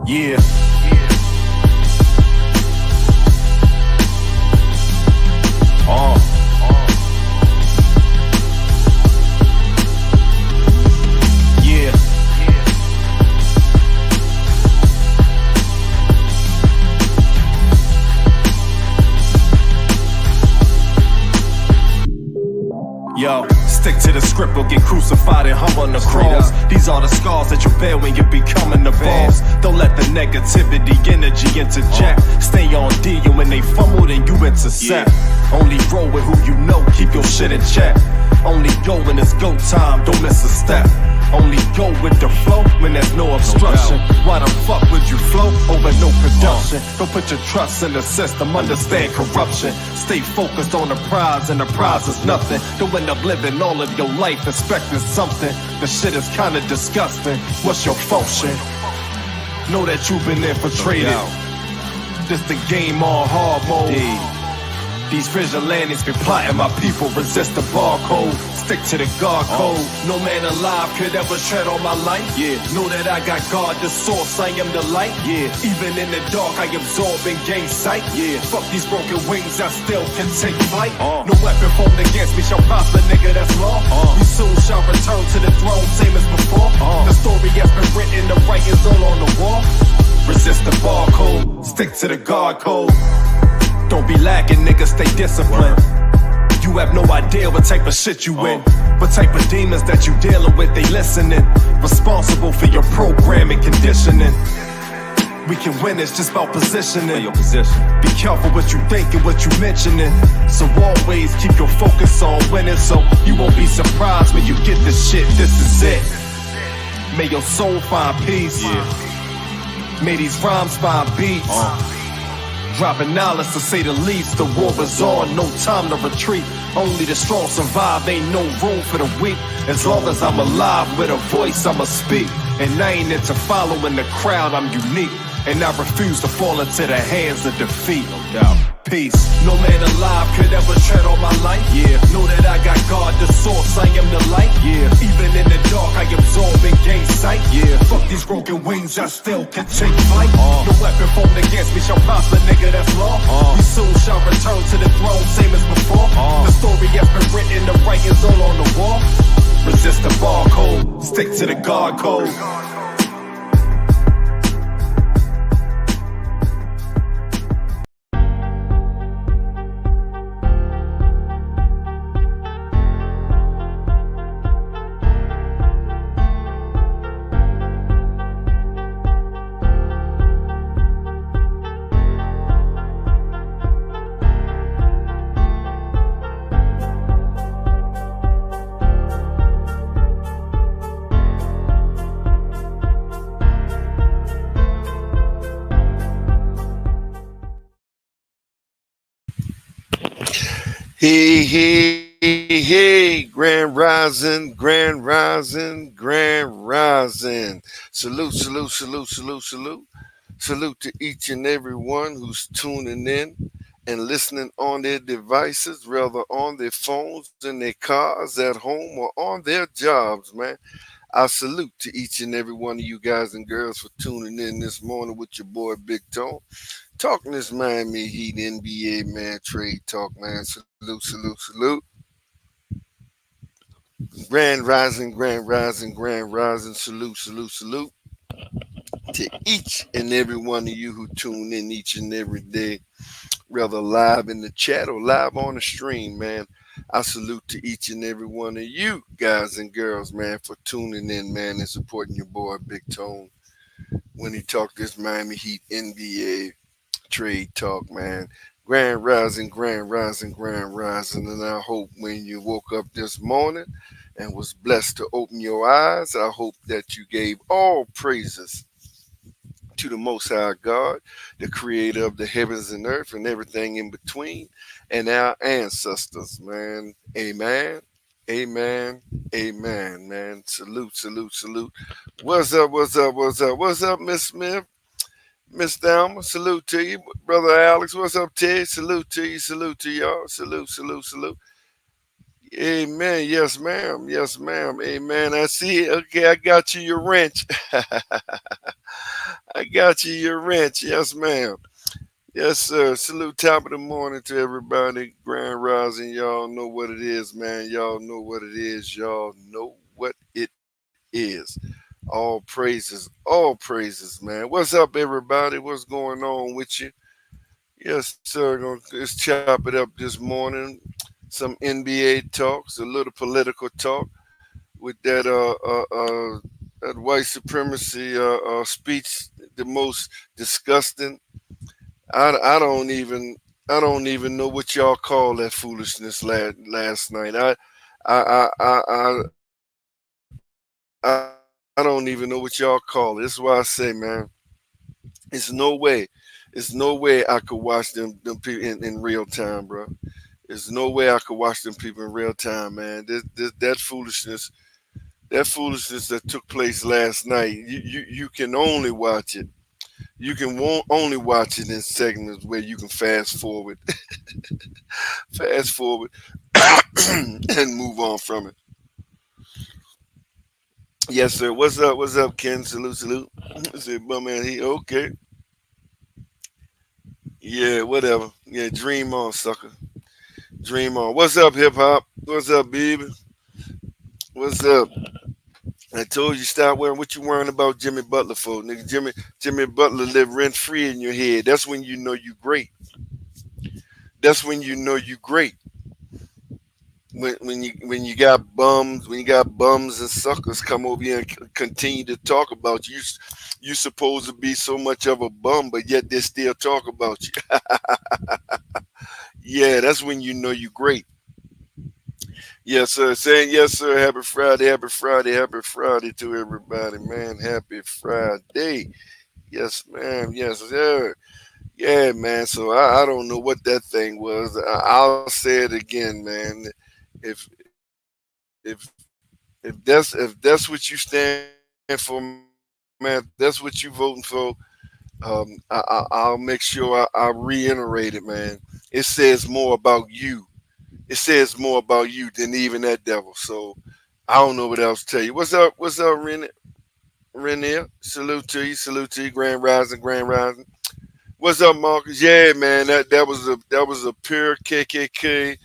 Yeah. Yeah. Yo, stick to the script or get crucified and hung on the cross. These are the scars that you bear when you're becoming the boss. Don't let the negativity energy interject. Stay on D, and when they fumble, then you intercept. Only roll with who you know, keep your shit in check. Only go when it's go time, don't miss a step. Only go with the flow when there's no obstruction. Why the fuck would you flow over no production? Don't put your trust in the system, understand corruption. Stay focused on the prize, and the prize is nothing. Don't end up living all of your life expecting something. The shit is kinda disgusting. What's your function? Know that you've been infiltrated. This the game on hard mode. These vigilantes been plotting, my people resist the barcode. Stick to the guard code. No man alive could ever tread on my life. Know that I got God the source, I am the light. Even in the dark I absorb and gain sight. Fuck these broken wings, I still can take flight. No weapon formed against me shall prosper, nigga, that's law. We soon shall return to the throne, same as before. The story has been written, the writing's all on the wall. Resist the barcode, stick to the guard code. Don't be lacking, nigga, stay disciplined. You have no idea what type of shit you in. What type of demons that you dealing with, they listening. Responsible for your programming, conditioning. We can win, it's just about positioning. Be careful what you think and what you mentioning. So always keep your focus on winning, so you won't be surprised when you get this shit. This is it. May your soul find peace. May these rhymes find beats. Dropping knowledge to say the least. The war is on, no time to retreat. Only the strong survive, ain't no room for the weak. As long as I'm alive with a voice, I'ma speak. And I ain't into following the crowd, I'm unique. And I refuse to fall into the hands of defeat. No doubt. Peace. No man alive could ever tread on my life. Know that I got God the source, I am the light. Even in the dark I absorb and gain sight. Fuck these broken wings, I still can take flight. No weapon formed against me shall prosper, nigga, that's law. We soon shall return to the throne, same as before. The story has been written, the writing's all on the wall. Resist the barcode, stick to the guard code. Hey, grand rising, grand rising, grand rising. Salute to each and every one who's tuning in and listening on their devices, whether on their phones, in their cars, at home, or on their jobs, man. I salute to each and every one of you guys and girls for tuning in this morning with your boy BigTone. Talking this Miami Heat NBA, man, trade talk, man. Salute. Grand rising, salute to each and every one of you who tune in each and every day, whether live in the chat or live on the stream, man. I salute to each and every one of you guys and girls, man, for tuning in, man, and supporting your boy BigTone when he talked this Miami Heat NBA trade talk, man. Grand rising, and I hope when you woke up this morning and was blessed to open your eyes, I hope that you gave all praises to the Most High God, the creator of the heavens and earth and everything in between, and our ancestors, man. Amen, man. Salute. What's up, Miss Smith? Miss Thelma, salute to you. Brother Alex, what's up, Ted? Salute to you, salute to y'all. Salute. Amen. Yes, ma'am. Yes, ma'am. Amen. I see it. Okay, I got you your wrench. I got you your wrench. Yes, ma'am. Yes, sir. Salute top of the morning to everybody. Grand Rising. Y'all know what it is, man. Y'all know what it is. Y'all know what it is. All praises, man. What's up, everybody? What's going on with you? Yes, sir. Let's chop it up this morning. Some NBA talks, a little political talk with that white supremacy speech, the most disgusting. I don't even know what y'all call that foolishness last night. I don't even know what y'all call it. This is why I say, man, it's no way I could watch them people in real time, bro. There's no way I could watch them people in real time, man. That foolishness that took place last night. You can only watch it. You can only watch it in segments where you can fast forward, fast forward, and move on from it. Yes, sir. What's up? What's up, Ken? Salute, salute. I said, bum man, he okay. Yeah, whatever. Yeah, dream on, sucker. Dream on. What's up, hip hop? What's up, baby? What's up? I told you stop wearing what you worrying about Jimmy Butler for, nigga. Jimmy Butler live rent free in your head. That's when you know you great. That's when you know you great. When you got bums and suckers come over here and continue to talk about you, you supposed to be so much of a bum, but yet they still talk about you. Yeah, that's when you know you great. Yes, sir. Saying yes, sir. Happy Friday, happy Friday, happy Friday to everybody, man. Happy Friday. Yes, ma'am. Yes, sir. Yeah, man. So I don't know what that thing was. I'll say it again, man. If if that's what you stand for, man, that's what you voting for. I'll make sure I reiterate it, man. It says more about you. It says more about you than even that devil. So I don't know what else to tell you. What's up, Renier? Salute to you, Grand Rising, Grand Rising. What's up, Marcus? Yeah, man, that was a pure KKK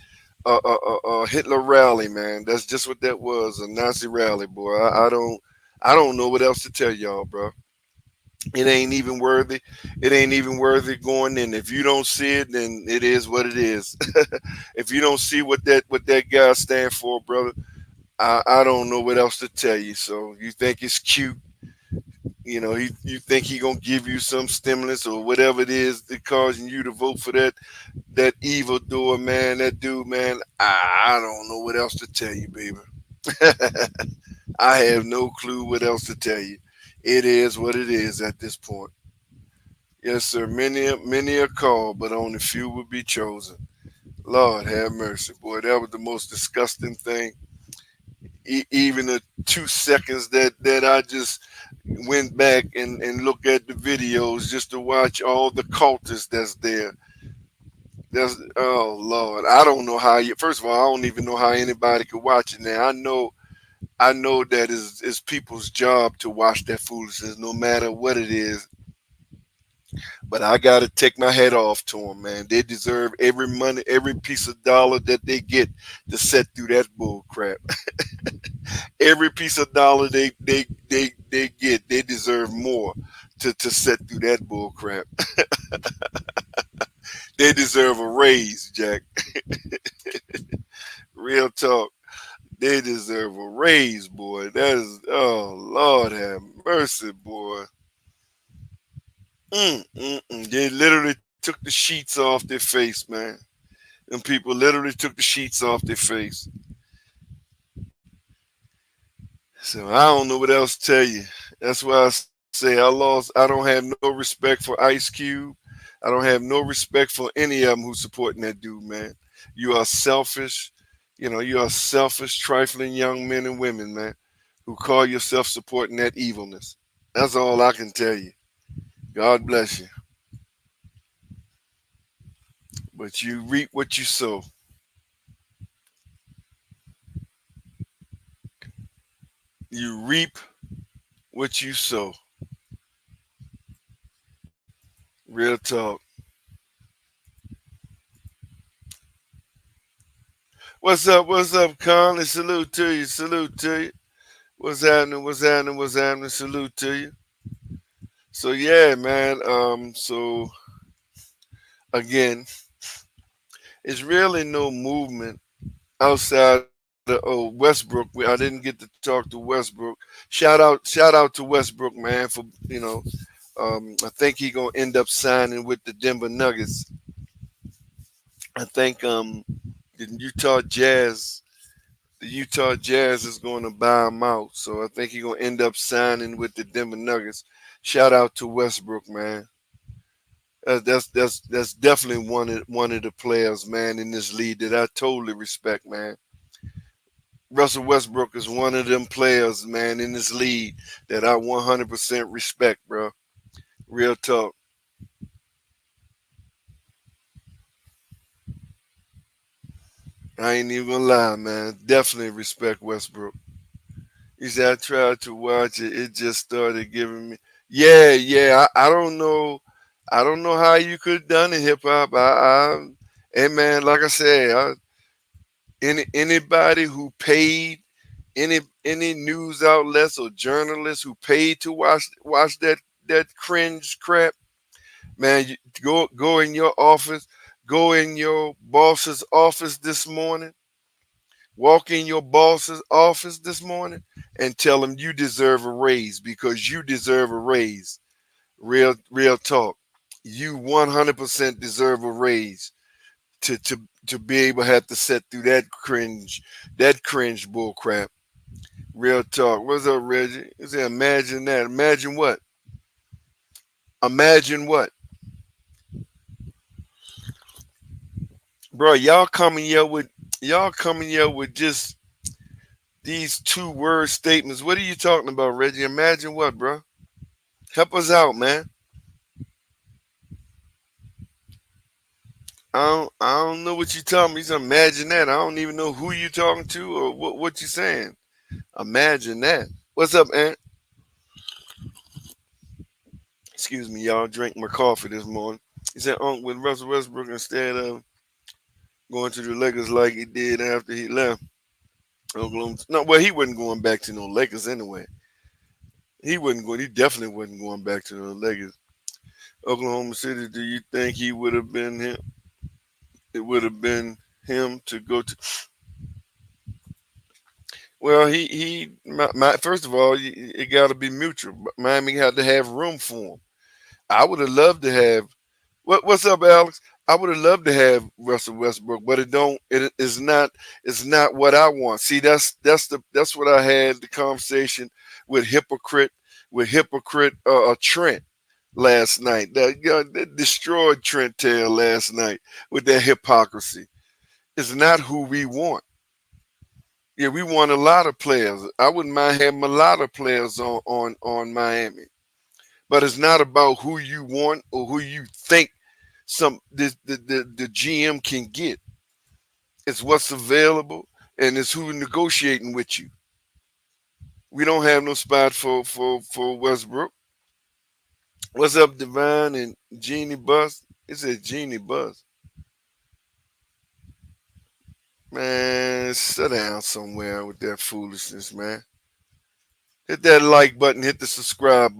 Hitler rally, man. That's just what that was, a Nazi rally, boy. I don't know what else to tell y'all, bro. It ain't even worthy. It ain't even worthy going in. If you don't see it, then it is what it is. If you don't see what that guy stand for, brother, I don't know what else to tell you. So you think it's cute, you think he gonna give you some stimulus or whatever it is that causing you to vote for that evil doer, man, that dude, man. I don't know what else to tell you, baby. I have no clue what else to tell you. It is what it is at this point. Yes, sir. Many are called, but only few will be chosen. Lord have mercy, boy. That was the most disgusting thing. Even the 2 seconds that I just went back and looked at the videos just to watch all the cultists that's there. That's oh Lord. I don't know how you. First of all, I don't even know how anybody could watch it now. I know that it's people's job to watch that foolishness, no matter what it is. But I gotta take my head off to them, man. They deserve every money, every piece of dollar that they get to set through that bull crap. Every piece of dollar they get, they deserve more to set through that bull crap. They deserve a raise, Jack. Real talk. They deserve a raise, boy. That is, oh Lord have mercy, boy. They literally took the sheets off their face, man. Them people literally took the sheets off their face. So I don't know what else to tell you. That's why I say I don't have no respect for Ice Cube. I don't have no respect for any of them who supporting that dude, man. You are selfish. You are selfish, trifling young men and women, man, who call yourself supporting that evilness. That's all I can tell you. God bless you. But you reap what you sow. You reap what you sow. Real talk. What's up? What's up, Conley? Salute to you. Salute to you. What's happening? What's happening? What's happening? Salute to you. So yeah, man. So again, it's really no movement outside of Westbrook. I didn't get to talk to Westbrook. Shout out to Westbrook, man, for I think he gonna end up signing with the Denver Nuggets. I think the Utah Jazz is going to buy him out. So I think he's going to end up signing with the Denver Nuggets. Shout out to Westbrook, man. That's definitely one of the players, man, in this league that I totally respect, man. Russell Westbrook is one of them players, man, in this league that I 100% respect, bro. Real talk. I ain't even gonna lie, man. Definitely respect Westbrook. He said I tried to watch it. It just started giving me. Yeah, yeah. I don't know. I don't know how you could have done it, hip hop. Hey man, like I said, anybody who paid any news outlets or journalists who paid to watch that cringe crap, man, you go in your office, go in your boss's office this morning, walk in your boss's office this morning, and tell him you deserve a raise because you deserve a raise. Real talk. You 100% deserve a raise to be able to have to sit through that cringe bull crap. Real talk. What's up, Reggie? He said, imagine that. Imagine what? Imagine what? Bro, y'all coming here with just these two-word statements. What are you talking about, Reggie? Imagine what, bro? Help us out, man. I don't know what you talking. You imagine that. I don't even know who you talking to or what you saying. Imagine that. What's up, Aunt? Excuse me, y'all. Drink my coffee this morning. He said, Unc, with Russell Westbrook instead of going to the Lakers like he did after he left Oklahoma. No, well, he wasn't going back to no Lakers anyway. He wasn't going. He definitely wasn't going back to the Lakers. Oklahoma City. Do you think he would have been him? It would have been him to go to. Well, first of all, it got to be mutual. Miami had to have room for him. I would have loved to have. What's up, Alex? I would have loved to have Russell Westbrook, but it don't. It is not. It's not what I want. See, that's what I had the conversation with hypocrite Trent last night. That destroyed Trent Taylor last night with that hypocrisy. It's not who we want. Yeah, we want a lot of players. I wouldn't mind having a lot of players on Miami, but it's not about who you want or who you think the GM can get. It's what's available and it's who negotiating with you. We don't have no spot for Westbrook. What's up, Divine and Jeannie Bus? It said Jeannie Bus. Man, sit down somewhere with that foolishness, man. Hit that like button, hit the subscribe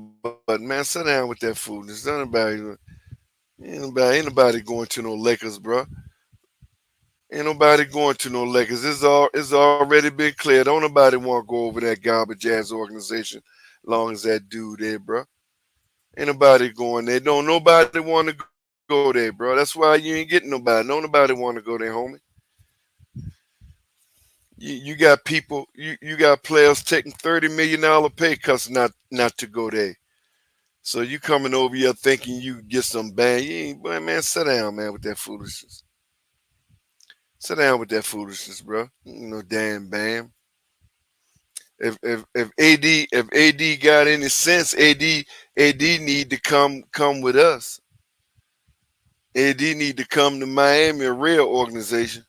button, man. Sit down with that foolishness. Ain't nobody going to no Lakers, bro. Ain't nobody going to no Lakers. It's already been clear. Don't nobody want to go over that garbage ass organization long as that dude there, bro. Ain't nobody going there. Don't nobody want to go there, bro. That's why you ain't getting nobody. Don't nobody want to go there, homie. You got people, you got players taking $30 million pay cuts not to go there. So you coming over here thinking you get some bang. You ain't, boy, man, sit down, man, with that foolishness. Sit down with that foolishness, bro. No damn bam. If AD got any sense, AD need to come with us. AD need to come to Miami, a real organization.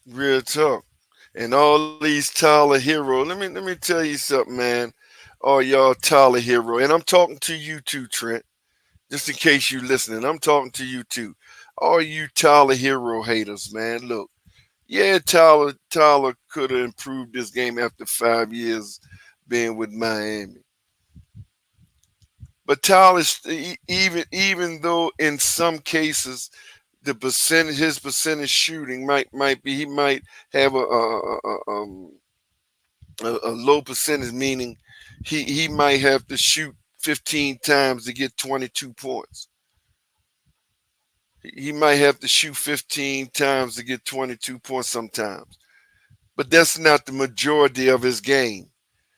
Real talk. And all these Tyler Hero. Let me tell you something, man. All y'all Tyler Hero. And I'm talking to you too, Trent. Just in case you listening, I'm talking to you too. All you Tyler Hero haters, man. Look, yeah, Tyler could have improved this game after 5 years being with Miami. But Tyler, even though in some cases the percentage his percentage shooting might be he might have a low percentage, meaning he might have to shoot 15 times to get 22 points. He might have to shoot 15 times to get 22 points sometimes. But that's not the majority of his game.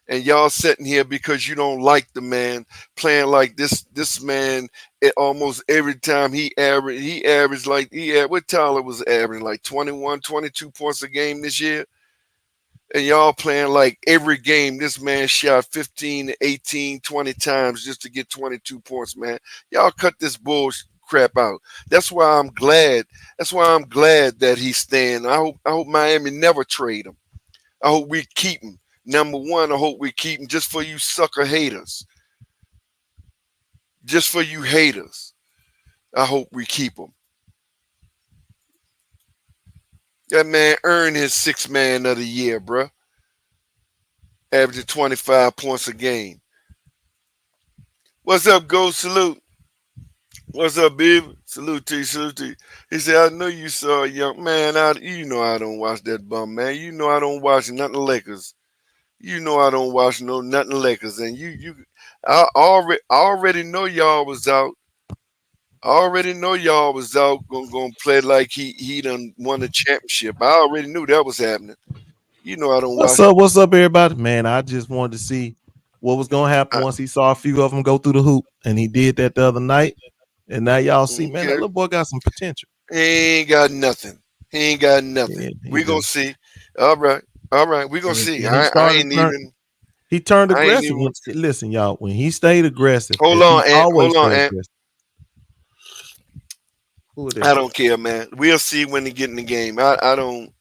And y'all sitting here because you don't like the man playing like this man almost every time he averaged like what Tyler was averaging like 21, 22 points a game this year. And y'all playing like every game this man shot 15, 18, 20 times just to get 22 points, man. Y'all cut this bullshit crap out. That's why I'm glad. That's why I'm glad that he's staying. I hope Miami never trade him. I hope we keep him. Number one, I hope we keep him just for you sucker haters. Just for you haters. I hope we keep him. That man earned his sixth man of the year, bruh. Averaging 25 points a game. What's up, Go? Salute. What's up, baby? Salute to you, salute to you. He said, I know you saw a young man. You know I don't watch that bum, man. You know I don't watch nothing Lakers. You know I don't watch nothing Lakers. And I already know y'all was out. I already know y'all was out gonna play like he done won a championship. I already knew that was happening. You know I don't What's watch. up? What's up, everybody? Man, I just wanted to see what was gonna happen I, once he saw a few of them go through the hoop, and he did that the other night. And now y'all see, man, that okay. little boy got some potential. He ain't got nothing. He ain't got nothing. He We gonna do. see. All right. All right. We gonna see. When he I started ain't turn, even he turned I ain't aggressive. even Listen, y'all, when he stayed aggressive, hold as on, he Ant. always Hold on, stay Ant. aggressive. Who are I that? don't care, man. We'll see when they get in the game. I don't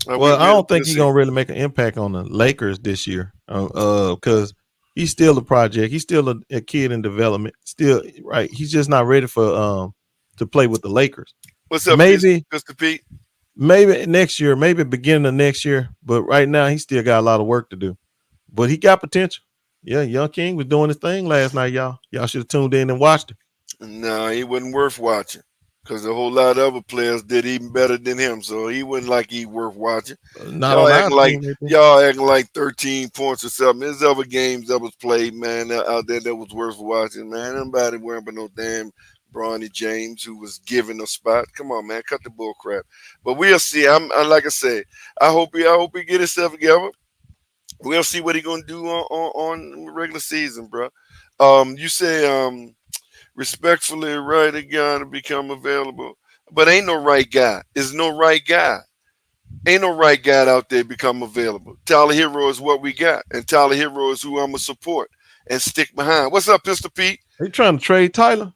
Well, I don't we'll think he's see. gonna really make an impact on the Lakers this year. Because he's still a project. He's still a kid in development. Still, right? He's just not ready for to play with the Lakers. What's up, Maybe, Mr. Pete? maybe next year, maybe beginning of next year. But right now, he still got a lot of work to do. But he got potential. Yeah, Young King was doing his thing last night, y'all. Y'all should have tuned in and watched him. No, he wasn't worth watching. Cause a whole lot of other players did even better than him, so he wasn't like he worth watching. Not Y'all on our acting like team, they did. y'all acting like 13 points or something. There's other games that was played, man, out there that was worth watching, man. Nobody worrying about no damn Bronny James who was given a spot. Come on, man, cut the bull crap. But we'll see. Like I said, I hope he get himself together. We'll see what he gonna do on regular season, bro. You say respectfully, right? A guy to become available, but ain't no right guy. Is no right guy. Ain't no right guy out there become available. Tyler Hero is what we got, and Tyler Hero is who I'ma support and stick behind. What's up, Pistol Pete? They trying to trade Tyler.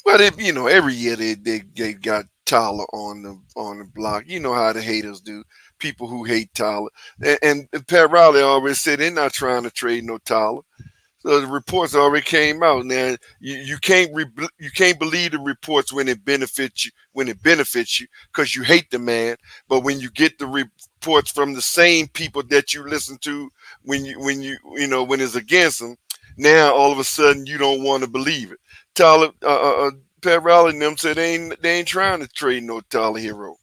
Well, every year they got Tyler on the block. You know how the haters do. People who hate Tyler, and Pat Riley already said they're not trying to trade no Tyler. So the reports already came out. Now you can't believe the reports when it benefits you because you hate the man. But when you get the reports from the same people that you listen to when it's against them, now all of a sudden you don't want to believe it. Tyler, Pat Riley and them said they ain't trying to trade no Tyler Hero.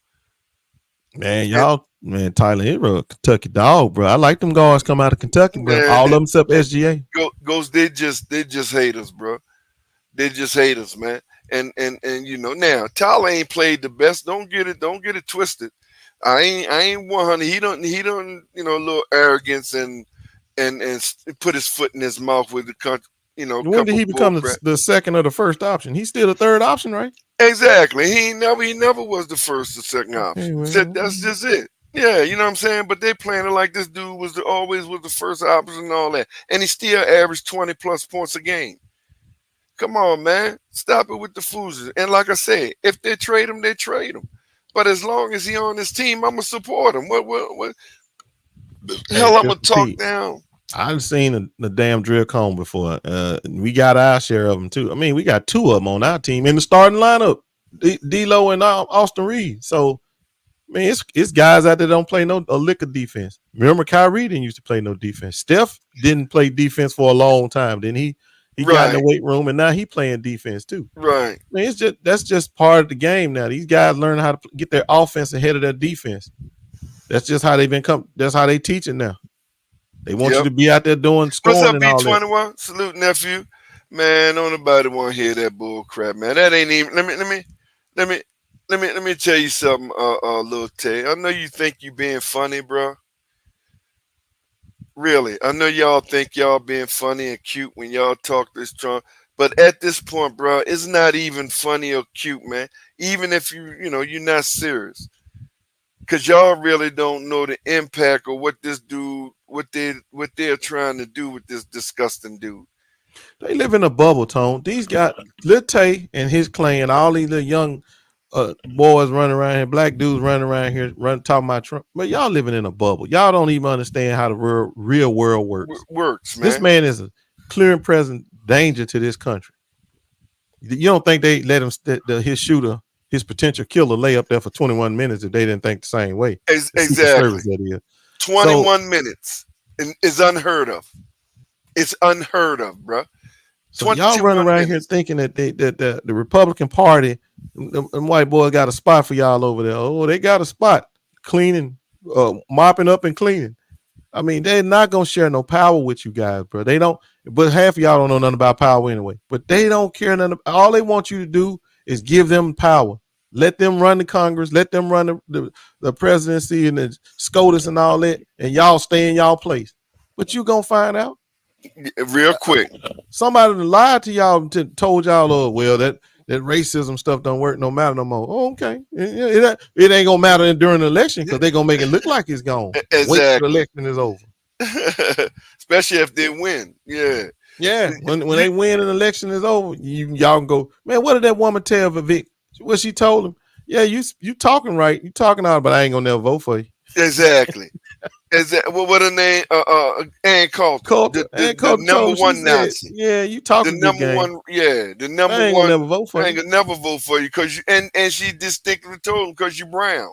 Man, And y'all, man, Tyler Hero, Kentucky dog, bro. I like them guards come out of Kentucky, bro. man, All of them except SGA. Ghost, they just hate us, bro. They just hate us, man. And now Tyler ain't played the best. Don't get it twisted. I ain't 100. He don't a little arrogance and put his foot in his mouth with a When did couple he bull become crap. the second or the first option? He's still the third option, right? Exactly. He never was the first or second Okay, option. well, That's just it. Yeah, you know what I'm saying? But they playing it like this dude always was the first option and all that. And he still averaged 20 plus points a game. Come on, man. Stop it with the fools. And like I said, if they trade him, they trade him. But as long as he on this team, I'ma support him. What the Hey, hell I'ma Pistol talk Pete, down? I've seen the damn drill cone before. We got our share of them too. I mean, we got two of them on our team in the starting lineup, D-Lo and Austin Reed. So, I mean, it's guys out there that don't play a lick of defense. Remember, Kyrie didn't used to play no defense. Steph didn't play defense for a long time. Then he got in the Right, weight room, and now he playing defense too. right. I mean, that's just part of the game now. These guys learn how to get their offense ahead of their defense. That's just how they've been That's how they teach it now. They want you Yep. to be out there doing What's scoring up, and all that. B21? Salute, nephew. Man, don't nobody want to hear that bull crap, man. That ain't even. Let me tell you something, Lil Tay. I know you think you being funny, bro. Really, I know y'all think y'all being funny and cute when y'all talk this strong. But at this point, bro, it's not even funny or cute, man. Even if you're not serious, because y'all really don't know the impact of what this dude, what they're trying to do with this disgusting dude. They live in a bubble, Tone. These guys, Lil Tay and his clan, all these little young boys running around here, black dudes running around here, talking about Trump. But y'all living in a bubble. Y'all don't even understand how the real world works. Works, man. This man is a clear and present danger to this country. You don't think they let him his shooter, his potential killer, lay up there for 21 minutes if they didn't think the same way? Exactly. That is. 21 minutes is unheard of. It's unheard of, bro. So y'all run around here thinking that the Republican Party and white boys got a spot for y'all over there. Oh, they got a spot cleaning, mopping up and cleaning. I mean, they're not gonna share no power with you guys, bro. They don't. But half of y'all don't know nothing about power anyway. But they don't care nothing. All they want you to do is give them power. Let them run the Congress. Let them run the presidency and the SCOTUS and all that. And y'all stay in y'all place. But you gonna find out real quick. Somebody lied to y'all, told y'all, oh, well, that racism stuff don't work no matter no more. Oh, okay. It ain't gonna matter during the election because they're gonna make it look like it's gone. Exactly. Wait till the election is over. Especially if they win. Yeah. Yeah. When they win and the election is over, y'all can go, man, what did that woman tell Vivek? What she told him? Yeah, you talking right. You talking out, but I ain't gonna never vote for you. Exactly. What her name? Ann Coulter. The number one Nazi. Yeah, you talking the number one. Yeah, the number I ain't one. Gonna never vote for I ain't gonna never vote for you because you and she distinctly told him because you brown.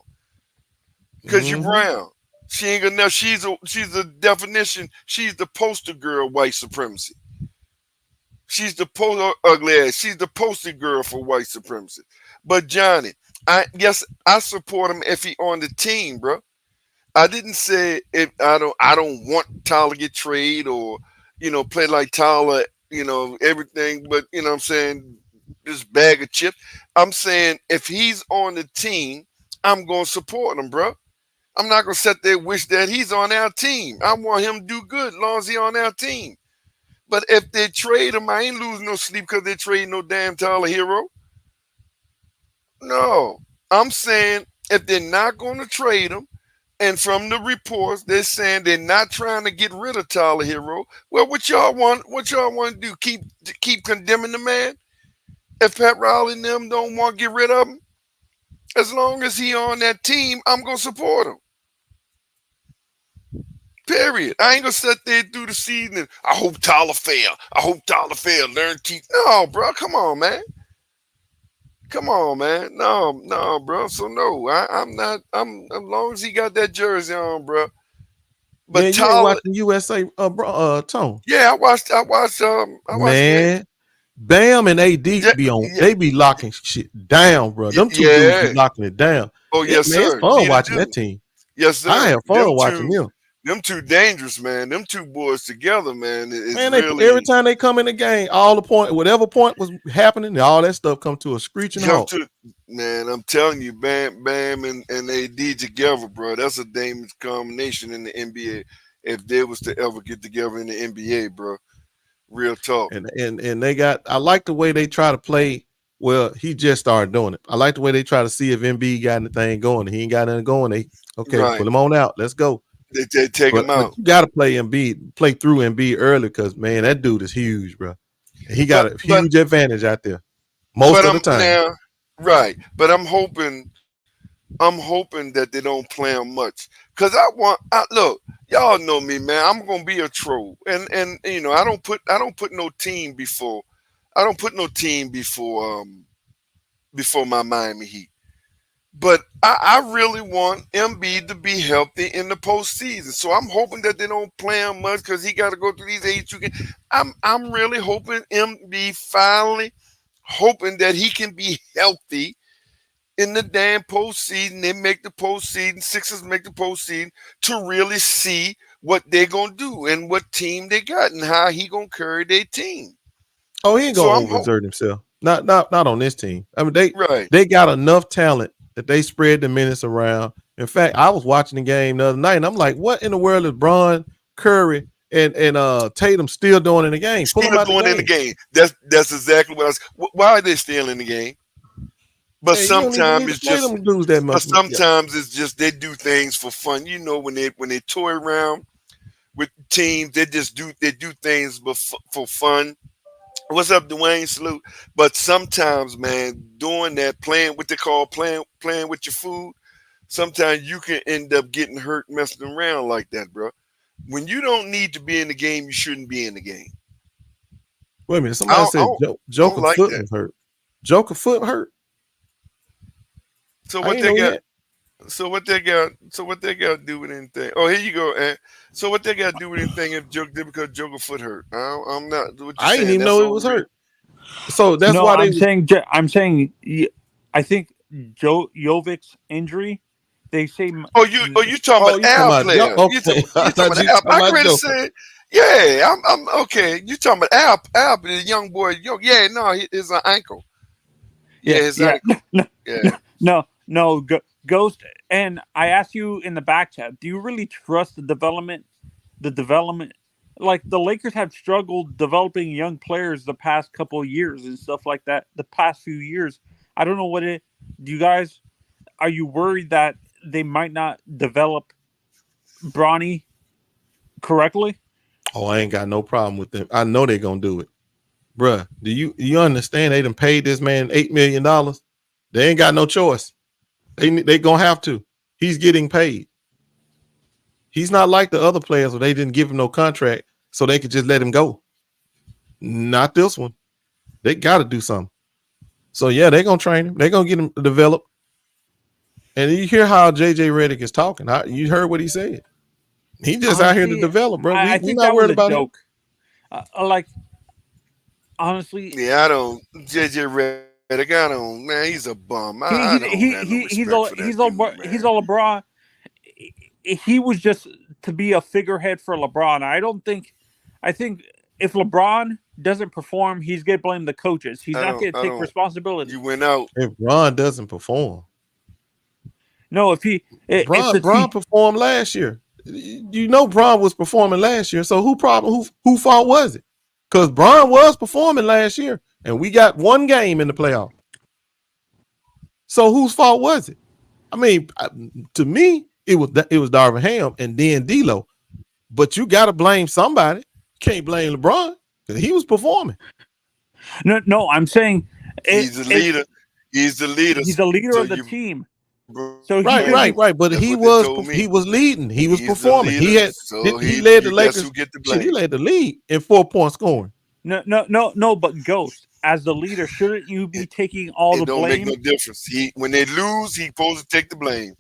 Because you brown. She ain't gonna know. She's a definition. She's the poster girl of white supremacy. She's the ugly ass. She's the poster girl for white supremacy. But Johnny, I support him if he on the team, bro. I didn't say if I don't want Tyler to get traded or play like Tyler, everything, but what I'm saying, this bag of chips. I'm saying if he's on the team, I'm gonna support him, bro. I'm not gonna sit there and wish that he's on our team. I want him to do good as long as he's on our team. But if they trade him, I ain't losing no sleep because they trade no damn Tyler Herro. No. I'm saying if they're not gonna trade him, and from the reports, they're saying they're not trying to get rid of Tyler Herro. Well, what y'all want to do? Keep condemning the man? If Pat Riley and them don't want to get rid of him, as long as he on that team, I'm gonna support him. Period. I ain't gonna sit there through the season and I hope Tyler fail. I hope Tyler fail. Learn teach. No, bro. Come on, man. No, bro. So no, I'm not. I'm as long as he got that jersey on, bro. But man, Tyler, you ain't watching USA, Tone. Yeah, I watched. Man, Bam and AD be on. Yeah. They be locking shit down, bro. Them two dudes be locking it down. Oh yes, man, sir. It's fun watching that team. Yes, sir. I have fun watching them. Them two dangerous, man. Them two boys together, man. Man, every time they come in the game, whatever point was happening, all that stuff come to a screeching halt. Man, I'm telling you, Bam and AD together, bro. That's a dangerous combination in the NBA. If they was to ever get together in the NBA, bro. Real talk. And they got. I like the way they try to play. Well, he just started doing it. I like the way they try to see if Embiid got anything going. He ain't got nothing going. Put him on out. Let's go. They take him out. You got to play through Embiid early because, man, that dude is huge, bro. He got a huge advantage out there most of the time. Right. But I'm hoping I'm hoping that they don't play him much. Cause look, y'all know me, man. I'm gonna be a troll. And you know, I don't put no team before before my Miami Heat. But I really want Embiid to be healthy in the postseason. So I'm hoping that they don't play him much because he got to go through these 82 games. I'm really hoping Embiid finally hoping that he can be healthy in the damn postseason. They make the postseason, Sixers make the postseason to really see what they're gonna do and what team they got and how he gonna carry their team. Oh, he ain't gonna overexert himself. Not on this team. I mean, right. they got enough talent that they spread the minutes around. In fact, I was watching the game the other night, and I'm like, what in the world is Bron, Curry, and Tatum still doing in the game? Still doing in the game. That's exactly what I was. Why are they still in the game? But sometimes it's just. But sometimes it's just they do things for fun. You know, when they toy around with teams, they do things for fun. What's up, Dwayne? Salute. But sometimes, man, doing that, playing what they call playing with your food, sometimes you can end up getting hurt messing around like that, bro. When you don't need to be in the game, you shouldn't be in the game. Wait a minute. Somebody said Joker like foot was hurt. Joker foot hurt. So what they got? So what they got to do with anything? Oh, here you go. So what they got to do with anything if Joker did because Joker foot hurt? I'm not. I didn't even know it was hurt. So that's why I'm saying. I think Jovic's injury. They say. You talking about Al player? You talking about Al? I already said. Yeah, I'm okay. You talking about Al, the young boy? Yeah, no, it's an ankle. Yeah, his ankle. No, Ghost. And I asked you in the back chat, do you really trust the development? Like the Lakers have struggled developing young players the past couple of years and stuff like that. The past few years, I don't know are you worried that they might not develop Bronny correctly? Oh, I ain't got no problem with them. I know they're gonna do it, bruh. Do you understand? They done paid this man $8 million. They ain't got no choice. They gonna have to. He's getting paid. He's not like the other players where they didn't give him no contract so they could just let him go. Not this one. They got to do something. So yeah, they're gonna train him. They're gonna get him developed. And you hear how JJ Redick is talking. You heard what he said. He just out here to develop, bro. I think not worried about joke. Honestly, yeah, I don't. JJ Redick. Man, he's a bum. He's all LeBron. He was just to be a figurehead for LeBron. I think if LeBron doesn't perform, he's going to blame the coaches. He's not going to take responsibility. You went out. If Bron doesn't perform. No, Bron performed last year. You know Bron was performing last year. So who fault was it? Because Bron was performing last year. And we got one game in the playoff. So whose fault was it? I mean, to me, it was Darvin Ham and then D'Lo. But you got to blame somebody. Can't blame LeBron because he was performing. No, I'm saying he's the leader. He's the leader. He's the leader of the team. So right. But he was leading. He was performing. He led the Lakers. He led the league in 4-point scoring. No, but Ghost, as the leader, shouldn't you be taking all the blame? It don't make no difference. When they lose, he's supposed to take the blame.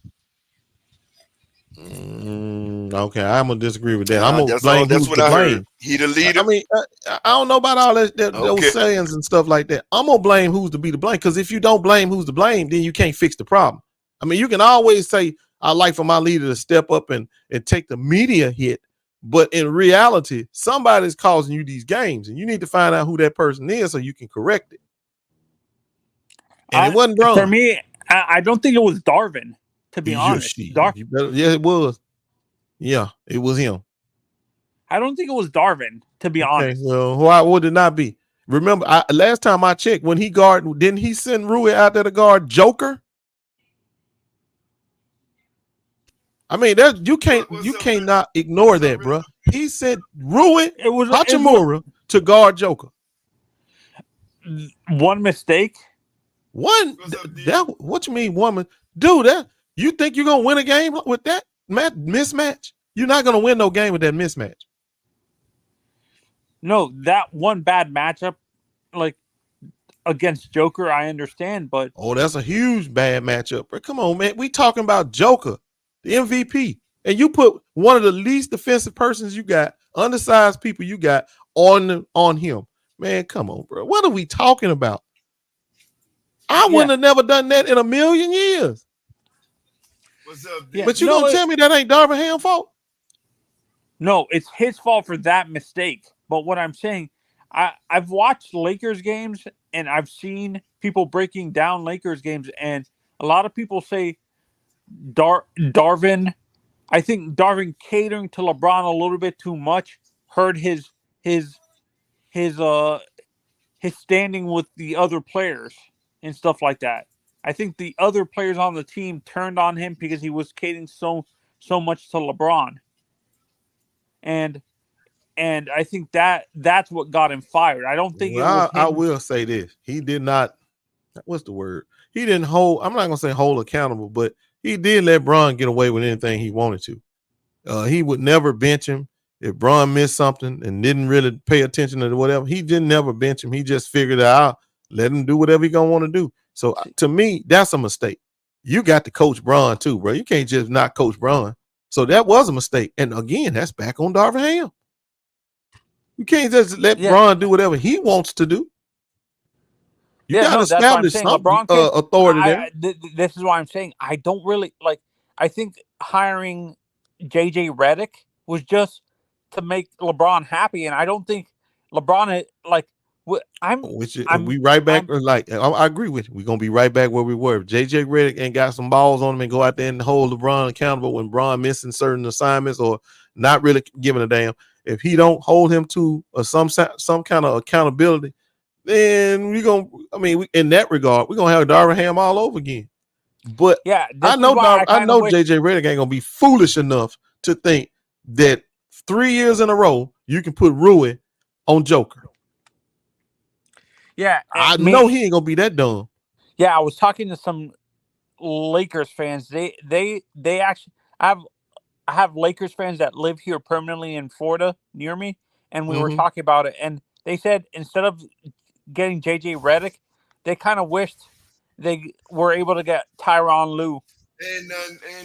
Okay, I'm gonna disagree with that. I'm gonna blame who's to blame. He the leader. I mean, I don't know about all those sayings and stuff like that. I'm gonna blame who's to be to blame because if you don't blame who's to blame, then you can't fix the problem. I mean, you can always say, "I like for my leader to step up and take the media hit." But in reality, somebody's causing you these games, and you need to find out who that person is so you can correct it. And it wasn't wrong. For me, I don't think it was Darvin, to be honest. Yeah, it was. Yeah, it was him. I don't think it was Darvin, to be honest. Well, why would it not be? Remember, last time I checked, when he guarded, didn't he send Rui out there to guard Joker? I mean, you cannot ignore that, bro. He sent Rui Hachimura to guard Joker. One mistake. What you mean, woman? Dude, You think you're gonna win a game with that mismatch? You're not gonna win no game with that mismatch. No, that one bad matchup, like against Joker, I understand, but that's a huge bad matchup. Bro. Come on, man. We talking about Joker, the MVP, and you put one of the least defensive persons you got, undersized people you got on him. Man, come on, bro. What are we talking about? I wouldn't have never done that in a million years. What's up, yeah, but you gonna tell me that ain't Darvin Ham's fault? No, it's his fault for that mistake. But what I'm saying, I've watched Lakers games and I've seen people breaking down Lakers games, and a lot of people say Darvin. I think Darvin catering to LeBron a little bit too much hurt his standing with the other players and stuff like that. I think the other players on the team turned on him because he was catering so much to LeBron. And I think that's what got him fired. I don't think it was him. I will say this. He did not, what's the word? He didn't hold, I'm not going to say hold accountable, but he did let Bron get away with anything he wanted to. He would never bench him. If Bron missed something and didn't really pay attention to whatever, he didn't never bench him. He just figured out, let him do whatever he going to want to do. So to me, that's a mistake. You got to coach Bron too, bro. You can't just not coach Bron. So that was a mistake. And again, that's back on Darvin Ham. You can't just let Bron do whatever he wants to do. You got to establish some authority there. This is why I'm saying I don't really like. I think hiring JJ Redick was just to make LeBron happy, and I don't think LeBron like. We right back. I agree with you. We're gonna be right back where we were. If JJ Redick ain't got some balls on him and go out there and hold LeBron accountable when Bron missing certain assignments or not really giving a damn. If he don't hold him to some kind of accountability, then in that regard, we're gonna have Darvin Ham all over again. But I know JJ Redick ain't gonna be foolish enough to think that 3 years in a row you can put Rui on Joker. Yeah, I know he ain't gonna be that dumb. Yeah, I was talking to some Lakers fans. They actually I have Lakers fans that live here permanently in Florida near me, and we were talking about it. And they said instead of getting JJ Redick, they kind of wished they were able to get Tyronn Lue. Ain't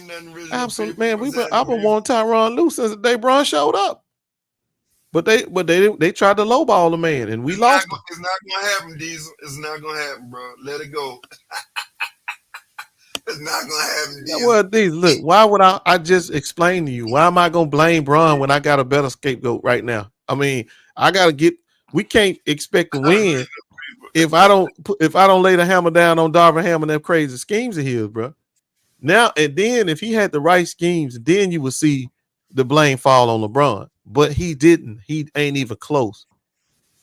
nothing really. Absolutely, man. I've been wanting Tyronn Lue since the day Bron showed up. But they tried to lowball the man, and we lost. It's not gonna happen, Diesel. It's not gonna happen, bro. Let it go. It's not gonna happen, Diesel. Well, Diesel, look, why would I just explain to you? Why am I gonna blame Bron when I got a better scapegoat right now? I mean, we can't expect to win if I don't lay the hammer down on Darvin Ham and them crazy schemes of his, bro. Now and then, if he had the right schemes, then you would see the blame fall on LeBron. But he didn't. He ain't even close.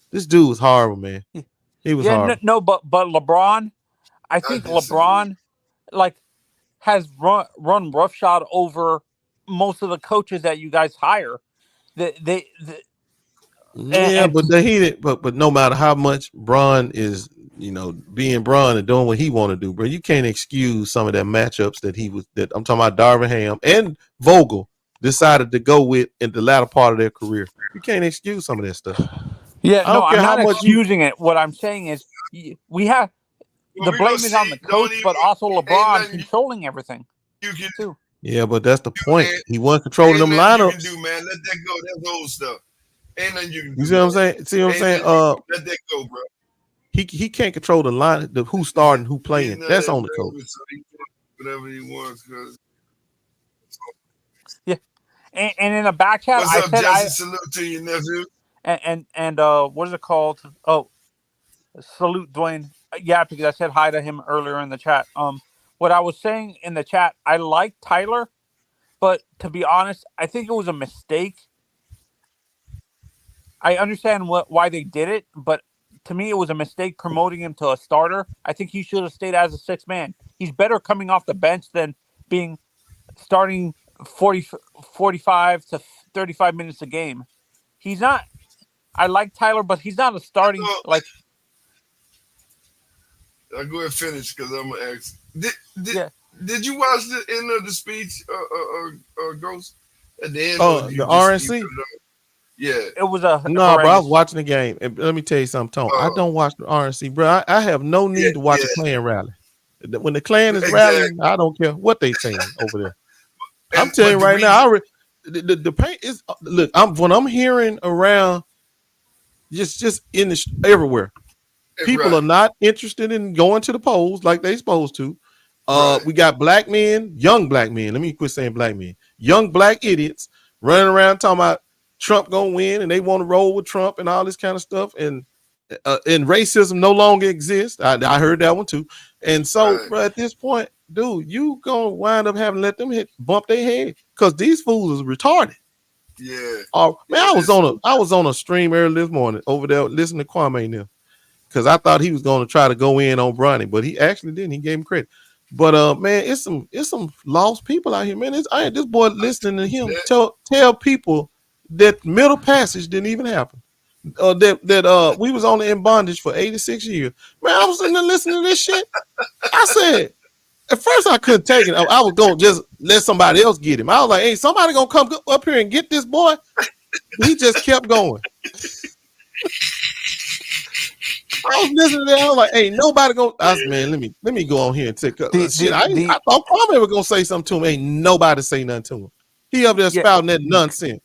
This dude was horrible, man. He was horrible. No, but LeBron, I think LeBron has run roughshod over most of the coaches that you guys hire. But no matter how much Bron is, being Bron and doing what he want to do, bro, you can't excuse some of that matchups that I'm talking about. Darvin Ham and Vogel decided to go with in the latter part of their career. You can't excuse some of that stuff. Yeah, no, I'm not excusing it. What I'm saying is we have the blame is on the coach, but also LeBron controlling everything too. Yeah, but that's the point. He wasn't controlling them lineups. Let that go. That's old stuff. Ain't nothing you can do. You see what I'm saying? See what I'm saying? Let that go, bro. He can't control the line, who's starting, who playing. That's on the coach. Whatever he wants, because. And in the back chat, what's up, Jesse? Salute to you, nephew. And what is it called? Oh, salute, Dwayne. Yeah, because I said hi to him earlier in the chat. What I was saying in the chat, I like Tyler, but to be honest, I think it was a mistake. I understand why they did it, but to me, it was a mistake promoting him to a starter. I think he should have stayed as a sixth man. He's better coming off the bench than being starting 45 to 35 minutes a game. He's not. I like Tyler, but he's not a starting I'll go ahead and finish because I'm gonna ask. Did you watch the end of the speech, Ghost? At the end, the RNC. Yeah, It was a no, bro. I was watching the game, and let me tell you something, Tone. I don't watch the RNC, bro. I have no need to watch a Klan rally. When the Klan is rallying, I don't care what they saying over there. I'm telling you right now, the paint is look. I'm hearing around, just in the everywhere. People are not interested in going to the polls like they supposed to. We got black men, young black men. Let me quit saying black men. Young black idiots running around talking about Trump gonna win and they want to roll with Trump and all this kind of stuff. And racism no longer exists. I heard that one too. And so, bro, at this point, dude, you gonna wind up having to let them bump their head because these fools is retarded. Yeah. Man, I was on a stream early this morning over there listening to Kwame now because I thought he was going to try to go in on Bronny, but he actually didn't. He gave him credit. But man, it's some lost people out here, man. This boy listening to him tell people that Middle Passage didn't even happen. That we was only in bondage for 86 years. Man, I was sitting there listening to this shit. I said, at first I couldn't take it. I was going to just let somebody else get him. I was like, hey, somebody going to come up here and get this boy? He just kept going. I was listening to that. I was like, hey, nobody going to... I said, man, let me go on here and take up shit. I thought Kwame was going to say something to him. Ain't nobody say nothing to him. He up there spouting that nonsense.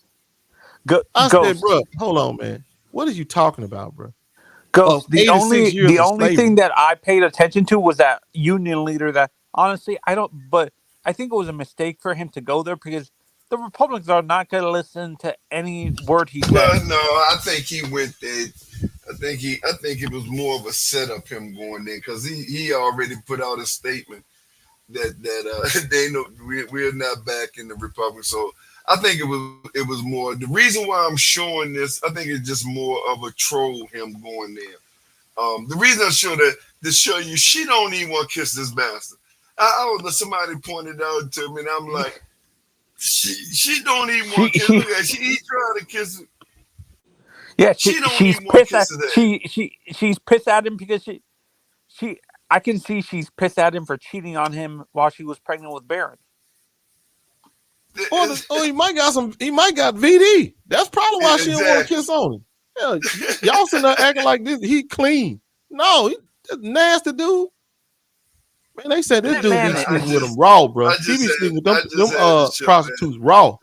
I said, bro, hold on, man. What are you talking about, bro? The only thing that I paid attention to was that union leader that honestly but I think it was a mistake for him to go there because the Republicans are not going to listen to any word he said. Well, no, I think he went there. I think it was more of a setup him going there because he already put out a statement that they know we're not back in the Republic. So I think it was more the reason why I'm showing this. I think it's just more of a troll him going there. The reason I show that to show you she don't even want to kiss this bastard. I was somebody pointed out to me, and I'm like, she don't even want to kiss her. He's trying to kiss her. Yeah, she's pissed at she's pissed at him because I can see she's pissed at him for cheating on him while she was pregnant with Barron. He might got VD. That's probably why she don't want to kiss on him. Hell, y'all sitting there acting like this. He clean. No, he's nasty dude. Man, they said this dude be sleeping with them raw, bro. He be sleeping with them prostitutes raw.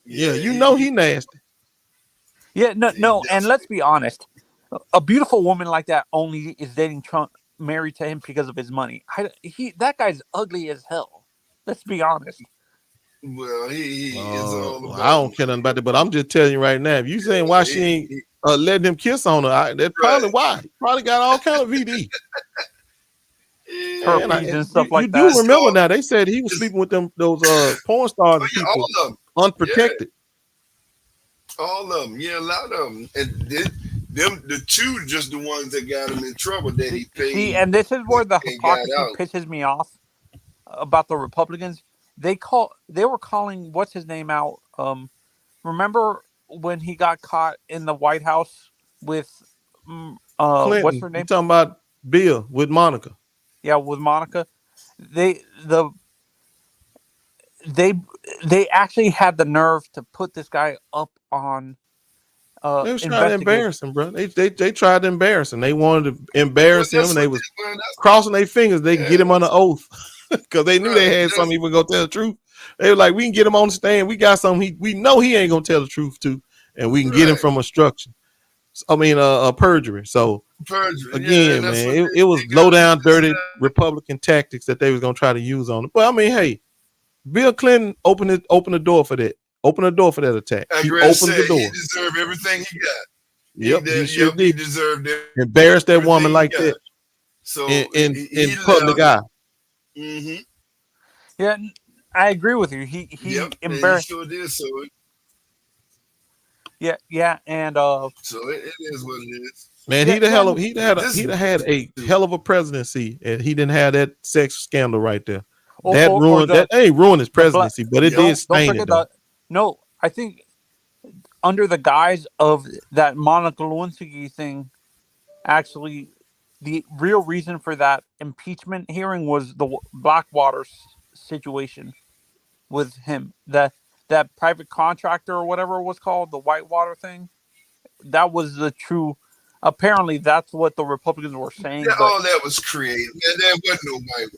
Yeah, you know he nasty. Yeah, no, and let's be honest. A beautiful woman like that only is dating Trump, married to him because of his money. That guy's ugly as hell. Let's be honest. Well, he is all about. I don't care nothing about that, but I'm just telling you right now. If you saying why she ain't letting him kiss on her, that's probably why. He probably got all kind of VD. Herpes and stuff like that. You do remember now? They said he was sleeping with those porn stars and people, all of them, unprotected. All of them, yeah, a lot of them, and the two just the ones that got him in trouble that he paid. See, and this is where the hypocrisy pisses me off about the Republicans. They were calling what's his name out. Remember when he got caught in the White House with what's her name? You talking about Bill with Monica? Yeah, with Monica. They actually had the nerve to put this guy up on. They was trying to embarrass him, bro. They tried to embarrass him. They wanted to embarrass him, and they was crossing their fingers. They can get him on the oath because they knew they had something he was gonna tell the truth. They were like, we can get him on the stand. We got something we know he ain't gonna tell the truth to, and we can get him from obstruction. Perjury. So again, man, it was low down, dirty Republican tactics that they was gonna try to use on him. But I mean, hey, Bill Clinton opened the door for that. Open the door for that attack. He opened the door. He deserved everything he got. Yep, he deserved it. Embarrassed that woman like that. So in public eye. Mm-hmm. Yeah, I agree with you. He embarrassed. He sure did. So. Yeah, and so it is what it is. Man, he'd have had a hell of a presidency, and he didn't have that sex scandal right there. That ain't ruined his presidency, but it did stain it. No, I think under the guise of that Monica Lewinsky thing, actually the real reason for that impeachment hearing was the Blackwater situation with him. That private contractor or whatever it was called, the Whitewater thing. That was the true. Apparently, that's what the Republicans were saying. But all that was created. And there wasn't no white.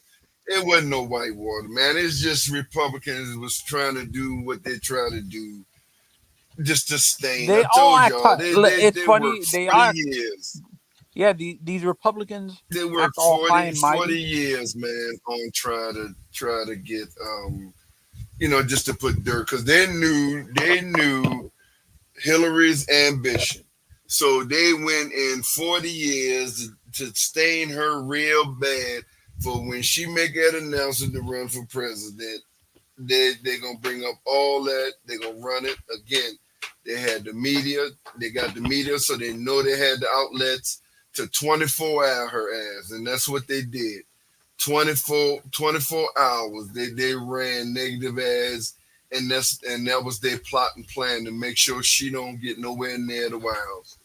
It wasn't no Whitewater, man. It's just Republicans was trying to do what they try to do, just to stain. they I all told act. y'all, It's they funny. worked They 40 are. years. Yeah, these Republicans They act worked all high 40, and mighty. 40 years, man, on try to get just to put dirt, because they knew Hillary's ambition. So they went in 40 years to stain her real bad for when she make that announcement to run for president. They're gonna bring up all that. They're gonna run it again. They had the media. They got the media, so they know they had the outlets to 24-hour her ass, and that's what they did. 24 hours. They ran negative ads, and that was their plot and plan to make sure she don't get nowhere near the White House.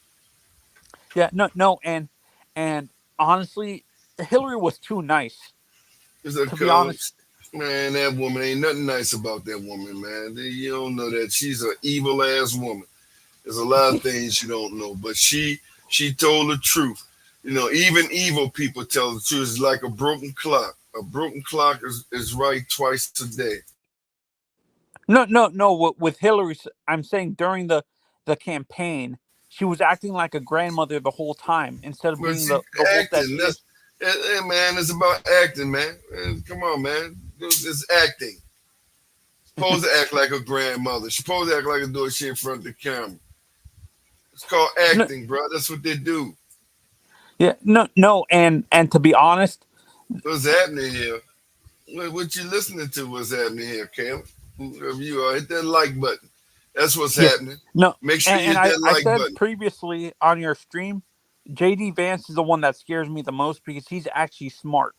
Yeah, no, and honestly, Hillary was too nice. To be honest, man, that woman ain't nothing nice about that woman, man. You don't know that she's an evil ass woman. There's a lot of things you don't know, but she told the truth. Even evil people tell the truth. It's like a broken clock. A broken clock is right twice a day. No. With Hillary, I'm saying during the campaign, she was acting like a grandmother the whole time instead of being the wolf that she is. Hey, man, it's about acting, man. Come on, man. It's acting. Supposed to act like a grandmother. Supposed to act like a door she in front of the camera. It's called acting, bro. That's what they do. Yeah, no, and to be honest, what's happening here? What you listening to? What's happening here, Cam? Whoever you are, hit that like button. That's what's happening. No, make sure you hit that I like said button. Previously on your stream, JD Vance is the one that scares me the most because he's actually smart.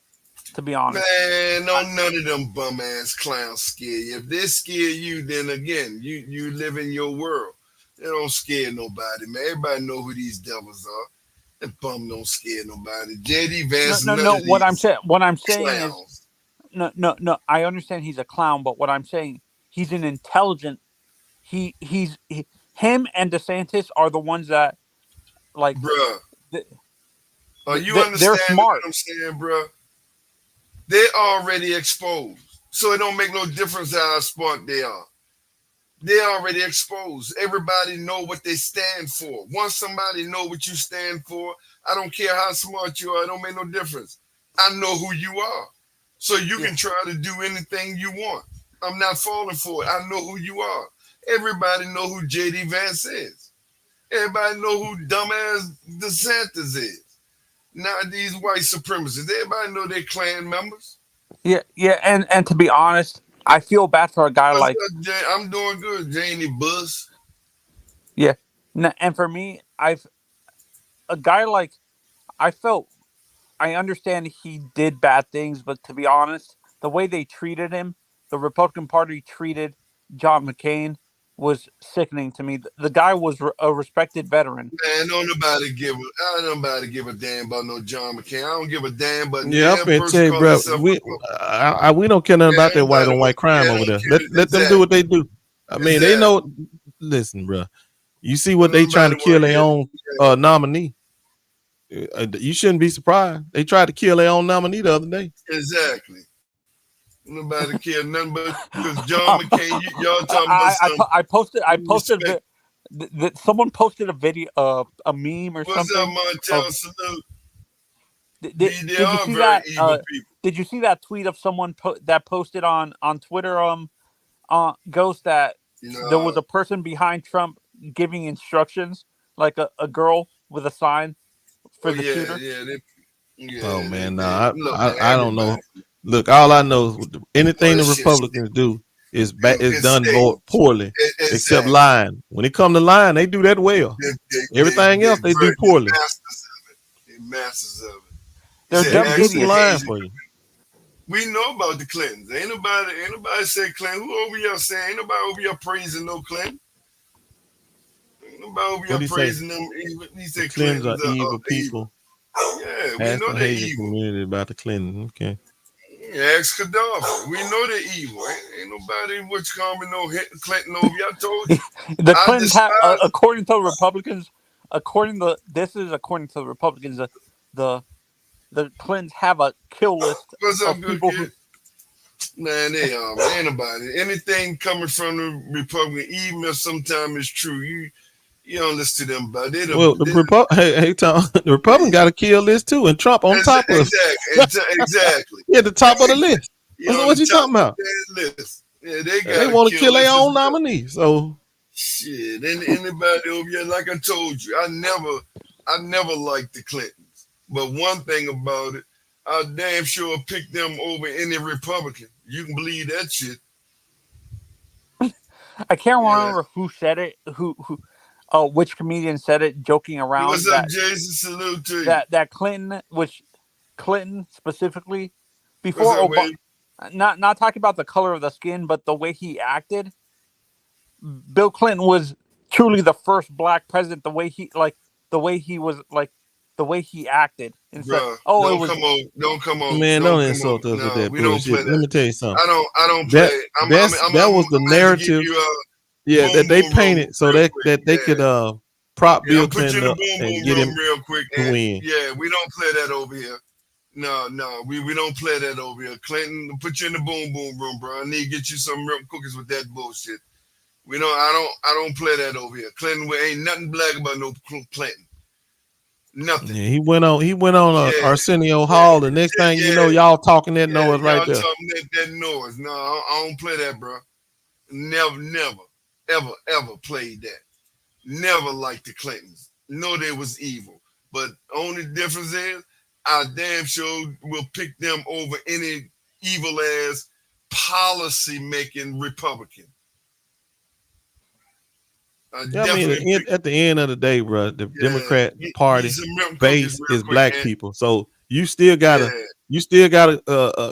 To be honest, man, none of them bum ass clowns scare you. If they scare you, then again, you live in your world. They don't scare nobody, man. Everybody know who these devils are. That bum don't scare nobody. JD Vance. No. What I'm saying clowns. is, no. I understand he's a clown, but what I'm saying, he's an intelligent. Him and DeSantis are the ones that, like, bruh. Are you understanding they're smart. What I'm saying, bruh? They're already exposed, so it don't make no difference how smart they are. They're already exposed. Everybody know what they stand for. Once somebody know what you stand for, I don't care how smart you are. It don't make no difference. I know who you are, so you can try to do anything you want. I'm not falling for it. I know who you are. Everybody know who JD Vance is. Everybody know who dumbass DeSantis is. Now these white supremacists, everybody know they're Klan members. Yeah, and to be honest, I feel bad for a guy like. I'm doing good, Janie Buss. Yeah, and for me, I understand he did bad things, but to be honest, the way they treated him, the Republican Party treated John McCain, was sickening to me. The guy was a respected veteran. Man, don't nobody give a damn about no John McCain. I don't give a damn about. Yeah, I'm gonna tell you, bro. We don't care nothing about that white on white crime over there. Let them do what they do. I mean, they know. Listen, bro. You see what they trying to kill their own nominee. You shouldn't be surprised. They tried to kill their own nominee the other day. Exactly. Nobody care nothing but because John McCain. Y'all talking about I posted. Someone posted a video, a meme or what's something. What's up, Montel? Salute. Did you see that? Did you see that tweet of someone that posted on Twitter? Ghost that there was a person behind Trump giving instructions, like a girl with a sign for the shooter. Oh man, I don't know. Look, all I know is anything the Republicans do is done poorly, except lying. When it comes to lying, they do that well. Everything else they do poorly. They're masters of it. They're dumb idiots. Lying for you. We know about the Clintons. Ain't nobody say Clinton. Who over here saying? Ain't nobody over here praising no Clinton. Ain't nobody over here praising them. He said Clintons are evil people. Yeah, we Ask know the they're Haitian evil. community about the Clinton. Okay. Yeah, ask Gaddafi. We know they're evil. Ain't nobody what's coming no Clinton over here. I told you. The I Clintons have, despise. according to the Republicans, according to the Republicans, the Clintons have a kill list What's up, of good people kid? Man, they are. Ain't nobody. Anything coming from the Republican, even if sometimes it's true, you don't listen to them about it. Well, Tom, the Republican got a kill list too, and Trump on top of Exactly. yeah, the top of the list. So what you talking about? List. Yeah, they got They want to kill their own well. nominee. So shit. Anybody over here, like I told you, I never liked the Clintons. But one thing about it, I damn sure pick them over any Republican. You can believe that shit. I can't remember who said it. Which comedian said it, joking around. What's up, Jason? Salute to you. That Clinton specifically, before Obama, not talking about the color of the skin, but the way he acted. Bill Clinton was truly the first black president. The way he acted. Bro, don't come on. Man, don't insult us with that bullshit. Let me tell you something. I don't play. That was the narrative. That they painted so that they could prop Bill Clinton up and get him real quick to win. Yeah, we don't play that over here. No, we don't play that over here. Clinton, put you in the boom boom room, bro. I need to get you some real cookies with that bullshit. I don't play that over here. Clinton, ain't nothing black about no Clinton. Nothing. Yeah, he went on Arsenio Hall. The next thing you know, y'all talking that noise right there. Talking that noise. No, I don't play that, bro. Never, ever played that. Never liked the Clintons. No, they was evil. But only difference is I damn sure will pick them over any evil ass policy making Republican. At the end of the day, bro, the Democrat Party base is black people. So you still gotta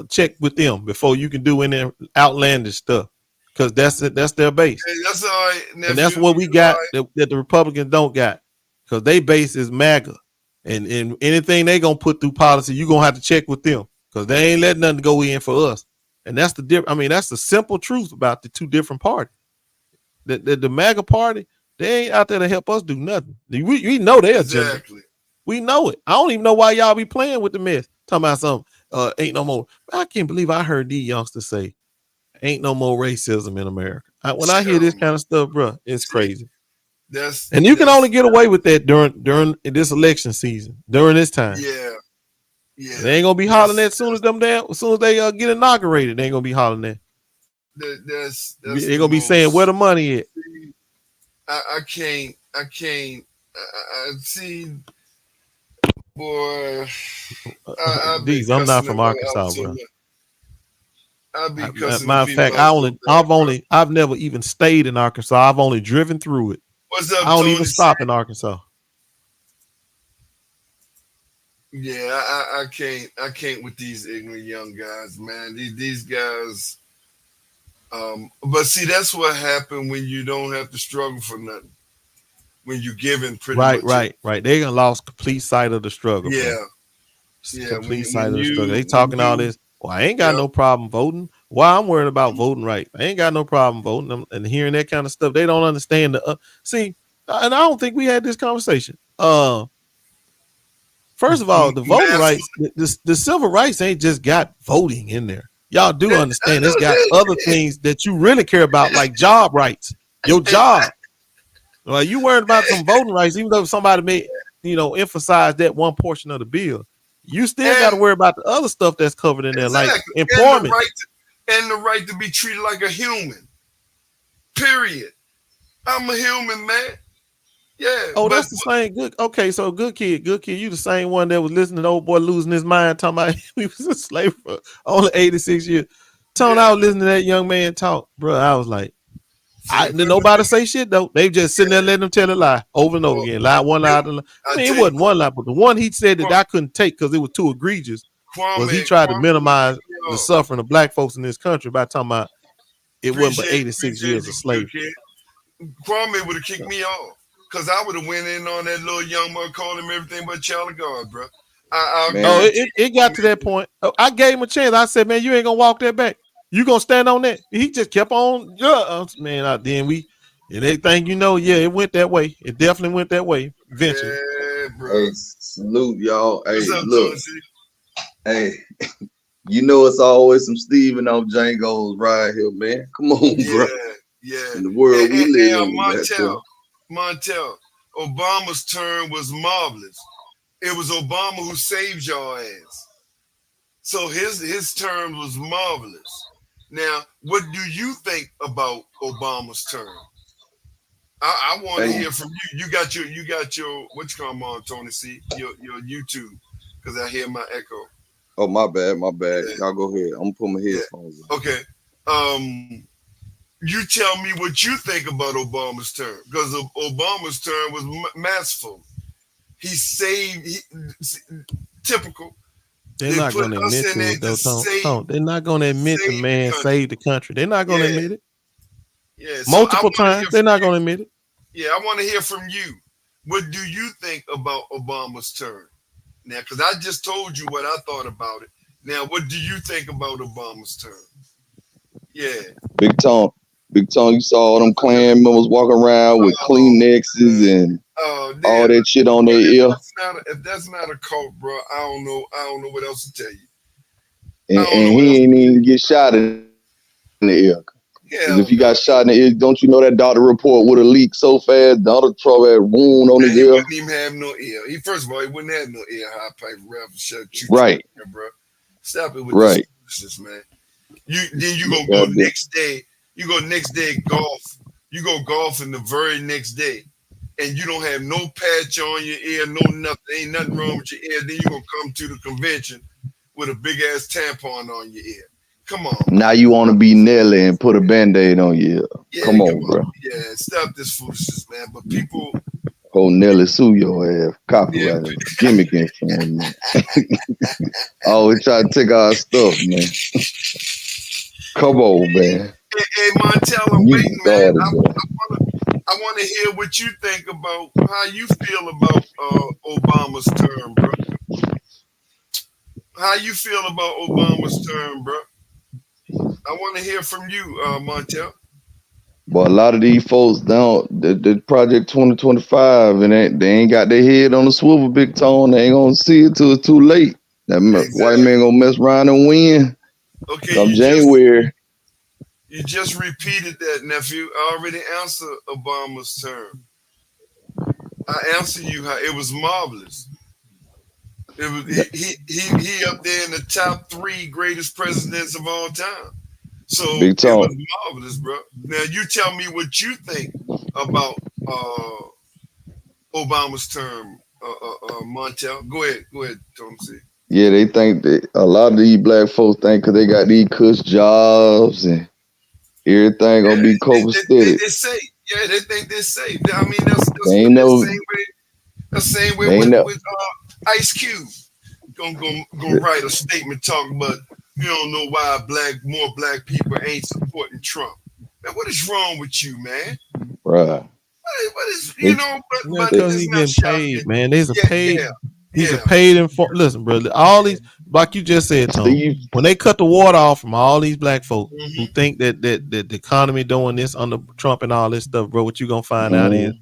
check with them before you can do any outlandish stuff, because that's their base. Hey, that's all right, nephew. And that's what we got that the Republicans don't got, because they base is MAGA, and anything they gonna put through policy, you gonna have to check with them, because they ain't letting nothing go in for us. And that's that's the simple truth about the two different parties. The MAGA party, they ain't out there to help us do nothing. We know their agenda. We know it. I don't even know why y'all be playing with the mess. Talking about something, ain't no more. I can't believe I heard these youngsters say, ain't no more racism in America. When I hear this kind of stuff, bro, it's crazy. And you can only get away with that during this election season, during this time. Yeah. They ain't gonna be hollering that as soon as they get inaugurated. They ain't gonna be hollering that. They're gonna be saying where the money at. I can't see, boy. I'm not from Arkansas, bro. Matter of fact, I've never even stayed in Arkansas. I've only driven through it. What's up, I don't Tony? even stop in Arkansas. Yeah, I can't with these ignorant young guys, man. These guys. But see, that's what happened when you don't have to struggle for nothing. When you giving pretty much. Right. They done lost complete sight of the struggle. Yeah. Complete sight of the struggle. They talking all this. Well, I ain't got no problem voting. Why I'm worried about voting right. I ain't got no problem voting. And hearing that kind of stuff, they don't understand see, and I don't think we had this conversation. First of all, the voting rights, the civil rights ain't just got voting in there. Y'all do understand it's got other things that you really care about, like job rights, your job. Like, you worried about some voting rights, even though somebody may, emphasize that one portion of the bill. You still got to worry about the other stuff that's covered in there, like employment. And the right to be treated like a human. Period. I'm a human, man. Yeah. Oh, that's the same. Good. Okay, so good kid. You the same one that was listening to the old boy losing his mind, talking about he was a slave for only 86 years. Tony, I was listening to that young man talk, bro. I was like, did nobody say shit though? They just sitting there letting him tell a lie over and over again. One lie. I mean, it wasn't one lie, but the one he said that I couldn't take because it was too egregious was he tried to minimize the suffering of black folks in this country by talking about it wasn't but 86 years of slavery. Kwame would have kicked me off because I would have went in on that little young man, called him everything but child of God, bro. It got to that point. I gave him a chance. I said, man, you ain't gonna walk that back. You gonna stand on that? He just kept on. Man, next thing you know, it went that way. It definitely went that way eventually. Yeah, bro. Hey, salute y'all. Hey, What's up, look. Tony? Hey, you know it's always some Steven off Django's right here, man. Come on, bro. Yeah. In the world we live in. Montel, Obama's term was marvelous. It was Obama who saved your ass. So his term was marvelous. Now, what do you think about Obama's term? I want to hear from you. You got your what you call on, Tony C? Your YouTube, because I hear my echo. Oh, my bad. Yeah. Y'all go ahead. I'm gonna put my headphones on. Okay. You tell me what you think about Obama's term, because Obama's term was masterful. He saved. Typical. They're not going to admit to it, though, Tom. They're not going to admit the man saved the country. They're not going to admit it. Yeah. Multiple times. They're not going to admit it. Yeah, I want to hear from you. What do you think about Obama's term? Now, because I just told you what I thought about it. Now, what do you think about Obama's term? Yeah. Big Tone, you saw all them Klan members walking around with Kleenexes and all that shit on their ear. If that's not a cult, bro, I don't know what else to tell you. And he ain't even get shot in the ear. Yeah. If you got shot in the ear, don't you know that doctor report would have leaked so fast? Donald Trump had a wound on his ear. He wouldn't even have no ear. First of all, he wouldn't have no ear high pipe rap shut you. Right. Bro. Stop it with this foolishness, man. You gonna go next day. You go next day golf. You go golfing the very next day, and you don't have no patch on your ear, no nothing. Ain't nothing wrong with your ear. Then you gonna come to the convention with a big ass tampon on your ear. Come on. Now you want to be Nelly and put a Band-Aid on your ear. Yeah, come on, bro. Yeah, stop this foolishness, man. But people. Oh, Nelly, sue your ass. Copyright gimmick info, man. Always try to take our stuff, man. Come on, man. Hey, Montel, I'm waiting, man. I want to hear what you think about how you feel about Obama's term, bro. How you feel about Obama's term, bro? I want to hear from you, Montel. But a lot of these folks the Project 2025, and they ain't got their head on the swivel, Big Tone. They ain't gonna see it till it's too late. That white man gonna mess around and win. Okay, come January. You just repeated that, nephew. I already answered Obama's term. I answered you how it was marvelous. It was he up there in the top 3 greatest presidents of all time. So it was marvelous, bro. Now you tell me what you think about Obama's term, Montel. Go ahead, Tom C. Yeah, they think that a lot of these black folks think because they got these cush jobs and everything gonna be copacetic. They think they're safe. I mean, that's the same way with Ice Cube. Gonna write a statement talking about you don't know why more black people ain't supporting Trump. Man, what is wrong with you, man? Right. What is but because he's getting paid, man. These are paid. These are paid listen, brother. All these, like you just said, Tom. When they cut the water off from all these black folk who think that the economy doing this under Trump and all this stuff, bro, what you gonna find out is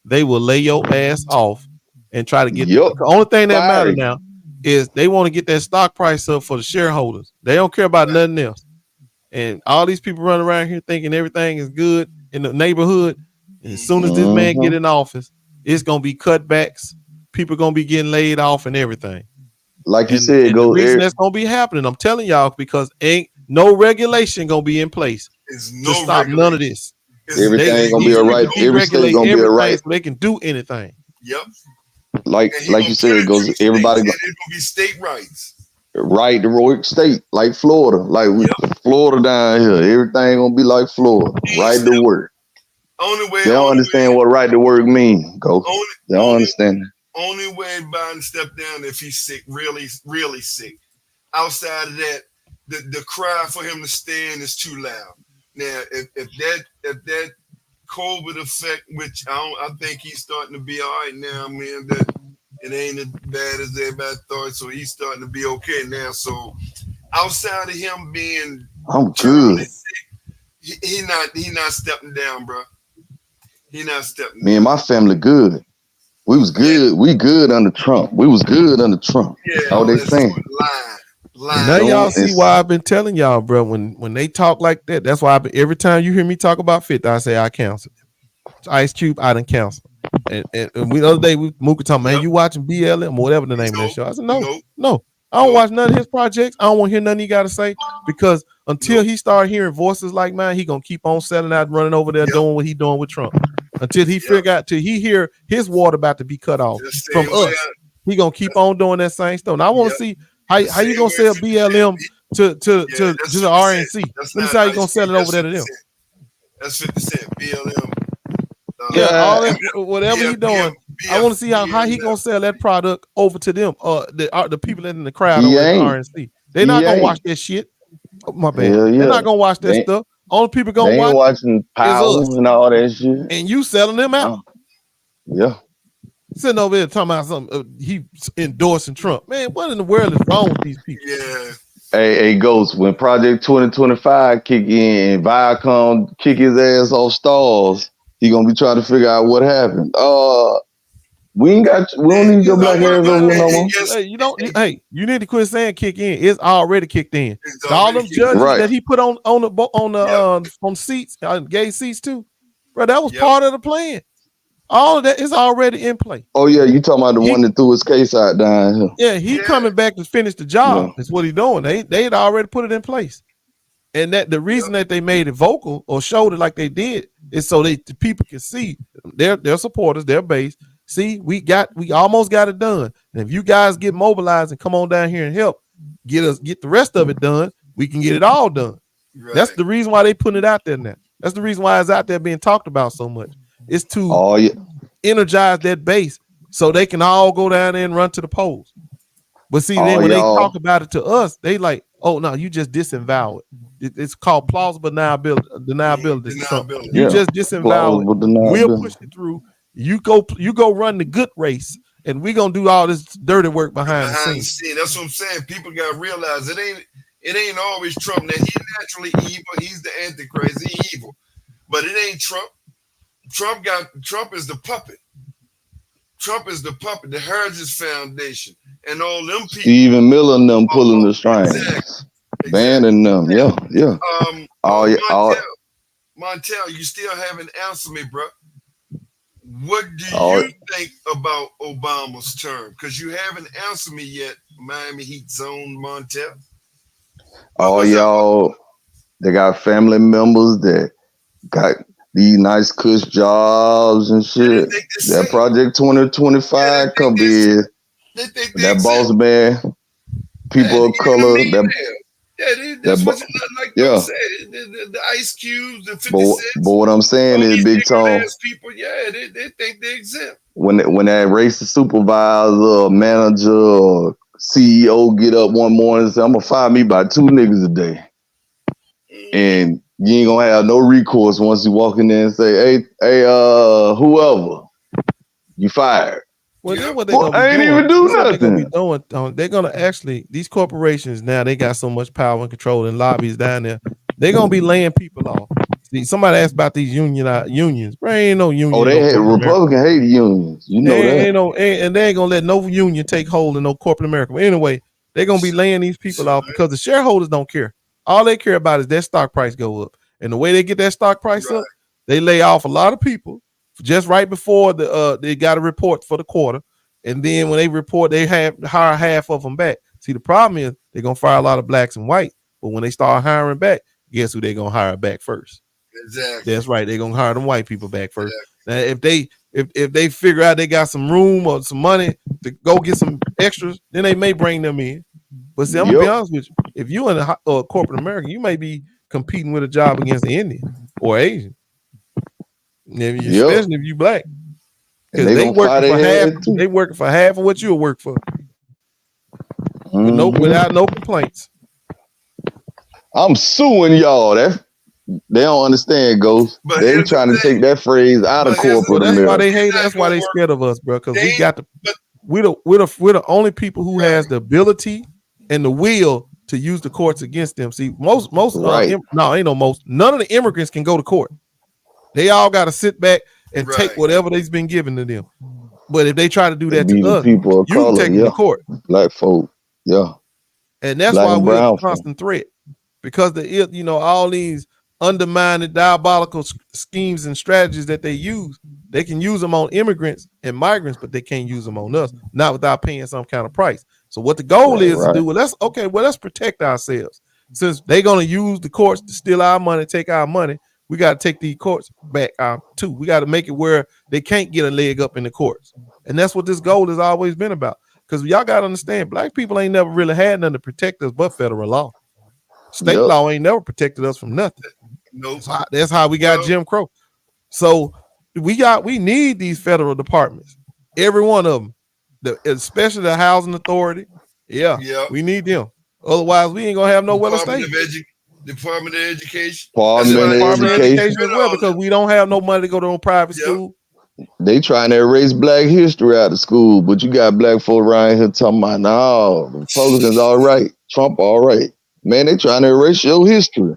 they will lay your ass off and try to get the only thing that matters now is they want to get that stock price up for the shareholders. They don't care about nothing else. And all these people running around here thinking everything is good in the neighborhood. And as soon as this man get in office, it's gonna be cutbacks. People gonna be getting laid off and everything. Like you said, the reason that's gonna be happening, I'm telling y'all, because ain't no regulation gonna be in place to stop none of this. Everything gonna be all right. Every state gonna be all right. So they can do anything. Yep. Like you said, it goes everybody. It's gonna be state rights. Right to work state, like Florida, Florida down here. Everything gonna be like Florida. Right to work. They don't understand what right to work mean. They don't understand. Only way Biden stepped down if he's sick, really, really sick. Outside of that, the cry for him to stand is too loud. Now, if that COVID effect, which I think he's starting to be all right now, man. It ain't as bad as everybody thought, so he's starting to be okay now. So outside of him being I'm good. sick, he not stepping down, bro. He not stepping Me down. and my family good. We was good. Yeah. We good under Trump. We was good under Trump. Yeah, All they that's saying. Line. Now y'all Don't- see why I've been telling y'all, bro. When they talk like that, that's why every time you hear me talk about 50, I say I cancel. Ice Cube, I done cancel. And we the other day we Mooka talking, man, you watching BLM or whatever the name of that show. I said, no. I don't watch none of his projects. I don't want to hear nothing he got to say, because until he start hearing voices like mine, he gonna keep on selling out, running over there, doing what he doing with Trump. Until he figure out, till he hear his water about to be cut off from us, he gonna keep on doing that same stuff. Now I want to see how you gonna sell BLM to the RNC. Let me see how you gonna sell it over there to them. That's 50 Cent. BLM. All that, whatever he doing, I want to see how he gonna sell that product over to them. The people in the crowd over at the RNC. They're not gonna watch that shit. Oh, my bad. They're not gonna watch that stuff. Only people gonna watch watching Power and all that shit. And you selling them out. Yeah. Sitting over here talking about something. He endorsing Trump. Man, what in the world is wrong with these people? Yeah. Hey, Ghost, when Project 2025 kick in, Viacom kick his ass off stars, he gonna be trying to figure out what happened. We don't need your black ass over here no more. You need to quit saying kick in. It's already kicked in. All them judges that he put on seats, gay seats too, bro. That was part of the plan. All of that is already in play. Oh yeah, you talking about the one that threw his case out down here? Yeah, he coming back to finish the job. That's what he doing. They had already put it in place, and that the reason that they made it vocal or showed it like they did is so the people can see their supporters, their base. See, we almost got it done. And if you guys get mobilized and come on down here and help get the rest of it done, we can get it all done. Right. That's the reason why they putting it out there now. That's the reason why it's out there being talked about so much. It's to energize that base so they can all go down there and run to the polls. But see, then when they talk about it to us, they like, oh no, you just disavow it. It's called plausible deniability. You just disavow it. We'll push it through. You go run the good race, and we're gonna do all this dirty work behind the scenes. That's what I'm saying. People gotta realize it ain't always Trump. Now he's naturally evil. He's the Antichrist. He's evil, but it ain't Trump. Trump is the puppet. Trump is the puppet. The Heritage Foundation and all them people. Stephen Miller and them pulling the strings, banning them. Yeah. Montel, you still haven't answered me, bro. What do you think about Obama's term? Because you haven't answered me yet, Miami Heat Zone, Montel. They got family members that got these nice cush jobs and shit. That Project 2025 come in. That boss man, people of color. That's what you said. The Ice Cubes, the 50 Cents. But what I'm saying is, BigTone. People, they think they exempt. When that racist supervisor, manager, or CEO get up one morning and say, "I'm gonna fire me by 2 niggas a day," and you ain't gonna have no recourse once you walk in there and say, "Hey, whoever, you fired." Well, then what they gonna ain't doing, even do nothing. They're gonna actually, these corporations now, they got so much power and control and lobbies down there. They're gonna be laying people off. See, somebody asked about these unions. Bro, ain't no union. Republican hate unions. You know that. And they ain't gonna let no union take hold in no corporate America. But anyway, they're gonna be laying these people off because the shareholders don't care. All they care about is their stock price go up. And the way they get that stock price up, they lay off a lot of people just right before they got a report for the quarter. And then when they report, they hire half of them back. See, the problem is they're gonna fire a lot of blacks and white, but when they start hiring back, guess who they're gonna hire back first? Exactly. That's right, they're gonna hire them white people back first. Exactly. Now, if they figure out they got some room or some money to go get some extras, then they may bring them in. But see, I'm gonna be honest with you. If you in a corporate America, you may be competing with a job against the Indian or Asian. Especially if you black, because they working for half of what you'll work for, without no complaints. I'm suing y'all. They don't understand, Ghost. They trying to take that phrase out of corporate America. That's why they hate. That's why they scared of us, bro. Because we're the only people who has the ability and the will to use the courts against them. See, most Right. none of the immigrants can go to court. They all got to sit back and take Right. whatever they's been given to them. But if they try to do They that be to the us, people of you can color, take them to court. black folk, And that's black why and we're a brown folk. constant threat, because all these undermining diabolical schemes and strategies that they use, they can use them on immigrants and migrants, but they can't use them on us, not without paying some kind of price. So what the goal is to do, let's protect ourselves. Since they're going to use the courts to steal our money, take our money, we got to take these courts back too. We got to make it where they can't get a leg up in the courts. And that's what this goal has always been about. Because y'all got to understand, black people ain't never really had nothing to protect us but federal law. State law ain't never protected us from nothing. Nope. That's how we got Jim Crow. So we need these federal departments, every one of them, especially the housing authority. We need them. Otherwise, we ain't gonna have nowhere to stay. Department of Education. Department of Education as well, because we don't have no money to go to a private school. They trying to erase black history out of school, but you got black folk around here talking about, no, the Republicans all right, Trump all right. Man, they trying to erase your history.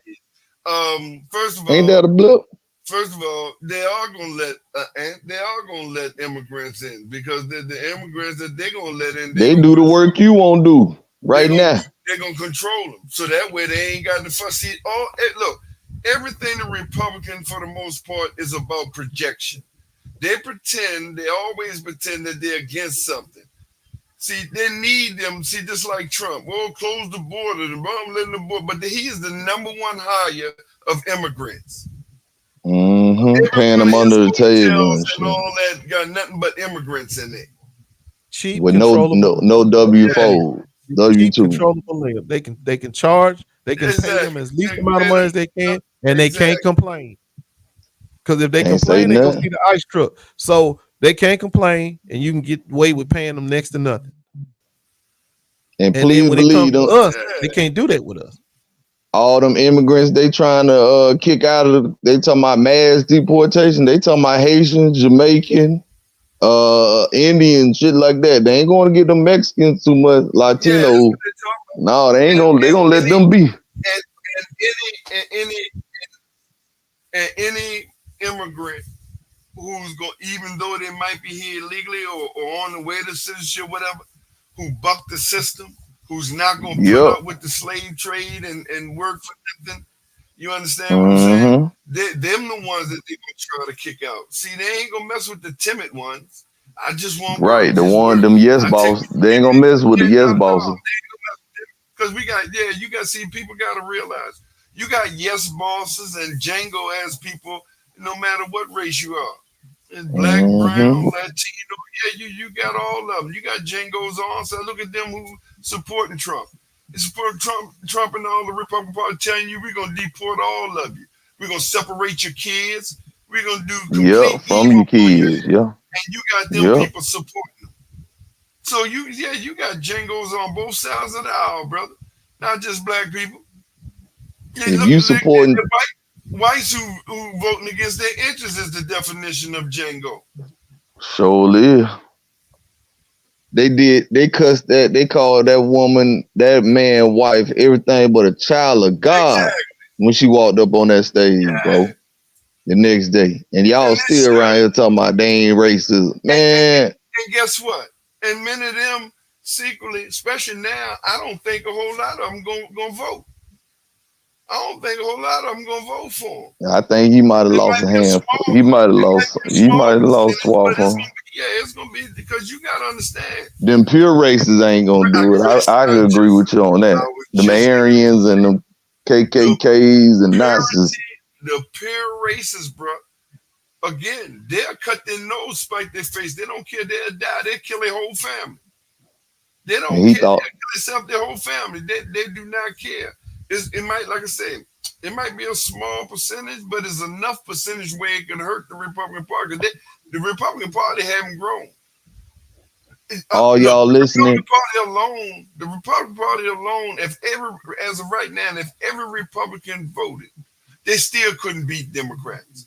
First of all, ain't that a blip? First of all, they are gonna let immigrants in, because the immigrants that they're gonna let in, they do the work you won't do now. They're gonna control them, so that way they ain't got the fuss. See, look, everything the Republican for the most part is about projection. They always pretend that they're against something. See, they need them. See, just like Trump. Well, close the border. The bomb letting the border, but he is the number one hire of immigrants. Paying them under the table and all that. Got nothing but immigrants in it. Cheap with no W4, W2. Controllable labor. They can charge. They can pay them as least amount of money as they can, and they can't complain. Because if they complain, they go see the ice truck. So they can't complain, and you can get away with paying them next to nothing. And please believe them, us, they can't do that with us. All them immigrants they trying to kick out of they talking about mass deportation. They talking about Haitian, Jamaican, Indian, shit like that. They ain't going to get them Mexicans too much, Latino. No, they ain't gonna. They gonna let them be. And any immigrant who's going, even though they might be here illegally or on the way to citizenship, whatever, who buck the system, who's not going to put up with the slave trade and work for nothing. You understand what I'm saying? Them the ones that they going to try to kick out. See, they ain't going to mess with the timid ones. I just want them yes boss. They ain't going to mess with the yes bosses. Because you got to see, people got to realize, you got yes bosses and Django ass people, no matter what race you are. Black, brown, Latino, you got all of them. You got Django's on, so look at them who supporting Trump. They support Trump and all the Republican Party telling you we're going to deport all of you. We're going to separate your kids. We're going to do complete from your kids, And you got them people supporting them. So you got Django's on both sides of the aisle, brother. Not just black people. If you supporting whites who voting against their interests is the definition of Django. Surely. They cussed that, they called that woman, that man, wife, everything but a child of God when she walked up on that stage, bro. The next day. And y'all still around here talking about they ain't racist. Man. And guess what? And many of them secretly, especially now, I don't think a whole lot of them gonna vote. I don't think a whole lot of them gonna vote for him. I think he might have lost a hand. He might have lost. He might have lost 12 for him. It's gonna be because you gotta understand. Them pure racists ain't gonna do it. I can agree with you on that. The Aryans and the KKKs and Nazis. The pure racists, bro. Again, they'll cut their nose, spike their face. They don't care. They'll die. They'll kill their whole family. They don't care. They'll kill themselves, their whole family. They do not care. It might, like I said, it might be a small percentage, but it's enough percentage where it can hurt the Republican Party. The Republican Party haven't grown. Y'all listening? The Republican Party alone, as of right now, if every Republican voted, they still couldn't beat Democrats.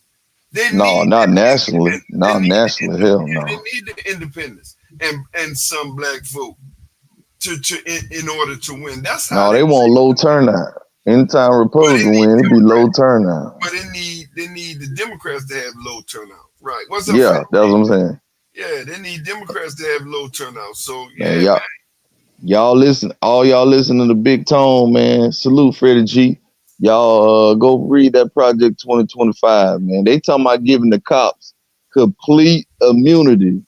Not nationally. Not nationally. Hell no. They need the independence. and some black folk in order to win. That's how No, they want low turnout. Anytime Republican win, it be low turnout. But they need the Democrats to have low turnout. Right. What's up? Yeah, that's what I'm saying. Yeah, they need Democrats to have low turnout. So man, y'all listen, all y'all listening to Big Tone, man. Salute Freddie G. Y'all go read that Project 2025, man. They talking about giving the cops complete immunity.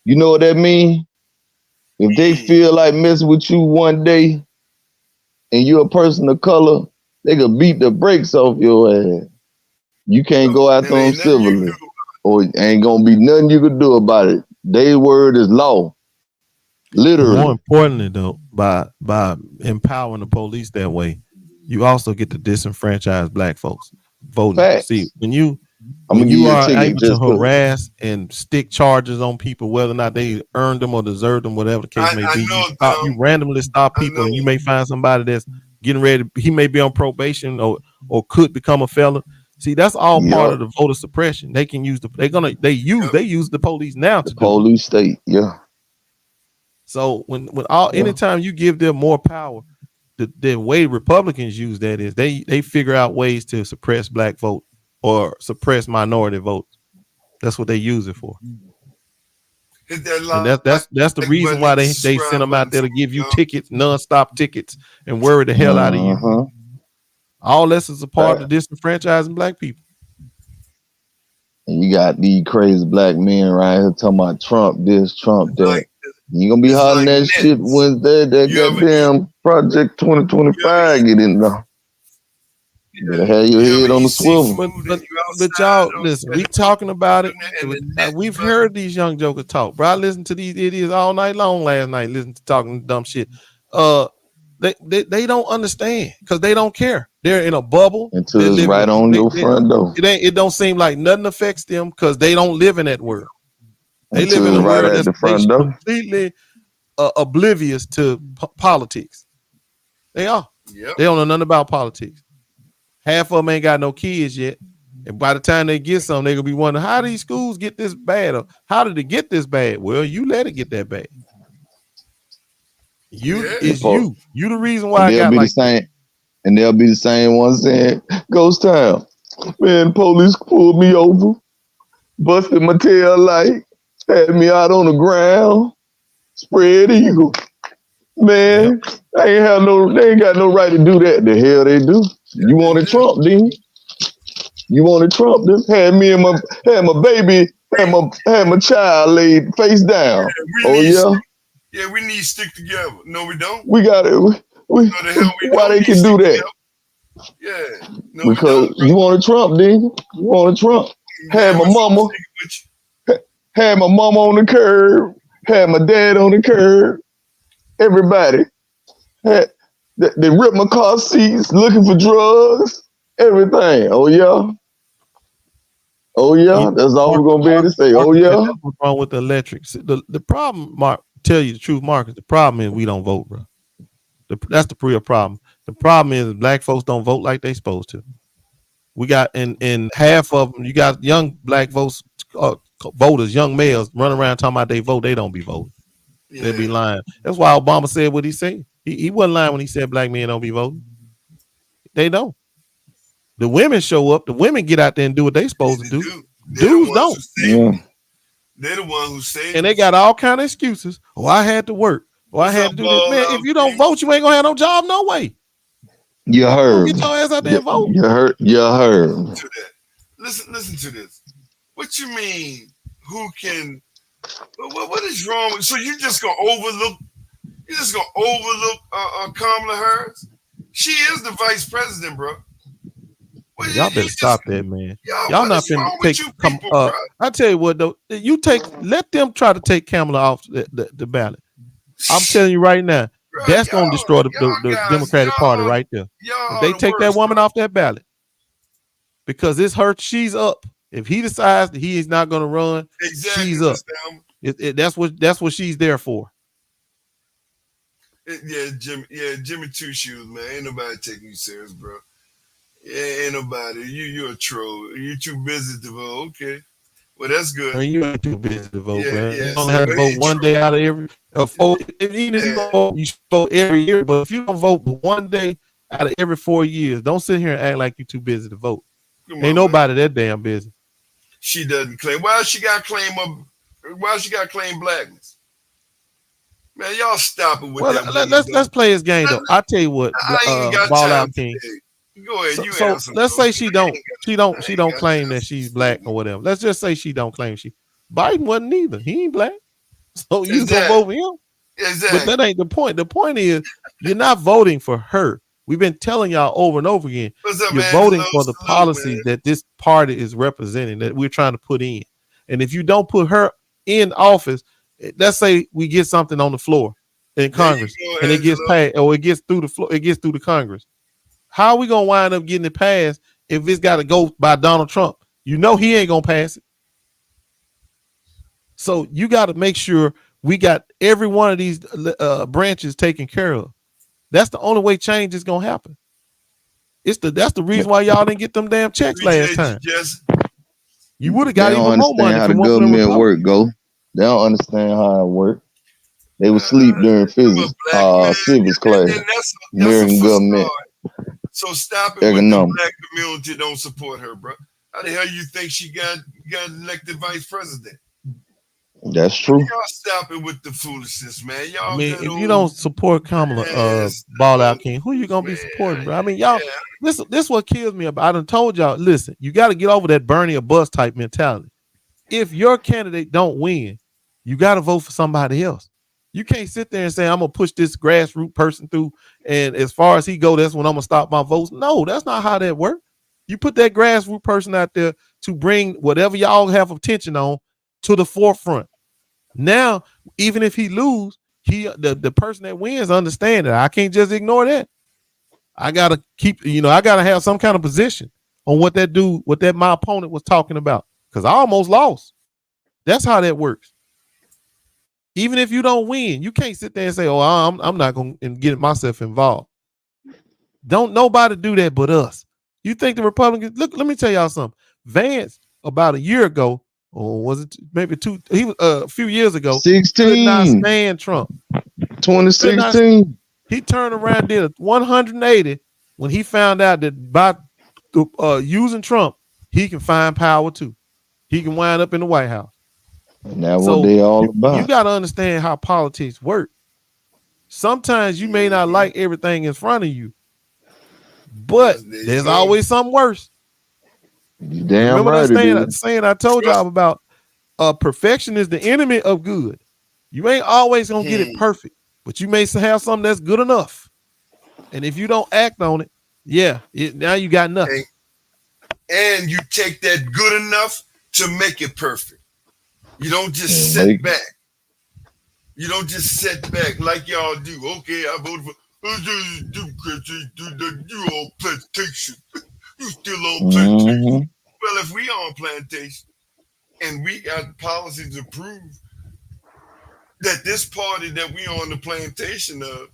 You know what that mean? If they feel like messing with you one day and you're a person of color, they could beat the brakes off your ass. You can't go after them civilly, or ain't gonna be nothing you could do about it. Their word is law. Literally. More importantly, though, by empowering the police that way, you also get to disenfranchise black folks voting. Facts. See, when you are able to harass and stick charges on people, whether or not they earned them or deserved them, whatever the case may be, you randomly stop people, and you may find somebody that's getting ready. He may be on probation or could become a felon. See, that's all part of the voter suppression. They can use they use the police now to police state. Yeah. So anytime you give them more power, the way Republicans use that is they figure out ways to suppress black vote or suppress minority votes. That's what they use it for. And that's the reason why they send them out there to give you tickets, non-stop tickets, and worry the hell out of you. All this is a part of disenfranchising black people. And you got these crazy black men right here talking about Trump this, Trump that. You gonna be hollering that shit when that goddamn Project 2025 get in there. You better have your head on the swivel. But y'all, listen, we talking about it. We've heard these young jokers talk, bro. I listened to these idiots all night long last night, listening to talking dumb shit. They don't understand because they don't care. They're in a bubble. Until it's right on your front door. It don't seem like nothing affects them because they don't live in that world. They live in a world that's completely oblivious to politics. They are. Yep. They don't know nothing about politics. Half of them ain't got no kids yet. And by the time they get some, they're going to be wondering, how do these schools get this bad? Or how did it get this bad? Well, you let it get that bad. You the reason why I got like that. And they'll be the same ones saying, Ghost Town, man, police pulled me over, busted my tail light, had me out on the ground, spread eagle. Man, they ain't got no right to do that. The hell they do. You wanted Trump, didn't you? You wanted Trump, then had my baby, had my child laid face down. Yeah, we need to stick together. No, we don't. We got it. Why they can do that? Yeah. No, because you wanted Trump, didn't you? You wanted Trump. Had my mama on the curb. Had my dad on the curb. Everybody. They ripped my car seats, looking for drugs. Everything. Oh, yeah. Oh, yeah. That's all we're going to be able to say. Oh, yeah. What's wrong with the electrics? The problem, Mark, tell you the truth, Marcus, the problem is we don't vote, bro. That's the real problem. The problem is black folks don't vote like they supposed to. We got in half of them, you got young black votes, voters, young males running around talking about they vote. They don't be voting. Yeah. They be lying. That's why Obama said what he said. He wasn't lying when he said black men don't be voting. They don't. The women show up. The women get out there and do what they supposed to do. Dudes don't. They're the ones who say. And they got all kind of excuses. Oh, I had to work. Oh, I had to do this. Man, if you don't vote, you ain't gonna have no job, no way. You heard. Get your ass out there and vote. You heard. Listen to this. What you mean? Who can? What is wrong with? So you just gonna overlook? You just gonna overlook Kamala Harris? She is the vice president, bro. Y'all better stop that, man. Y'all not finna take. I tell you what, though, let them try to take Kamala off the ballot. I'm telling you right now, that's gonna destroy the Democratic Party right there. If they take that woman off that ballot, because it's her, she's up. If he decides that he is not gonna run, she's up. That's what she's there for. Jimmy Two Shoes, man. Ain't nobody taking you serious, bro. Yeah, ain't nobody. You're a troll. You're too busy to vote. Okay. Well, that's good. I mean, you ain't too busy to vote, Yeah, bro. yeah, You don't so have to it vote ain't one true. day out of every 4. Even if you don't vote, you should vote every year. But if you don't vote one day out of every 4 years, don't sit here and act like you're too busy to vote. Come Ain't on, nobody that damn busy. She doesn't claim. Why she got claim blackness? Man, y'all stop it with Well, that. let's play his game though. I tell you what, I ain't got Ball time Out King. today. Go ahead, you So answer. let's say she don't claim that that she's black or whatever. Let's just say she don't claim she. Biden wasn't either. He ain't black. So you gonna vote for him? Exactly. But that ain't the point. The point is you're not voting for her. We've been telling y'all over and over again. What's up, You're man? voting Hello, for the salute, policies man. that this party is representing, that we're trying to put in. And if you don't put her in office, let's say we get something on the floor in Congress and it gets passed or it gets through the floor, it gets through the Congress. How are we gonna wind up getting it passed if it's got to go by Donald Trump? You know he ain't gonna pass it. So you got to make sure we got every one of these branches taken care of. That's the only way change is gonna happen. That's the reason why y'all didn't get them damn checks last time. You would have got even more money how from the one government work. Go. They don't understand how it works. They would sleep during physics, civics class. That's American government. So stop it when the black community don't support her, bro. How the hell you think she got elected vice president? That's true. Y'all stop it with the foolishness, man. Y'all, I mean, if you don't support Kamala, Ball Out King, who you gonna be supporting, bro? I mean, y'all, this what kills me about. I done told y'all, listen, you got to get over that Bernie or bust type mentality. If your candidate don't win, you got to vote for somebody else. You can't sit there and say, I'm gonna push this grassroots person through, and as far as he go, that's when I'm gonna stop my votes. No, that's not how that works. You put that grassroots person out there to bring whatever y'all have attention on to the forefront. Now, even if he lose, the person that wins understand that I can't just ignore that. I gotta I gotta have some kind of position on what my opponent was talking about, because I almost lost. That's how that works. Even if you don't win, you can't sit there and say, "Oh, I'm not gonna get myself involved." Don't nobody do that but us. You think the Republicans? Look, let me tell y'all something. Vance, about a year ago, or was it maybe two? He was a few years ago. 16. Could not stand Trump. 2016. He turned around, did a 180 when he found out that by using Trump, he can find power too. He can wind up in the White House. And that's what they all about. You got to understand how politics work. Sometimes you may not like everything in front of you, but there's always something worse. Damn remember right that saying I told y'all about perfection is the enemy of good. You ain't always gonna get it perfect, but you may have something that's good enough. And if you don't act on it, now you got nothing. And you take that good enough to make it perfect. You don't just sit back. You don't just sit back like y'all do. Okay, I voted for you on plantation. You still on plantation. Well, if we on plantation and we got policies to prove that this party that we on the plantation of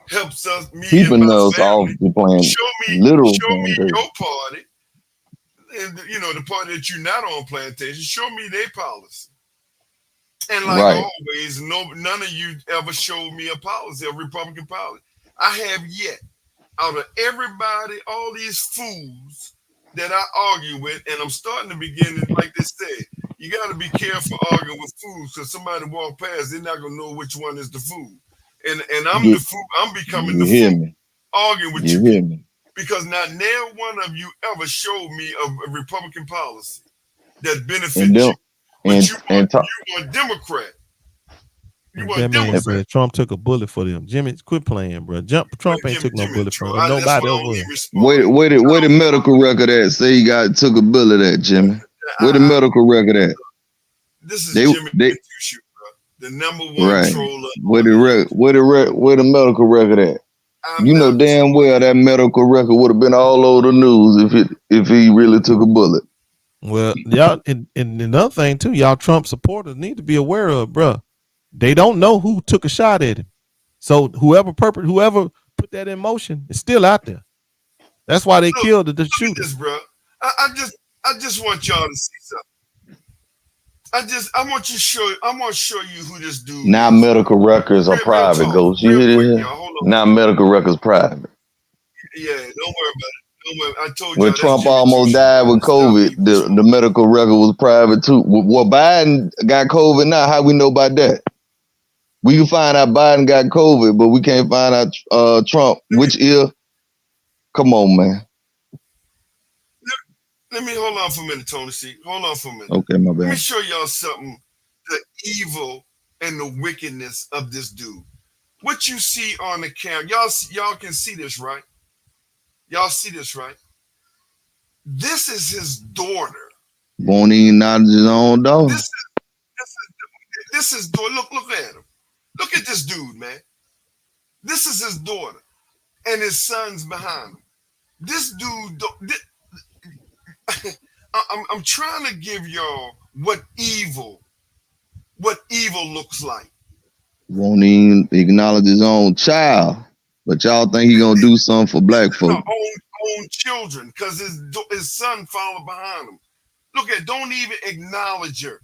helps us, me keeping and my us family, off the planet. show me your party, and the party that you're not on plantation, show me their policy. And like always, none of you ever showed me a policy, a Republican policy. I have yet. Out of everybody, all these fools that I argue with, and I'm starting to begin, like they said, you got to be careful arguing with fools, because somebody walk past, they're not going to know which one is the fool. And I'm the fool. I'm becoming the fool. Arguing with you. Because not near one of you ever showed me a Republican policy that benefits you. But you want Democrat. You want Democrat. Trump took a bullet for them. Jimmy, quit playing, bro. Trump ain't took no bullet for them. Nobody else. Where the medical record at? Say he took a bullet at Jimmy. Where the medical record at? This is Jimmy, bro. The number one troller. Where the medical record at? You know damn well that medical record would have been all over the news if he really took a bullet. Well, y'all, and another thing too, y'all Trump supporters need to be aware of, bro. They don't know who took a shot at him. So whoever put that in motion is still out there. That's why they killed the shooter. This, bro. I just want y'all to see something. I want to show you who this dude Now is. medical records are Real private, talk, Ghost. You real hear quick, this? y'all. Hold on. Now medical records private. Yeah, don't worry about it. Don't worry. I told When y'all that's Trump Jimmy almost Too died Short. with It's not COVID, people the short. medical record was private too. Well, Biden got COVID now. How we know about that? We can find out Biden got COVID, but we can't find out Trump. Which ear? Come on, man. Let me hold on for a minute, Tony C. Hold on for a minute. Okay, my Let me bad. show y'all something, the evil and the wickedness of this dude. What you see on the camera, y'all can see this, right? Y'all see this, right? This is his daughter. Won't even acknowledge his own dog. This is daughter. Look at him. Look at this dude, man. This is his daughter, and his son's behind him. This dude. I'm trying to give y'all what evil looks like. Won't even acknowledge his own child. But y'all think he gonna do something for black folk? No, own children, because his son followed behind him. Look at, don't even acknowledge her.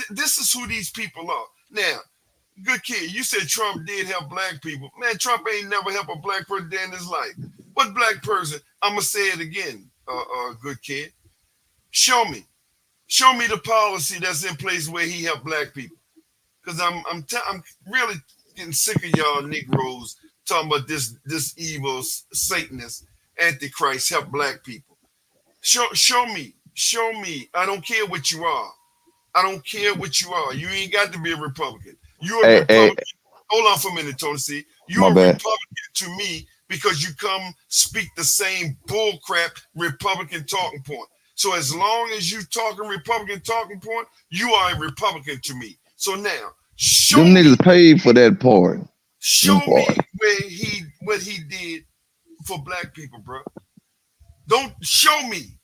This is who these people are. Now, good kid, you said Trump did help black people. Man, Trump ain't never helped a black person in his life. What black person? I'm gonna say it again, good kid. Show me the policy that's in place where he helped black people. Because I'm really getting sick of y'all Negroes talking about this evil Satanist Antichrist help black people. Show me. I don't care what you are. You ain't got to be a Republican. You're a Republican. Hold on for a minute, Tony C. You're a Republican to me because you come speak the same bullcrap Republican talking point. So as long as you talking Republican talking point, you are a Republican to me. So now, show them me. Niggas paid for that part. Show me what he did for black people, bro. Don't show me.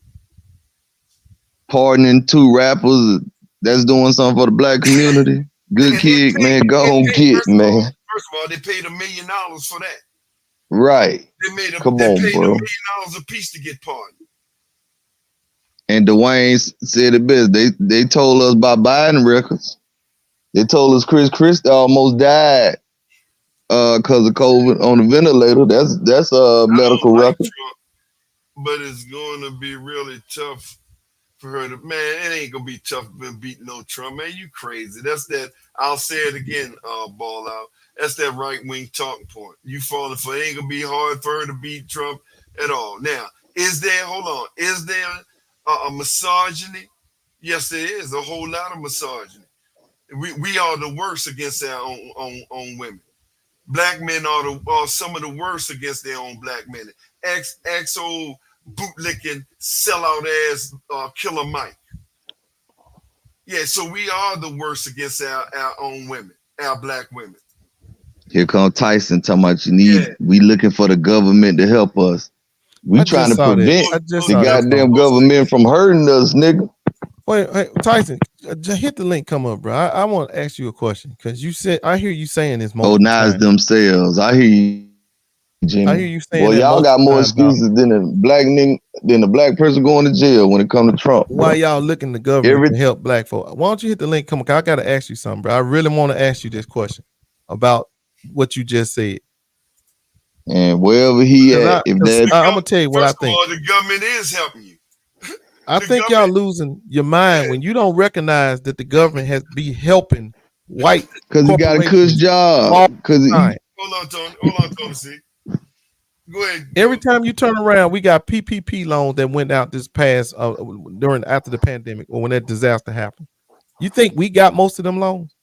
Pardoning 2 rappers that's doing something for the black community. Good kid, man. Go on get, man. First of all, they paid $1 million for that. Right. They paid bro. $1 million a piece to get pardoned. And Dwayne said it best. They told us about Biden records. They told us Chris Christie almost died because of COVID on the ventilator. That's a medical record. Trump, but it's going to be really tough for her to, man, it ain't going to be tough to beat no Trump. Man, you crazy. That's that, I'll say it again, ball out. That's that right-wing talking point. You falling for it. Ain't going to be hard for her to beat Trump at all. Now, is there a misogyny? Yes, there is a whole lot of misogyny. We are the worst against our own women. Black men are some of the worst against their own black men. Ex old bootlicking sellout ass Killer Mike. Yeah, so we are the worst against our own women, our black women. Here come Tyson talking about we looking for the government to help us. We trying to prevent the goddamn government from hurting us, nigga. Wait, hey, Tyson, just hit the link. Come up, bro. I want to ask you a question because you said I hear you saying this. Oh, now it's themselves. I hear you, Jimmy. I hear you saying. Well, y'all got more excuses than a black person going to jail when it comes to Trump. Why y'all looking the government to help black folk? Why don't you hit the link? Come on, I got to ask you something, bro. I really want to ask you this question about what you just said. And wherever he at, I'm gonna tell you what I think. The government is helping you. I think y'all losing your mind when you don't recognize that the government be helping white because he got a cush job. Hold on, Tony C. Go ahead. Every time you turn around, we got PPP loans that went out this past after the pandemic or when that disaster happened. You think we got most of them loans?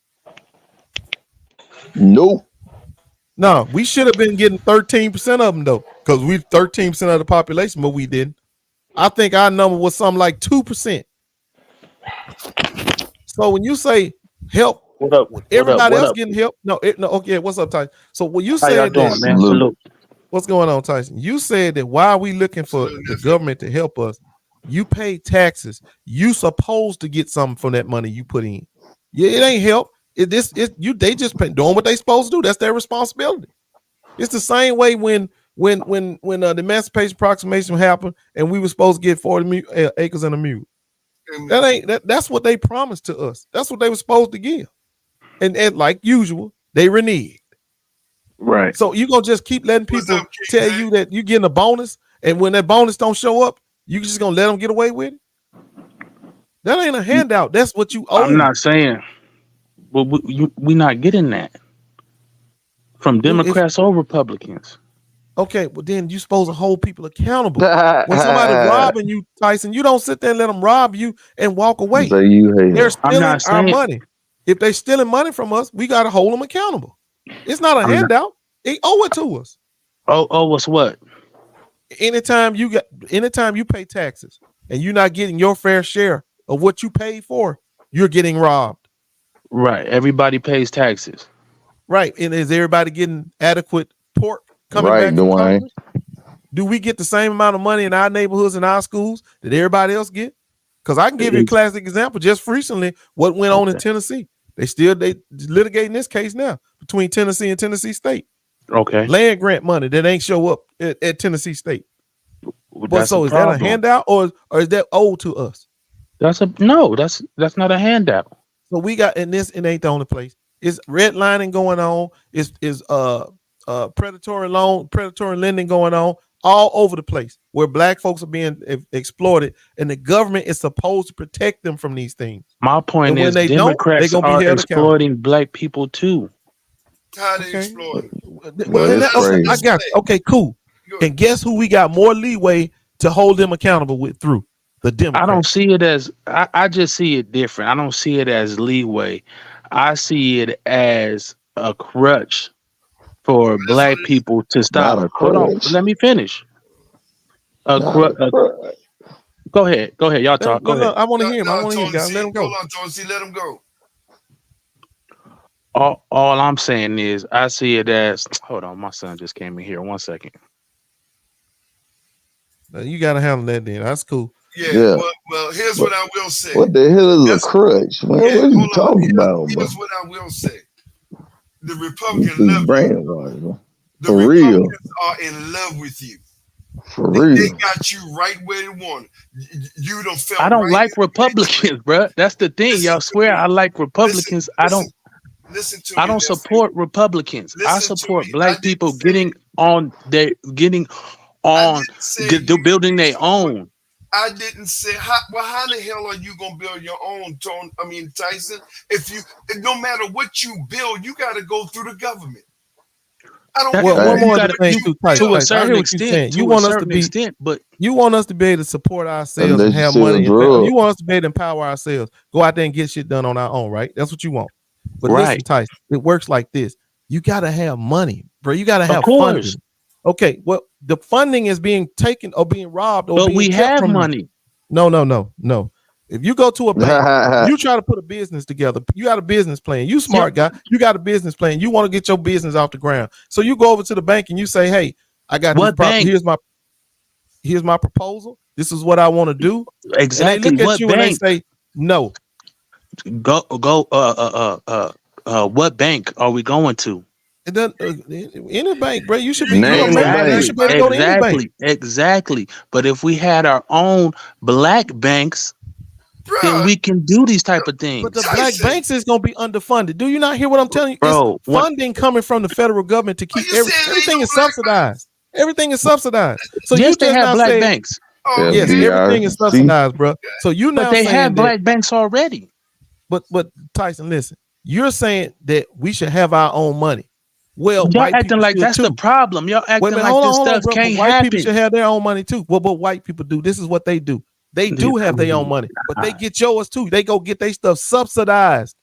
Nope. No, we should have been getting 13% of them though, because we 13% of the population, but we didn't. I think our number was something like 2%. So when you say help, everybody else getting help. Okay. What's up, Tyson? So when you said that, man? What's going on, Tyson? You said that why are we looking for the government to help us? You pay taxes. You supposed to get something from that money you put in. Yeah, it ain't help. They just doing what they supposed to do. That's their responsibility. It's the same way when the Emancipation Proclamation happened and we were supposed to get 40 acres and a mule. That's what they promised to us. That's what they were supposed to give. And like usual, they reneged. Right. So you gonna just keep letting people tell you that you getting a bonus, and when that bonus don't show up, you just gonna let them get away with it? That ain't a handout. That's what you owe. I'm not saying, but we not getting that from Democrats or Republicans. Okay, well then you supposed to hold people accountable. When somebody robbing you, Tyson, you don't sit there and let them rob you and walk away. So you hate. They're stealing our money. If they stealing money from us, we got to hold them accountable. It's not a handout. They owe it to us. Oh, us what? Anytime you pay taxes and you're not getting your fair share of what you paid for, you're getting robbed. Right. Everybody pays taxes. Right. And is everybody getting adequate pork coming Right, back? Dwayne. Do we get the same amount of money in our neighborhoods and our schools that everybody else get? Because I can give you a classic example. Just recently, what went on in Tennessee? They litigating this case now between Tennessee and Tennessee State. Okay. Land grant money that ain't show up at Tennessee State. But so is that a problem. handout or is that owed to us? That's not a handout. So we got it ain't the only place. It's redlining going on. Is predatory lending going on all over the place where black folks are being exploited, and the government is supposed to protect them from these things. My point is, Democrats are exploiting black people too. How they exploiting? I got you. Okay, cool. And guess who we got more leeway to hold them accountable with through? The Democrats. I don't see it as I just see it different. I don't see it as leeway. I see it as a crutch for black people to stop. Hold on, let me finish. Go ahead, y'all talk. Go ahead. I want to hear him. I want to hear him, guys. Let him go. Hold on, Tony. Let him go. All I'm saying is, I see it as. Hold on, my son just came in here. 1 second. You gotta handle that then. That's cool. Yeah. Well, here's what I will say. What the hell is a crutch? Man, what are you talking about? Here's what I will say. The Republicans love you. The For real. Republicans are in love with you. For real. They got you right where they want. You don't feel. I don't like Republicans, bro. That's the thing. Y'all swear I like Republicans. I don't support Republicans. I support black people getting on building their own. I didn't say how the hell are you gonna build your own, Tyson? No matter what you build, you got to go through the government. I don't. One more thing to a certain extent. You want us to be, but you want us to be able to support ourselves and have money. You want us to be able to empower ourselves. Go out there and get shit done on our own, right? That's what you want. But listen, Tyson, it works like this. You got to have money, bro. You got to have funding. Okay, well, the funding is being taken or being robbed. But we have money. No. If you go to a bank, you try to put a business together. You got a business plan. You smart guy. You got a business plan. You want to get your business off the ground. So you go over to the bank and you say, "Hey, I got this property. Here's my proposal. This is what I want to do." Exactly. And they look at you and they say, "No." Go. What bank are we going to? It doesn't any bank, bro. You should be going to go to any bank. Exactly. But if we had our own black banks, then we can do these type of things. But the black banks is going to be underfunded. Do you not hear what I'm telling you? Bro, it's funding coming from the federal government to keep everything is subsidized. Everything is subsidized. So yes, they have black banks. Yes, everything is subsidized, bro. So you now, but they have black banks already. But Tyson, listen, you're saying that we should have our own money. Well, y'all acting like that's the problem. Y'all acting like this stuff can't happen. White people should have their own money too. Well, but white people do. This is what they do. They do have their own money, but they get yours too. They go get their stuff subsidized.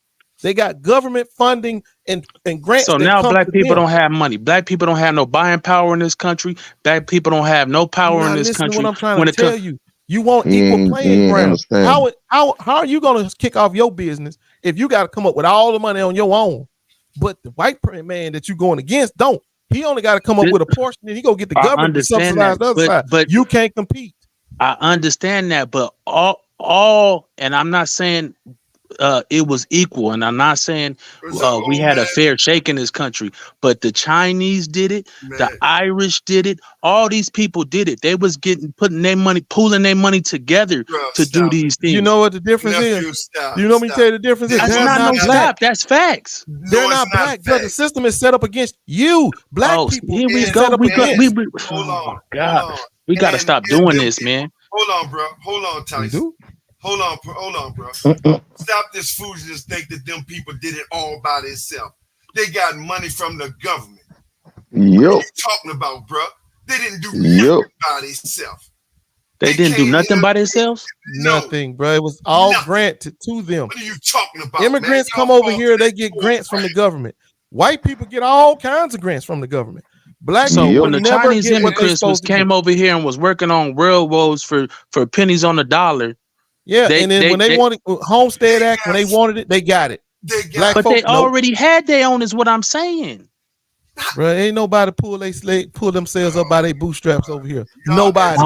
They got government funding and grants. So now black people don't have money. Black people don't have no buying power in this country. Black people don't have no power in this country. What I'm trying to tell you, you want equal playing ground. How are you going to kick off your business if you got to come up with all the money on your own? But the white man that you're going against don't. He only got to come up with a portion, and he go get the government to subsidize the other side. But you can't compete. I understand that, but all, and I'm not saying it was equal. And I'm not saying So, we had a fair shake in this country, but the Chinese did it, the Irish did it, all these people did it. They was pooling their money together to do these things. You know what the difference is? You know me tell you the difference is? That's They're not not black. That's facts. They're not black, but the system is set up against you. Black people. Here we go. Oh my God. We got to stop doing this, man. Hold on, bro. Hold on, Tyson. Hold on, bro. Stop this foolishness. Think that them people did it all by themselves. They got money from the government. What are you talking about, bro? They didn't do nothing by themselves. They didn't do nothing by themselves? Nothing, bro. It was all granted to them. What are you talking about? Immigrants come over here, they get grants from the government. White people get all kinds of grants from the government. Black people when the Chinese immigrants came over here and was working on railroads for pennies on the dollar. Yeah, and then when they wanted Homestead Act, when they wanted it, they got it. But they already had their own, is what I'm saying. Bro, ain't nobody pull themselves up by their bootstraps over here. Nobody.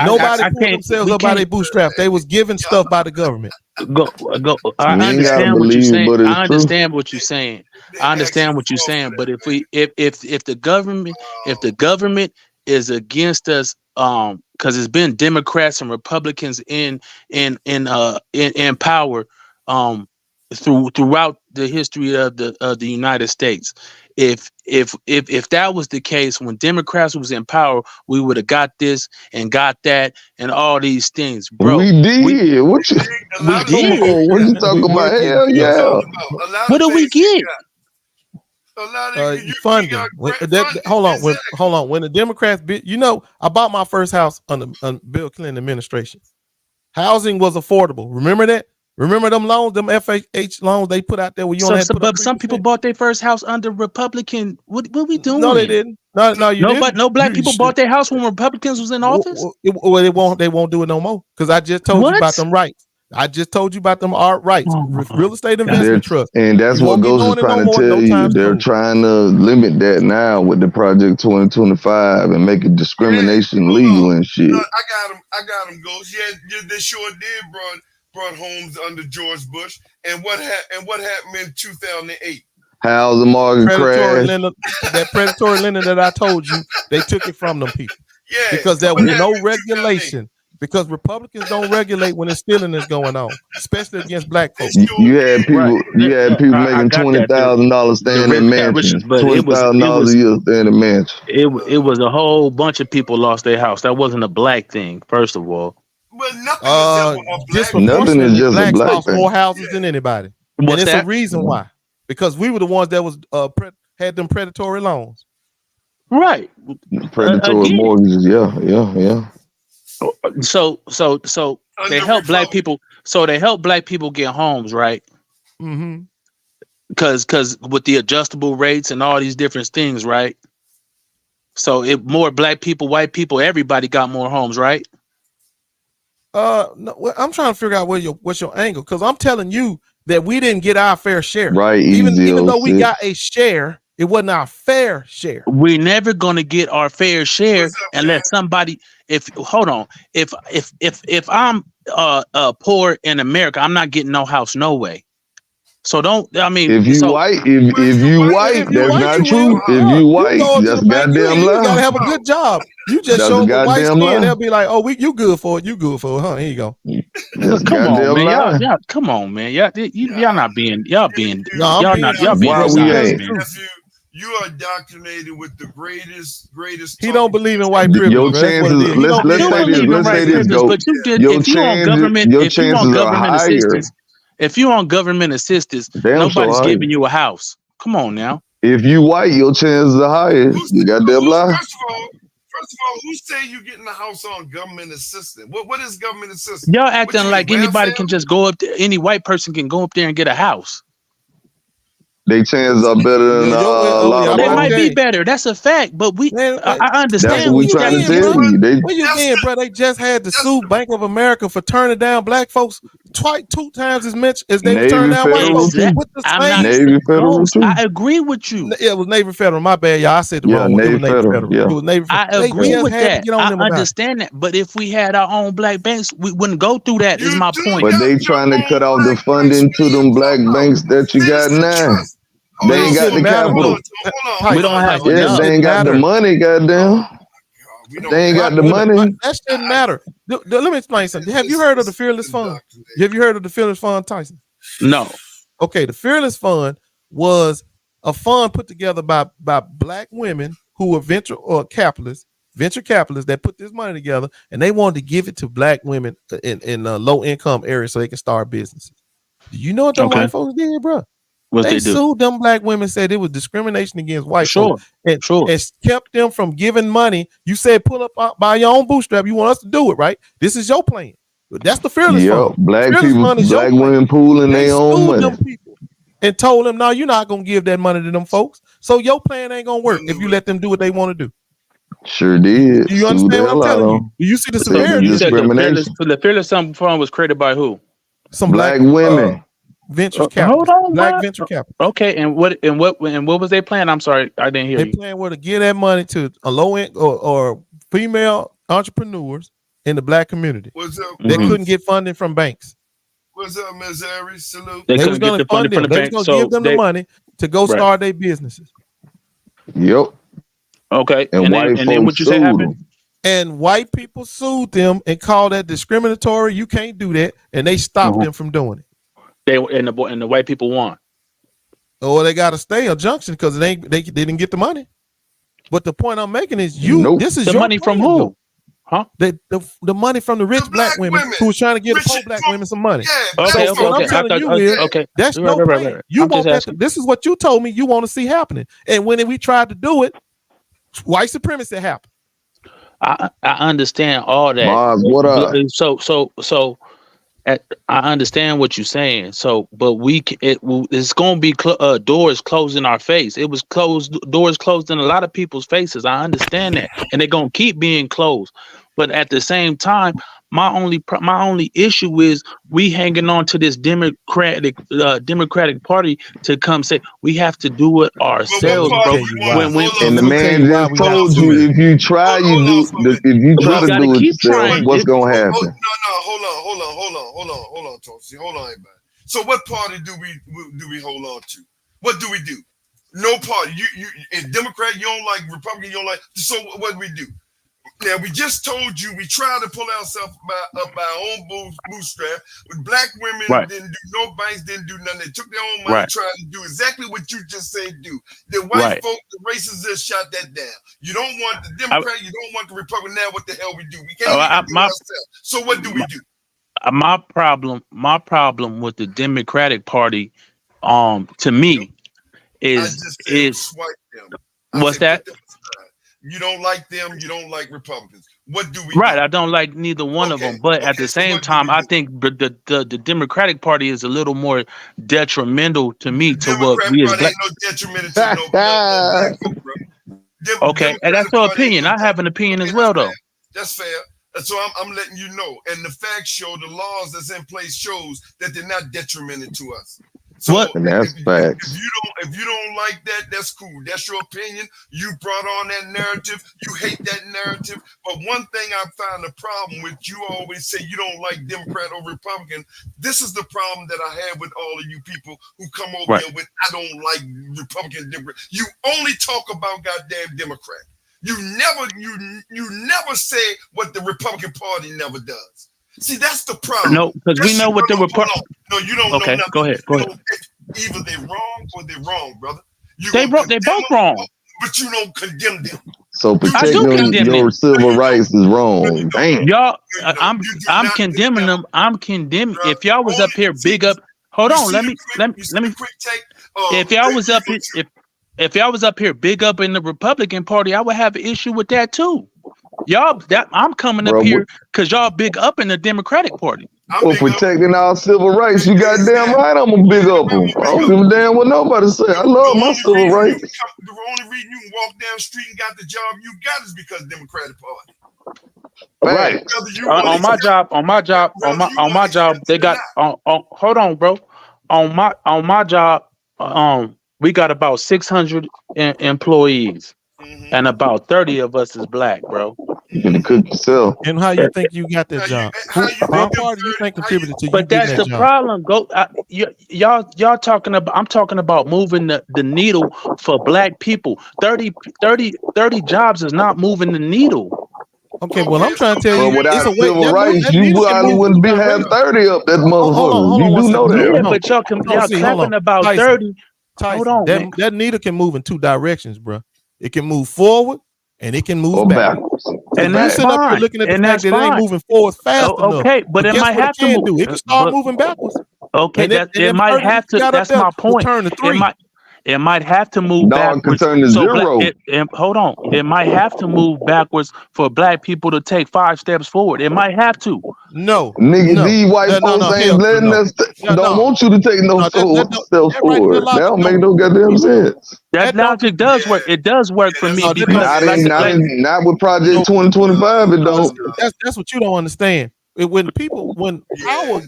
Nobody pulled themselves up by their bootstraps. They was given stuff by the government. I understand what you're saying. I understand what you're saying. I understand what you're saying. But if the government is against us, because it's been Democrats and Republicans in power throughout the history of the United States. If that was the case, when Democrats was in power, we would have got this and got that and all these things, bro. We did. What you talking about? Hell yeah. What do we get? Funding. Hold on. When the Democrats, I bought my first house under Bill Clinton administration. Housing was affordable. Remember that? Remember them loans, them FHA loans they put out there where you don't have to put but some people bought their first house under Republican. What we doing? No, they didn't. No, you didn't. No black people bought their house when Republicans was in office. Well, they won't do it no more because I just told you about them rights. I just told you about them art rights, real estate investment trust, and that's what Ghost is trying to tell you. They're trying to limit that now with the Project 2025 and make it discrimination legal and shit. No, I got him, Ghost. Yeah, they sure did, brought homes under George Bush, and what happened in 2008? How's the market crash? That predatory lending that I told you, they took it from them people. Yeah, because there was no regulation. Because Republicans don't regulate when the stealing is going on, especially against black folks. You had people making $20,000 staying in mansions, $20,000 a year staying in mansions. It was a whole bunch of people lost their house. That wasn't a black thing, first of all. But nothing is just a black lost thing. More houses than anybody, and it's a reason why. Because we were the ones that was had them predatory loans, right? Predatory mortgages, yeah. So they help black people. So they help black people get homes, right? Mm-hmm. Because with the adjustable rates and all these different things, right? So more black people, white people, everybody got more homes, right? No, I'm trying to figure out what's your angle, because I'm telling you that we didn't get our fair share. Right. Even though we got a share, it wasn't our fair share. We're never gonna get our fair share unless somebody. If I'm poor in America, I'm not getting no house, no way. So if you white, that's not true. If you white, that's goddamn lie. You gotta have a good job. You just show the white skin, they'll be like, "Oh, you good for it? You good for it? Huh? Here you go." Come on, man. Y'all, come on, man. Y'all not being. Y'all being. Y'all being. You are indoctrinated with the greatest. He don't believe in white privilege. Your chances. Let's say this. But if you want government assistance. If you on government assistance, nobody's giving you a house. Come on now. If you white, your chances are higher. You got that lie. First of all, who say you getting a house on government assistance? What is government assistance? Y'all acting like anybody can just go up there. Any white person can go up there and get a house. They chances are better than a lot of. They might be better. That's a fact. But I understand. That's what we trying to tell you. Where you been, bro? They just had to sue Bank of America for turning down black folks two times as much as they Navy turned down white Federal folks too. with the I'm same. not. Navy Federal Ghost, too. I agree with you. It was Navy Federal. My bad, y'all. I said the Yeah, wrong one. It was Navy Navy Federal, Federal. yeah. It was Navy I Federal. They agree just with had to that. get on I them about it. understand that. But if we had our own black banks, we wouldn't go through that. Is You my do point. But got they your trying to own cut off the black funding banks. to them black banks that you got Citizen now. Trust. They ain't It got the shouldn't matter, capital. We don't have Tyson, that Yeah, they shouldn't ain't got the matter. money, goddamn. They ain't got the Wait a minute, money. that shouldn't matter. Let me explain something. Have you heard of the Fearless Fund? Have you heard of the Fearless Fund, Tyson? No. Okay, the Fearless Fund was a fund put together by black women who were venture capitalists that put this money together, and they wanted to give it to black women in low income areas so they can start businesses. Do you know what them white folks did, bro? What They they do? sued them black women, said it was discrimination against white Sure. folks, and Sure. kept them from giving money. You said pull up by your own bootstrap. You want us to do it, right? This is your plan. That's the Fearless Yep, Fund. black Fearless people, Fund is your black plan. women pooling They their own sued money. them people and told them, no, you're not gonna give that money to them folks. So your plan ain't gonna work if you let them do what they want to do. Sure did. Do you Sued understand the what I'm hell out telling of you? them. Do you see the So severity? You of said it? the Fearless Fund was created by who? Some Black black women. venture Hold capitalists, on, black what? venture capitalists. Okay, and what was their plan? I'm sorry, I didn't hear They you. plan were to give that money to a low end or female entrepreneurs in the black community. What's up? They Mhm. couldn't get funding from banks. What's up, Miss Aries? Salute. They They was couldn't get going the to fund funding from them. the They was bank, going to so give them the they money to go right. start their businesses. Yep. Okay, And white then what folks you say sued happened? them. And white people sued them and called that discriminatory. You can't do that, and they stopped them from doing it. They and the white people won. Or they got to stay a junction because they didn't get the money. But the point I'm making is Nope. this is The your money from plan, who? though. Huh? The money from the rich The black black women women. who was trying to give the Rich poor black folk. women some money. Yeah, Okay, So what I'm I telling thought, you is okay. that's Right, your right, plan. right. You I'm want just that. asking. This is what you told me you want to see happening. And when we tried to do it, white supremacy happened. I understand all that. Mars, what up? I understand what you're saying. So, but it's going to be doors closed in our face. It was doors closed in a lot of people's faces. I understand that, and they're going to keep being closed. But at the same time, my only issue is we hanging on to this Democratic Party to come say we have to do it ourselves, part bro. do you want? Hold on. And the Let me tell man you why just we have told to do you it. if you try, if you try to gotta do it keep yourself, trying. what's gonna happen? Hold on, Tosi. Hold on, everybody. So what party do we hold on to? What do we do? No party. You in Democrat, you don't like Republican, you don't like. So what do we do? Now we just told you we tried to pull ourselves up by our own bootstrap. With black women Right. didn't do, no banks didn't do nothing. They took their own money, Right. tried to do exactly what you just said do. The white Right. folk, the racists just shot that down. You don't want the Democrat, you don't want the Republican. Now what the hell we do? We can't even do it ourselves. So what do we do? My problem with the Democratic Party, to me, is swipe them. What's that? You don't like them. You don't like Republicans. What do we Right, do? I don't like neither one of them, but at the same time, I think the Democratic Party is a little more detrimental to me to what we as black. Ain't no detriment to no black folk, bro. Okay, and that's your opinion. I have an opinion as well, though. That's fair. So I'm letting you know, and the facts show, the laws that's in place shows that they're not detrimental to us. So What? And that's facts. If you don't like that, that's cool. That's your opinion. You brought on that narrative. You hate that narrative. But one thing I find a problem with, you always say you don't like Democrat or Republican. This is the problem that I have with all of you people who come over here with I don't like Republican, Democrat. You only talk about goddamn Democrat. You never say what the Republican Party never does. See, that's the problem. No, because we know what the Republican. No, you don't know Okay, nothing. go ahead. Either they're wrong or they're wrong, brother. They both wrong. But you don't condemn them. So protecting your civil rights is wrong. Damn. Y'all, I'm condemning them. I'm condemning. If y'all was up here big up, hold on. Let me. If y'all was up here, if y'all was up here big up in the Republican Party, I would have an issue with that too. I'm coming up here because y'all big up in the Democratic Party. For protecting our civil rights, you goddamn right. I'm a big up them. I don't give a damn what nobody say. I love my civil rights. The only reason you can walk down the street and got the job you got is because of the Democratic Party. Right. Whether you want On my to- job, they got. Hold on, bro. On my job, we got about 600 employees, and about 30 of us is black, bro. You can cook yourself. And how you think you got that How you- job? how you What think part do you them think contributed to you But getting that's that the job? problem. Y'all talking about. I'm talking about moving the needle for black people. 30 jobs is not moving the needle. Okay, well, I'm trying to tell But you, without it's a way. civil That rights, that you needle can probably move wouldn't two be have directions. 30 up that motherfucker. Hold on You one do know second. that. Yeah, No. but y'all No, see, hold clapping on. about Tyson, 30. Tyson, Hold on, man. that needle can move in two directions, bro. It can move forward and it can move Or back. backwards. And You that's sit up here fine. looking at the And fact that's that it ain't fine. moving forward fast enough. Okay, but it guess might what have it can to do? move. It can start But moving backwards. okay, And it them might 30 have you to. got up That's there my will point. turn to 3. It might have to move Dog can backwards. turn to zero. Hold on. It might have to move backwards for black people to take 5 steps forward. It might have to. No, Nigga, no, these white folks hell ain't letting no. us, Yeah, don't no. want you to take no No, steps that right there forward. That logic don't make don't. no goddamn sense. That That don't. logic does work. It does work for that's- me No, that because don't. Not with Project No. 2025, it don't. That's what you don't understand. When power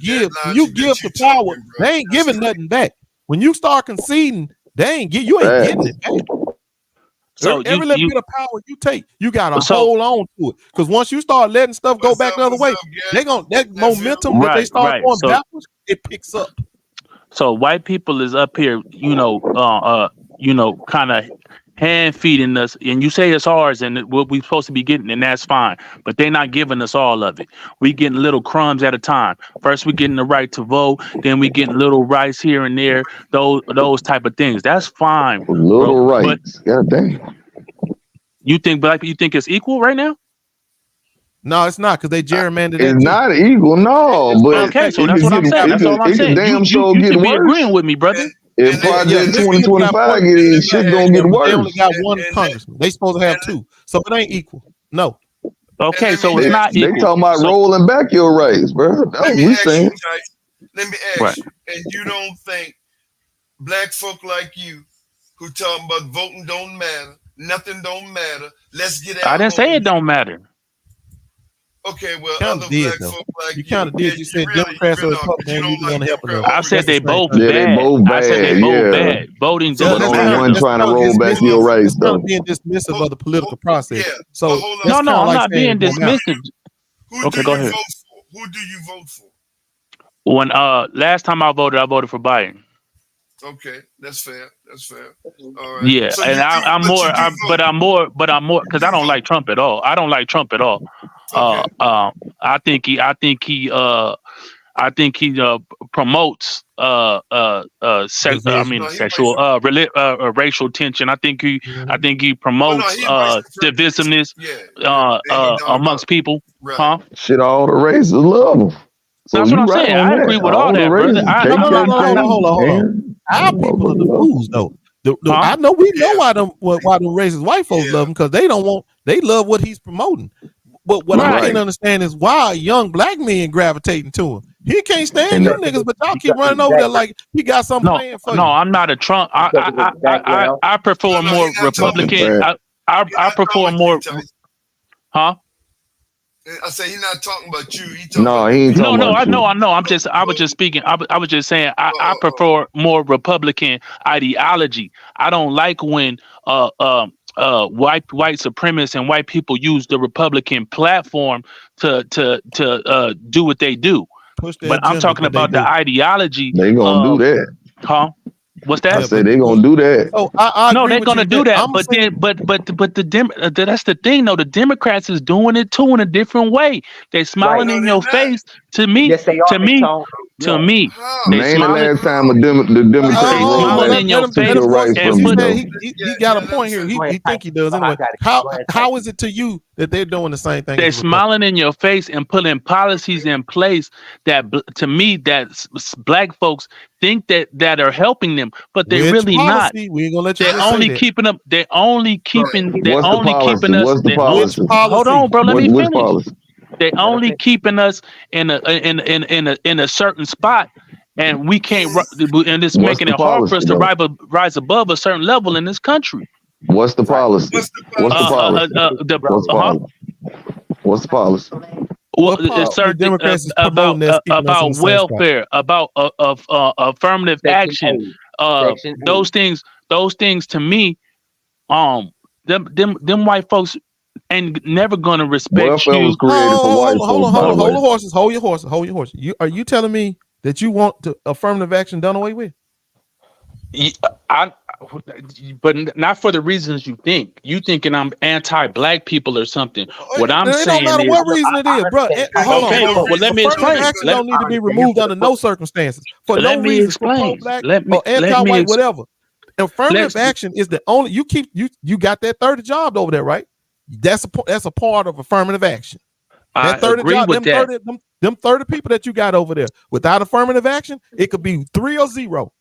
give, that when you logic give that the you power, talking, bro. they ain't That's giving crazy. nothing back. When you start conceding, you ain't getting it back. So every little bit of power you take, you gotta So- hold on to it. Because once you start letting stuff go What's back up, the other what's way, up, Gary? they gonna that Nephew? momentum that they Right, start right. going So- backwards, it picks up. So white people is up here, kind of hand feeding us, and you say it's ours and what we supposed to be getting, and that's fine. But they're not giving us all of it. We getting little crumbs at a time. First, we getting the right to vote, then we getting little rights here and there. Those type of things. That's fine. Little bro. rights. God damn. You think it's equal right now? No, it's not because they gerrymandered It's that too. not equal, no. But Okay, so it that's could what I'm get- saying. it That's could- all I'm it could saying. damn You sure should get be worse. agreeing with me, brother. If And Project yeah, Michigan 2025 get in, shit gonna Yeah, get but they only worse. got one And- congressman. They supposed to have 2, so it ain't equal. No, Okay, let so me it's ask not They equal. talking about So- rolling back your rights, bro. That's Let what me we ask you, saying. Tyson. Let me ask Right. you. And you don't think black folk like you who talking about voting don't matter, nothing don't matter, let's get out. I didn't say it don't matter. Okay, well, Kinda other did, black though. folk like You kind of did. yeah, You said really- Democrats or really don't, Republicans, you and don't you like want to help them. Democrat I said That's they the same both thing. Yeah, they bad. both I said they bad, both yeah. bad. Voting So But doesn't that's only kinda- matter. one that's trying to kinda roll back dismissive. your rights, That's kind though. of being dismissive of the political process. Yeah, So but hold on. that's No, kinda I'm like not saying being it don't matter. dismissive. Who Okay, do go you ahead. vote for? Who do you vote for? When last time I voted for Biden. Okay, that's fair. That's fair. All right. Yeah, So and you do- I'm but more, you do vote. but I'm more because I don't like Trump at all. I don't like Trump at all. Okay. I think he promotes Division. sexual racial tension. I think he promotes he white supremacist. divisiveness Yeah. amongst people. Right. Huh? Shit, all the races love them. So That's what you I'm right saying. on I that. agree with all the that, brother. races, Hold on. man. Our people are the fools, though. Huh? I know we know why them racist white folks love him because they love what he's promoting. But what I Right. can't understand is why young black men gravitating to him. He can't stand And you that- niggas, but y'all keep running over there like he got something No, playing for no, you. I'm not a Trump. I prefer No, more he's not talking Republican. about I prefer more. Huh? I say he's not talking about you. He talking No, about he ain't talking No, about I you. know. I was just speaking. I was just saying. I prefer more Republican ideology. I don't like when white supremacists and white people use the Republican platform to do what they do. Push their But I'm agenda, talking but they about the do. ideology. They gonna do that. Huh? What's I that? say they gonna do that. Oh, I No, agree they're with gonna you do that. I'm But saying- then, that's the thing, though. The Democrats is doing it too in a different way. They smiling Right. in No, your they're not. face. To me, Yes, they are. to me, Tone. to me, How? they Name the smiling. last time the Democrats They rolled smiling back in your took face your rights and from you, put- though. he got a point here. He think he does Go anyway. ahead, Tyson. Go ahead, How is it to you that they're doing the same thing? They're as the Republicans? smiling in your face and putting policies in place that, to me, that black folks think that are helping them, but they're Which really not. policy? We ain't gonna let you They're just say only that. keeping up. They're only keeping. They're What's the only policy? keeping us. What's the they're- policy? Which policy? Hold on, bro. Let me Which finish. policy? They only keeping us in a certain spot, and we can't. And it's What's making the it hard for us to policy, rise above a certain level in this country. What's the policy? What's the What's the policy? The What's the uh-huh. policy? What's the policy? Well, the certain Democrats is promoting that's keeping us in about the same spot. welfare, about affirmative action. Those things to me, them white folks ain't never gonna respect Welfare you. was created for white folks. Hold your horses. Are you telling me that you want the affirmative action done away with? But not for the reasons you think. You thinking I'm anti-black people or something. What I'm saying don't matter is, what reason it is, bro. Hold on. Well, let me explain. Action don't need to be removed under no circumstances for no reason. For pro-black or anti-white, whatever. Affirmative action is the only. You got that 30 job over there, right? That's a part of affirmative action. That 30 agree job, with them 30 people that you got over there. Without affirmative action, it could be 3 or 0.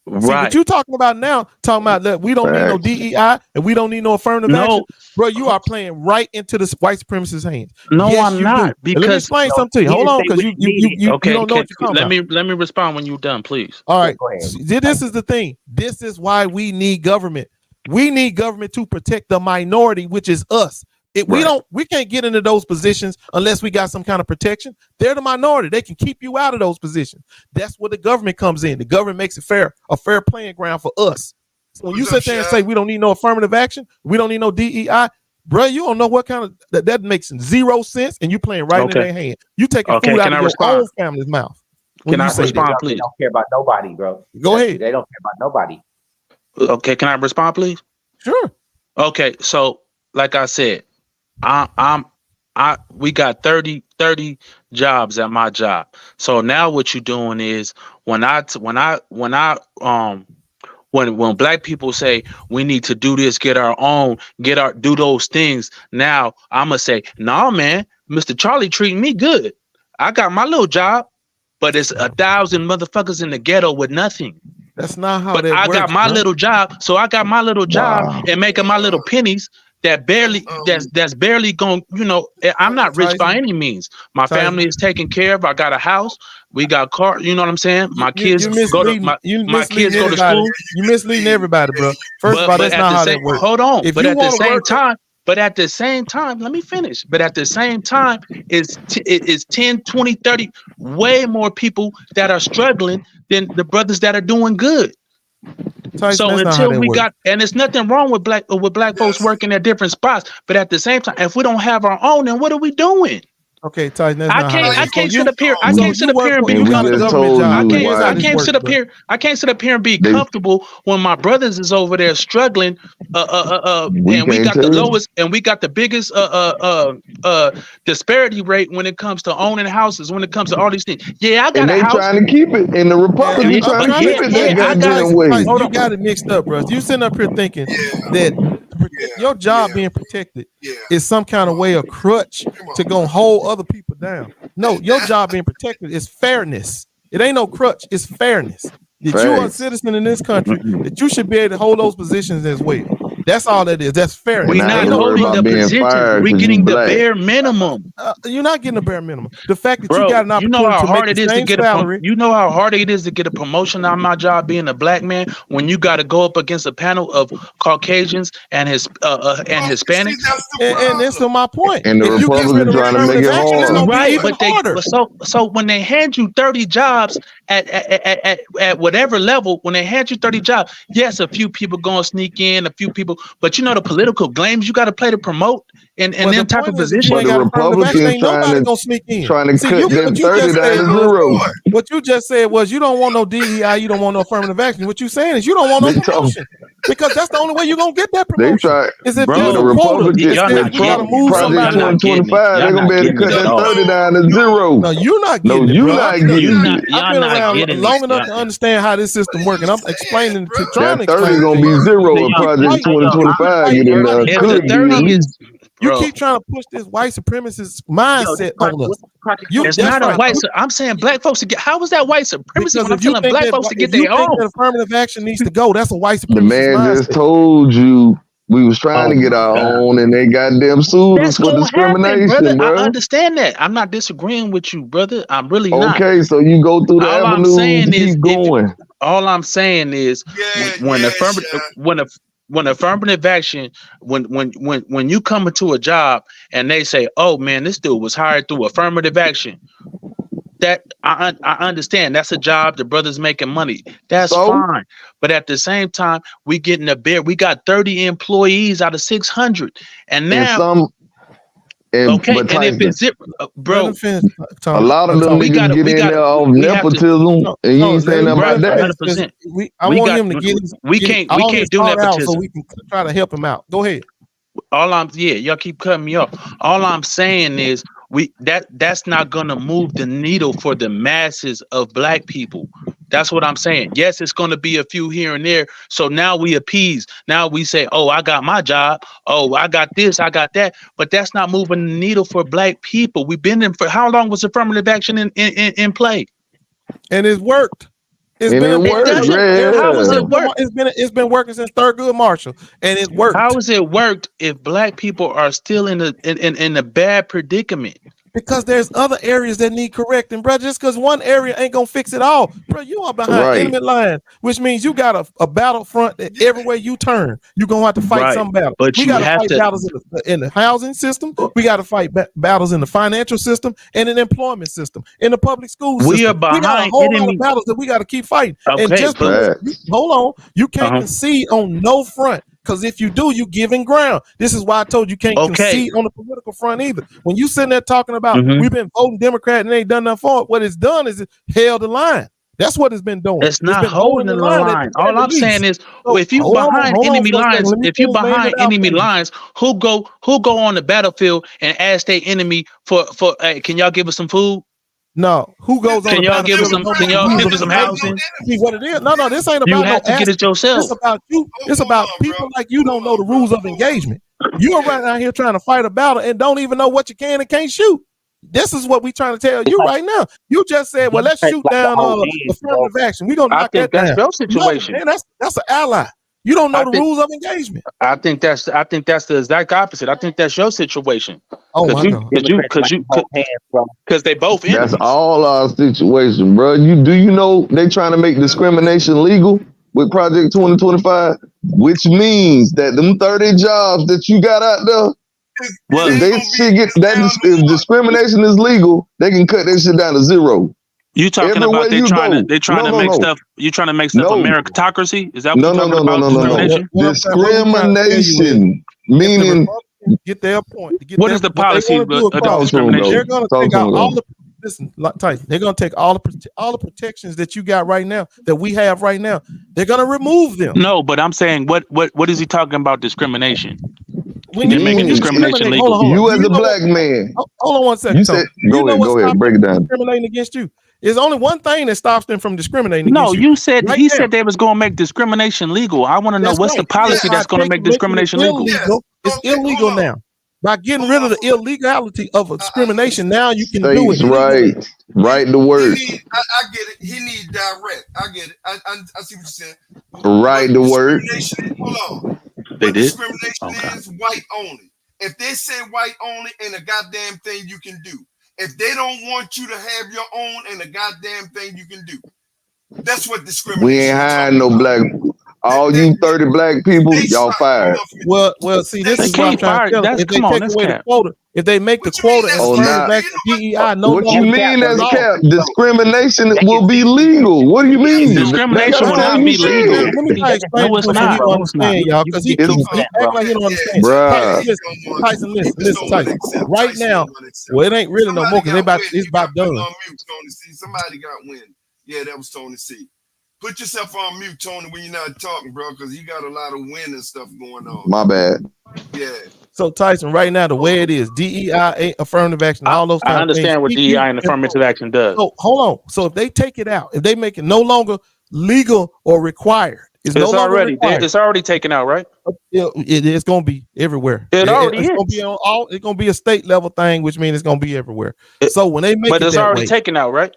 See, what you talking about now, that we don't need no DEI and we don't need no affirmative action. Bro, you are playing right into this white supremacist hands. No, yes, I'm not. Because let me explain something to you. Hold on, because you don't know what you're talking about. Let me respond when you're done, please. All right. This is the thing. This is why we need government. We need government to protect the minority, which is us. We can't get into those positions unless we got some kind of protection. They're the minority. They can keep you out of those positions. That's where the government comes in. The government makes it a fair playing ground for us. So when you sit there and say we don't need no affirmative action, we don't need no DEI, bro, you don't know what kind of that makes 0 sense, and you playing right in their hand. You taking food out of your own family's mouth. Can I respond, please? They don't care about nobody, bro. Go ahead. They don't care about nobody. Okay, can I respond, please? Sure. Okay, so like I said, we got 30 jobs at my job. So now what you're doing is when black people say we need to do this, do those things. Now I'm gonna say, nah, man, Mr. Charlie treating me good. I got my little job, but it's 1,000 motherfuckers in the ghetto with nothing. That's not how. But I got my little job, so I got my little job and making my little pennies. That's barely going. I'm not rich by any means. My family is taken care of. I got a house. We got car. You know what I'm saying? My kids go to school. You misleading everybody, bro. First of all, that's not how that works. Hold on. But at the same time, let me finish. But at the same time, it's 10, 20, 30, way more people that are struggling than the brothers that are doing good. Tyson, so until we got, and there's nothing wrong with black folks working at different spots, but at the same time, if we don't have our own, then what are we doing? Okay, Tyson, that's I can't sit up here. I can't sit up here and be comfortable. I can't sit up here and be comfortable when my brothers is over there struggling. And we got the lowest, and we got the biggest disparity rate when it comes to owning houses. When it comes to all these things, I got a house. Trying to keep it, and the Republicans trying to keep it that goddamn way. You got it mixed up, bro. You sitting up here thinking that your job being protected is some kind of way of crutch to go hold other people down. No, your job being protected is fairness. It ain't no crutch, it's fairness. That you are a citizen in this country, that you should be able to hold those positions as well. That's all that is. That's fair. We're not holding the positions. We're getting the bare minimum. You're not getting the bare minimum. The fact that you got an opportunity you know how hard it is to get salary. You know how hard it is to get a promotion on my job being a black man when you got to go up against a panel of Caucasians and Hispanics. And that's my point. And the Republicans trying to make it hard. Right, but so when they hand you 30 jobs at whatever level, when they hand you 30 jobs, yes, a few people gonna sneak in, a few people. But you know the political games you got to play to promote and them type of positions. But the Republicans trying to cut them 30 down to 0. What you just said was you don't want no DEI, you don't want no affirmative action. What you saying is you don't want no promotion because that's the only way you're gonna get that promotion. Is if the Republicans try to move Project 2025, they're gonna be able to cut that 30 down to 0. No, you're not getting it. You're not getting it. I've been around long enough to understand how this system works, and I'm explaining to trying to 30 gonna be 0 in Project 2025. You keep trying to push this white supremacist mindset on us. It's not a white. I'm saying black folks to get. How is that white supremacy? When I'm telling black folks to get their own. Affirmative action needs to go. That's a white supremacist. The man just told you we was trying to get our own, and they goddamn sued us for discrimination, bro. I understand that. I'm not disagreeing with you, brother. I'm really not. Okay, so you go through the avenue. All I'm saying is when when affirmative action, when you come into a job and they say, "Oh man, this dude was hired through affirmative action," that I understand. That's a job. The brother's making money. That's fine. But at the same time, we getting a bid. We got 30 employees out of 600, and now. Okay, and if it's zip, bro, a lot of them niggas get in there off nepotism, and you ain't saying nothing about that. 100%. I want him to get. We can't do nepotism. So we can try to help him out. Go ahead. Y'all keep cutting me off. All I'm saying is that's not gonna move the needle for the masses of black people. That's what I'm saying. Yes, it's going to be a few here and there. So now we appease. Now we say, "Oh, I got my job. Oh, I got this. I got that." But that's not moving the needle for black people. We've been in for how long was affirmative action in play? And it's worked. How has it worked? It's been working since Thurgood Marshall, and it worked. How has it worked if black people are still in a bad predicament? Because there's other areas that need correcting, bro. Just because one area ain't gonna fix it all, bro. You are behind enemy lines, which means you got a battlefront that everywhere you turn, you're gonna have to fight some battle. But we got to fight battles in the housing system. We got to fight battles in the financial system and in the employment system, in the public school system. We are behind. We got a whole lot of battles that we got to keep fighting. Okay, and just hold on, you can't concede on no front. Because if you do, you giving ground. This is why I told you can't concede on the political front either. When you sitting there talking about we've been voting Democrat and they ain't done nothing for it, what it's done is it held the line. That's what it's been doing. It's not holding the line. All I'm saying is, if you behind enemy lines, who go on the battlefield and ask their enemy for hey, can y'all give us some food? No, who goes on? Can y'all give us some housing? See what it is? No, this ain't about. You have to get it yourself. It's about you. It's about people like you don't know the rules of engagement. You're right out here trying to fight a battle and don't even know what you can and can't shoot. This is what we trying to tell you right now. You just said, "Well, let's shoot down affirmative action. We're gonna knock that down." That's your situation. No, man, that's an ally. You don't know the rules of engagement. I think that's the exact opposite. I think that's your situation. Oh my God! Because they both. That's all our situation, bro. Do you know they trying to make discrimination legal with Project 2025, which means that them 30 jobs that you got out there. Well, if they figure that if discrimination is legal, they can cut that shit down to zero. You talking about they trying to make stuff? You trying to make stuff meritocracy? Is that what you're talking about? No. Discrimination, meaning get their point. What is the policy of discrimination? They're going to take out all the Tyson. They're going to take all the protections that you got right now, that we have right now. They're going to remove them. No, but I'm saying, what is he talking about? Discrimination. They're making discrimination legal. You as a black man. Hold on 1 second. You said, go ahead, break it down. Discriminating against you. There's only one thing that stops them from discriminating. No, you said he said they was going to make discrimination legal. I want to know what's the policy that's going to make discrimination legal. It's illegal now. By getting rid of the illegality of discrimination, now you can do it. Right the word. I get it. He needs direct. I get it. I see what you're saying. Right the word. Hold on. They did. Discrimination is white only. If they say white only, ain't a goddamn thing you can do. If they don't want you to have your own, ain't a goddamn thing you can do. That's what discrimination is. We ain't hiring no black. All you 30 black people, y'all fired. Well, see, this is what I'm trying to tell you. If they take away the quota, if they make the quota and back to DEI, what you mean as cap? Discrimination will be legal. What do you mean? Discrimination will not be legal. Let me try to explain to you don't understand, y'all, because he acts like he don't understand. Tyson, listen, Tyson. Right now, well, it ain't really no more because it's about done. Somebody got wind. Yeah, that was Tony C. Put yourself on mute, Tony, when you're not talking, bro, because you got a lot of wind and stuff going on. My bad. Yeah. So, Tyson, right now, the way it is, DEI, affirmative action, all those kind I understand what DEI and affirmative action does. So, hold on. So, if they take it out, if they make it no longer legal or required, it's already taken out, right? It's going to be everywhere. It's going to be on all. It's going to be a state level thing, which means it's going to be everywhere. So, when they make but it's already taken out, right?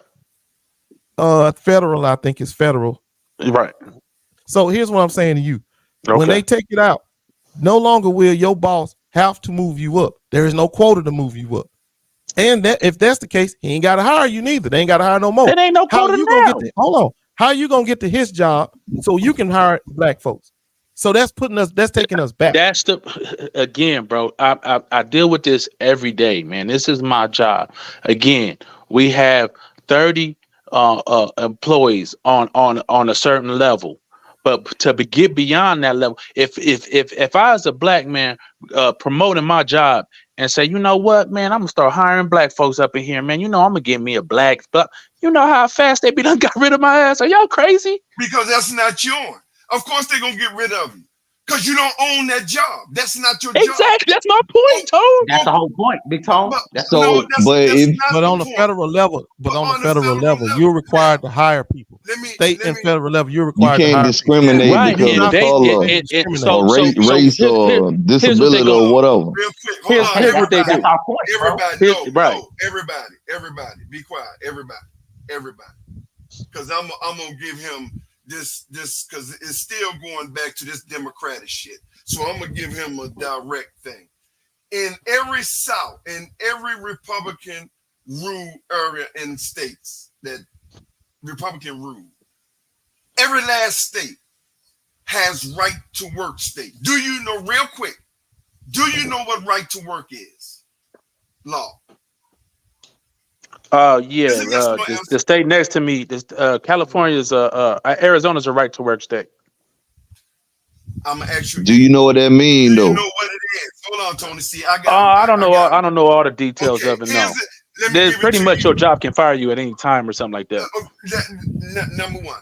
Federal, I think it's federal. Right. So here's what I'm saying to you. Okay. When they take it out, no longer will your boss have to move you up. There is no quota to move you up. And that if that's the case, he ain't got to hire you neither. They ain't got to hire no more. It ain't no quota now. Hold on. How you going to get to his job so you can hire black folks? So that's taking us back. That's again, bro. I deal with this every day, man. This is my job. Again, we have 30 employees on a certain level, but to get beyond that level, if I as a black man promoting my job and say, you know what, man, I'm gonna start hiring black folks up in here, man. I'm gonna get me a black. You know how fast they be done got rid of my ass? Are y'all crazy? Because that's not yours. Of course they're gonna get rid of you. Because you don't own that job. That's not your job. Exactly. That's my point, Tone. That's the whole point, Big Tone. But on the federal level, you're required to hire people. State and federal level, you're required to hire people. You can't discriminate because of color, race, or disability, or whatever. Real quick, here's what they do. Everybody, be quiet. Everybody. Because I'm gonna give him this because it's still going back to this Democratic shit. So I'm gonna give him a direct thing. In every South, in every Republican rule area in states that Republican rule, every last state has right to work state. Do you know, real quick, do you know what right to work is? Law. The state next to me, California's Arizona's a right to work state. I'm gonna ask you. Do you know what that means, though? You know what it is? Hold on, Tony. See, I don't know all the details of it. No, there's pretty much your job can fire you at any time or something like that. Number one,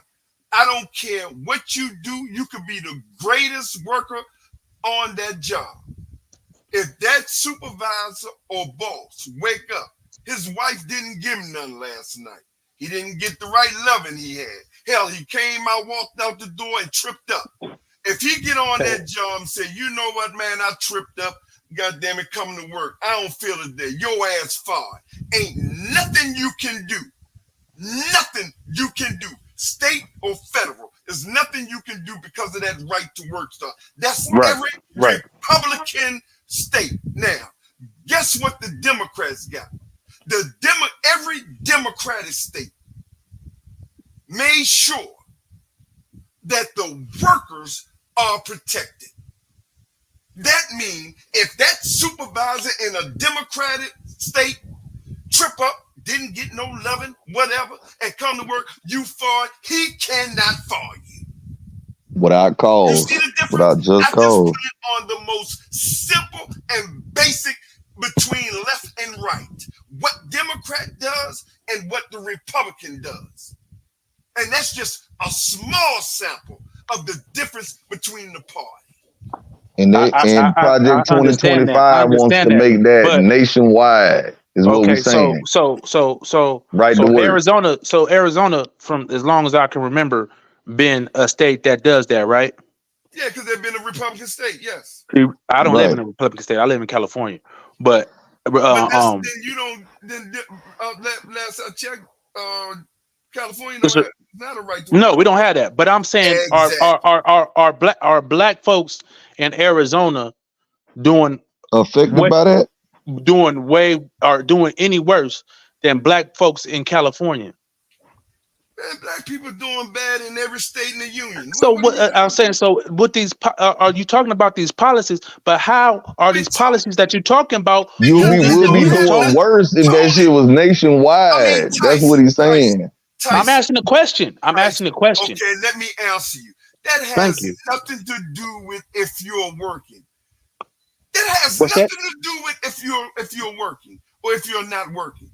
I don't care what you do. You could be the greatest worker on that job. If that supervisor or boss wake up, his wife didn't give him none last night. He didn't get the right loving he had. Hell, he came out, walked out the door, and tripped up. If he get on that job and say, you know what, man, I tripped up, God damn it, coming to work, I don't feel it there, your ass fired. Ain't nothing you can do. Nothing you can do. State or federal. There's nothing you can do because of that right to work stuff. That's every Republican state. Now, guess what the Democrats got? Every Democratic state made sure that the workers are protected. That means if that supervisor in a Democratic state trip up, didn't get no loving, whatever, and come to work, you fired, he cannot fire you. Without cause. You see the difference? Without just cause. I just put it on the most simple and basic between left and right. What Democrat does and what the Republican does. And that's just a small sample of the difference between the party. And Project 2025 wants to make that nationwide. Is what we're saying. So Arizona, from as long as I can remember, been a state that does that, right? Yeah, because they've been a Republican state. Yes. I don't live in a Republican state. I live in California, but then you don't. Then last I checked, California not a right to. No, we don't have that. But I'm saying, exactly. are black folks in Arizona doing affected by that? Doing any worse than black folks in California? Man, black people doing bad in every state in the union. I'm saying, so what these are you talking about these policies? But how are these policies that you're talking about? We'll be doing worse if that shit was nationwide. That's what he's saying. I'm asking a question. Okay, let me answer you. That has nothing to do with if you're working. That has nothing to do with if you're working or if you're not working.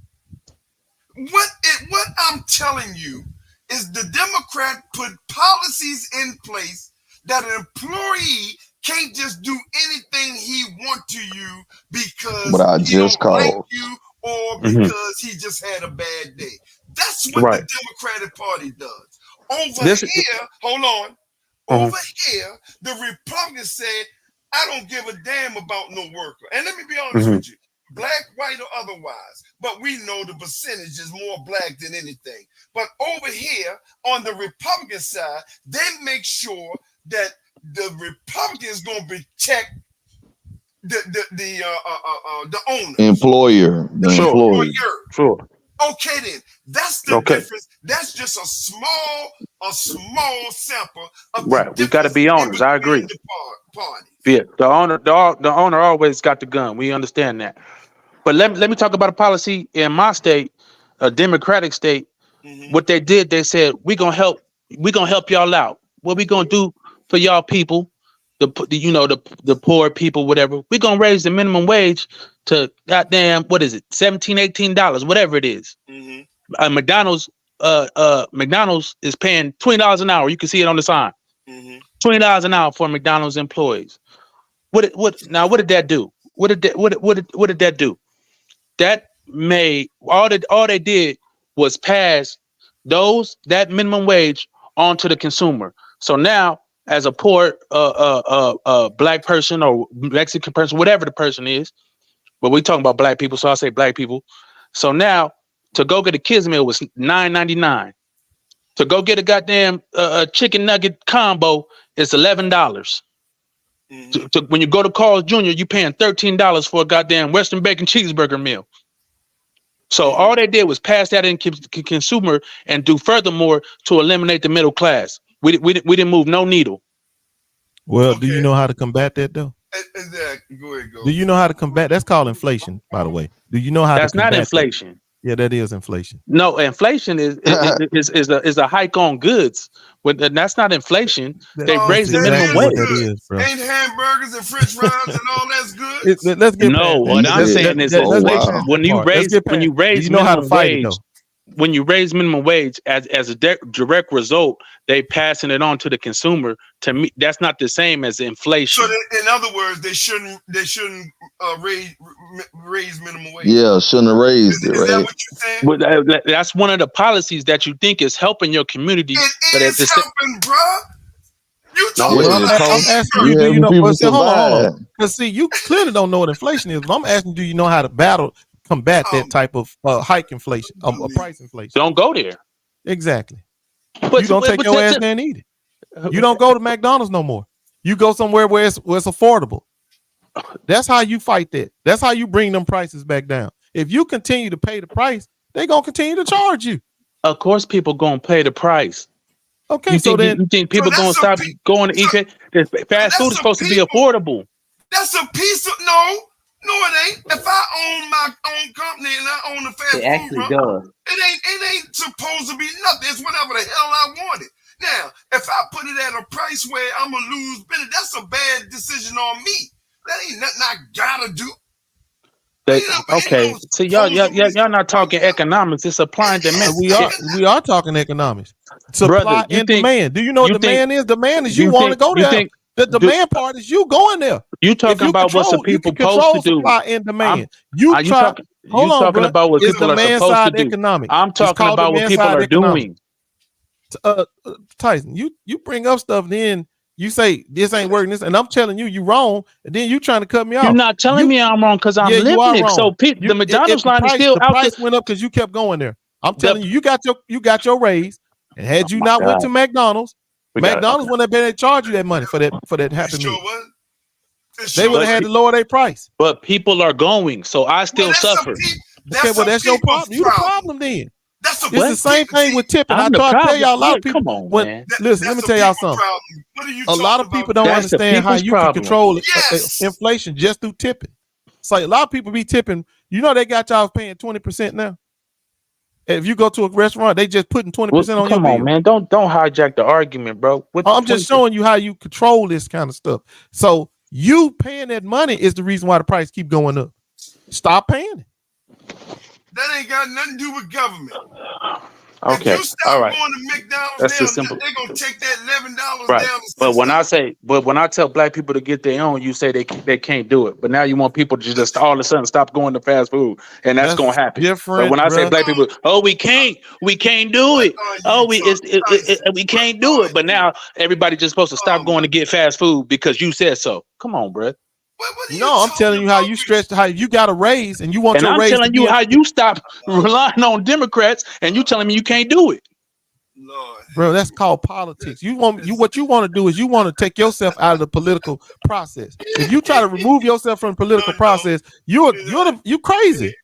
What I'm telling you is the Democrat put policies in place that an employee can't just do anything he want to you because he don't like you or because he just had a bad day. That's what the Democratic Party does. Over here, the Republicans said, I don't give a damn about no worker. And let me be honest with you, black, white, or otherwise, but we know the percentage is more black than anything. But over here, on the Republican side, they make sure that the Republicans going to protect the owner. Employer. Sure. Okay then, That's the Okay. difference. That's just a small sample of Right. We got to be honest. I agree. the party. Yeah. The owner always got the gun. We understand that. But let me talk about a policy in my state, a Democratic state. What they did, they said, we're gonna help y'all out. What we gonna do for y'all people, the poor people, whatever. We're gonna raise the minimum wage to goddamn, what is it, $17, $18, whatever it is. McDonald's is paying $20 an hour. You can see it on the sign. $20 an hour for McDonald's employees. What did that do? What did that do? That made all they did was pass that minimum wage onto the consumer. So now, as a poor black person or Mexican person, whatever the person is, but we talking about black people, so I say black people. So now, to go get a kids meal was $9.99. To go get a goddamn chicken nugget combo is $11. When you go to Carl's Jr., you paying $13 for a goddamn Western bacon cheeseburger meal. So all they did was pass that in consumer and do furthermore to eliminate the middle class. We didn't move no needle. Well, do you know how to combat that though? Exactly. Go ahead. Do you know how to combat? That's called inflation, by the way. Do you know how? That's to combat not inflation. That? Yeah, that is inflation. No, inflation is a hike on goods. And that's not inflation. They raised the minimum wage. That is, bro. Ain't hamburgers and French fries and all that's good. Let's get what I'm saying is when you raise minimum wage, when you raise minimum wage as a direct result, they passing it on to the consumer. To me, that's not the same as inflation. So in other words, they shouldn't raise minimum wage. Yeah, shouldn't have raised it, right? Is that what you're saying? But that's one of the policies that you think is helping your community. It is helping, bro. You I'm asking you, do you know? Hold on. Because see, you clearly don't know what inflation is. But I'm asking, do you know how to combat that type of hike inflation, price inflation? Don't go there. Exactly. You don't take your ass there and eat it. You don't go to McDonald's no more. You go somewhere where it's affordable. That's how you fight that. That's how you bring them prices back down. If you continue to pay the price, they're gonna continue to charge you. Of course, people gonna pay the price. Okay, so then you think people gonna stop going to eat it? Fast food is supposed to be affordable. That's a piece of no, it ain't. If I own my own company and I own the fast food, actually does. It ain't supposed to be nothing. It's whatever the hell I want it. Now, if I put it at a price where I'm gonna lose business, that's a bad decision on me. That ain't nothing I gotta do. Okay, so y'all not talking economics. It's supply and demand. We are talking economics. Supply and demand. Do you know what demand is? Demand is you want to go there. The demand part is you going there. You talking about what's the people supposed to do? Supply and demand. Talking about what people are supposed to do. Economics. I'm talking about what people are doing. Tyson, you bring up stuff, then you say this ain't working, and I'm telling you wrong, and then you trying to cut me off. You're not telling me I'm wrong because I'm living it. So the McDonald's line is still out. The price went up because you kept going there. I'm telling you, you got your raise, and had you not went to McDonald's, McDonald's wouldn't have been able to charge you that money for that Happy Meal. They would have had to lower their price. But people are going, so I still suffer. Okay, well that's your problem. You the problem then. It's the same thing with tipping. I try to tell y'all a lot of people. Come on, man. Listen, let me tell y'all something. A lot of people don't understand how you can control inflation just through tipping. So a lot of people be tipping. You know they got y'all paying 20% now. If you go to a restaurant, they just putting 20% on your bill. Come on, man. Don't hijack the argument, bro. I'm just showing you how you control this kind of stuff. So you paying that money is the reason why the price keep going up. Stop paying it. That ain't got nothing to do with government. Okay, if you stop going to McDonald's, that's just simple. They're gonna take that $11 right. down. But when I tell black people to get their own, you say they can't do it. But now you want people to just all of a sudden stop going to fast food, and that's gonna happen. But when I say black people, we can't do it. We can't do it. But now everybody just supposed to stop going to get fast food because you said so. Come on, bro. No, I'm telling you how you stretch, how you got a raise and you want your raise. And I'm telling you how you stop relying on Democrats and you telling me you can't do it. Lord. Bro, that's called politics. What you want to do is you want to take yourself out of the political process. If you try to remove yourself from the political process, you crazy.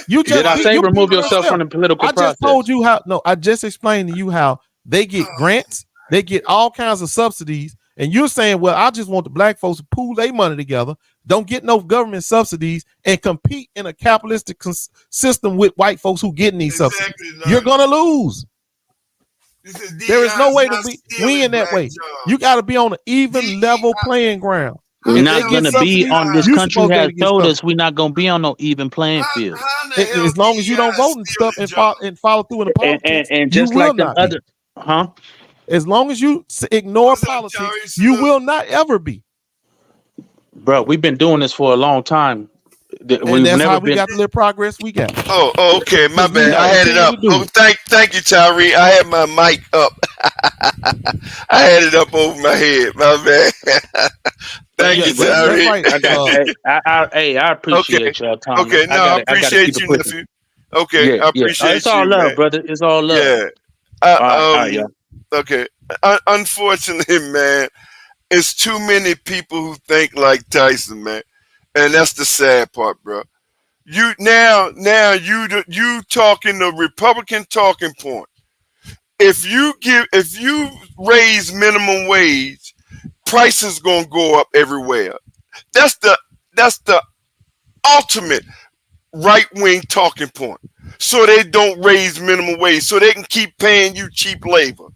You just Did I say you remove beat yourself from the political I process? just told you how. No, I just explained to you how they get grants, they get all kinds of subsidies, and you're saying, well, I just want the black folks to pool their money together, don't get no government subsidies, and compete in a capitalistic system with white folks who getting these subsidies. You're gonna lose. There is no way to win that way. You got to be on an even level playing ground. We're If not they going get to be subsidies, on this you country supposed to has get told stuff. us we're not going to be on no even playing field. As long as you don't vote and stuff and follow through in the politics, And just you will like them not be. other, huh? As long as you ignore politics, you will not ever be. Bro, we've been doing this for a long time. And that's how we got the little progress we got. Oh, okay. My bad. I had it up. Oh, thank you, Tyree. I had my mic up. I had it up over my head. My bad. Thank you, Tyree. Hey, I appreciate y'all, Tom. Okay, no, I appreciate you, nephew. Okay, I appreciate you. It's all love, man. brother. It's all love. Yeah. All right, yeah. Okay. Unfortunately, man, it's too many people who think like Tyson, man. And that's the sad part, bro. You talking the Republican talking point. If you raise minimum wage, prices gonna go up everywhere. That's the ultimate right-wing talking point. So they don't raise minimum wage, so they can keep paying you cheap labor.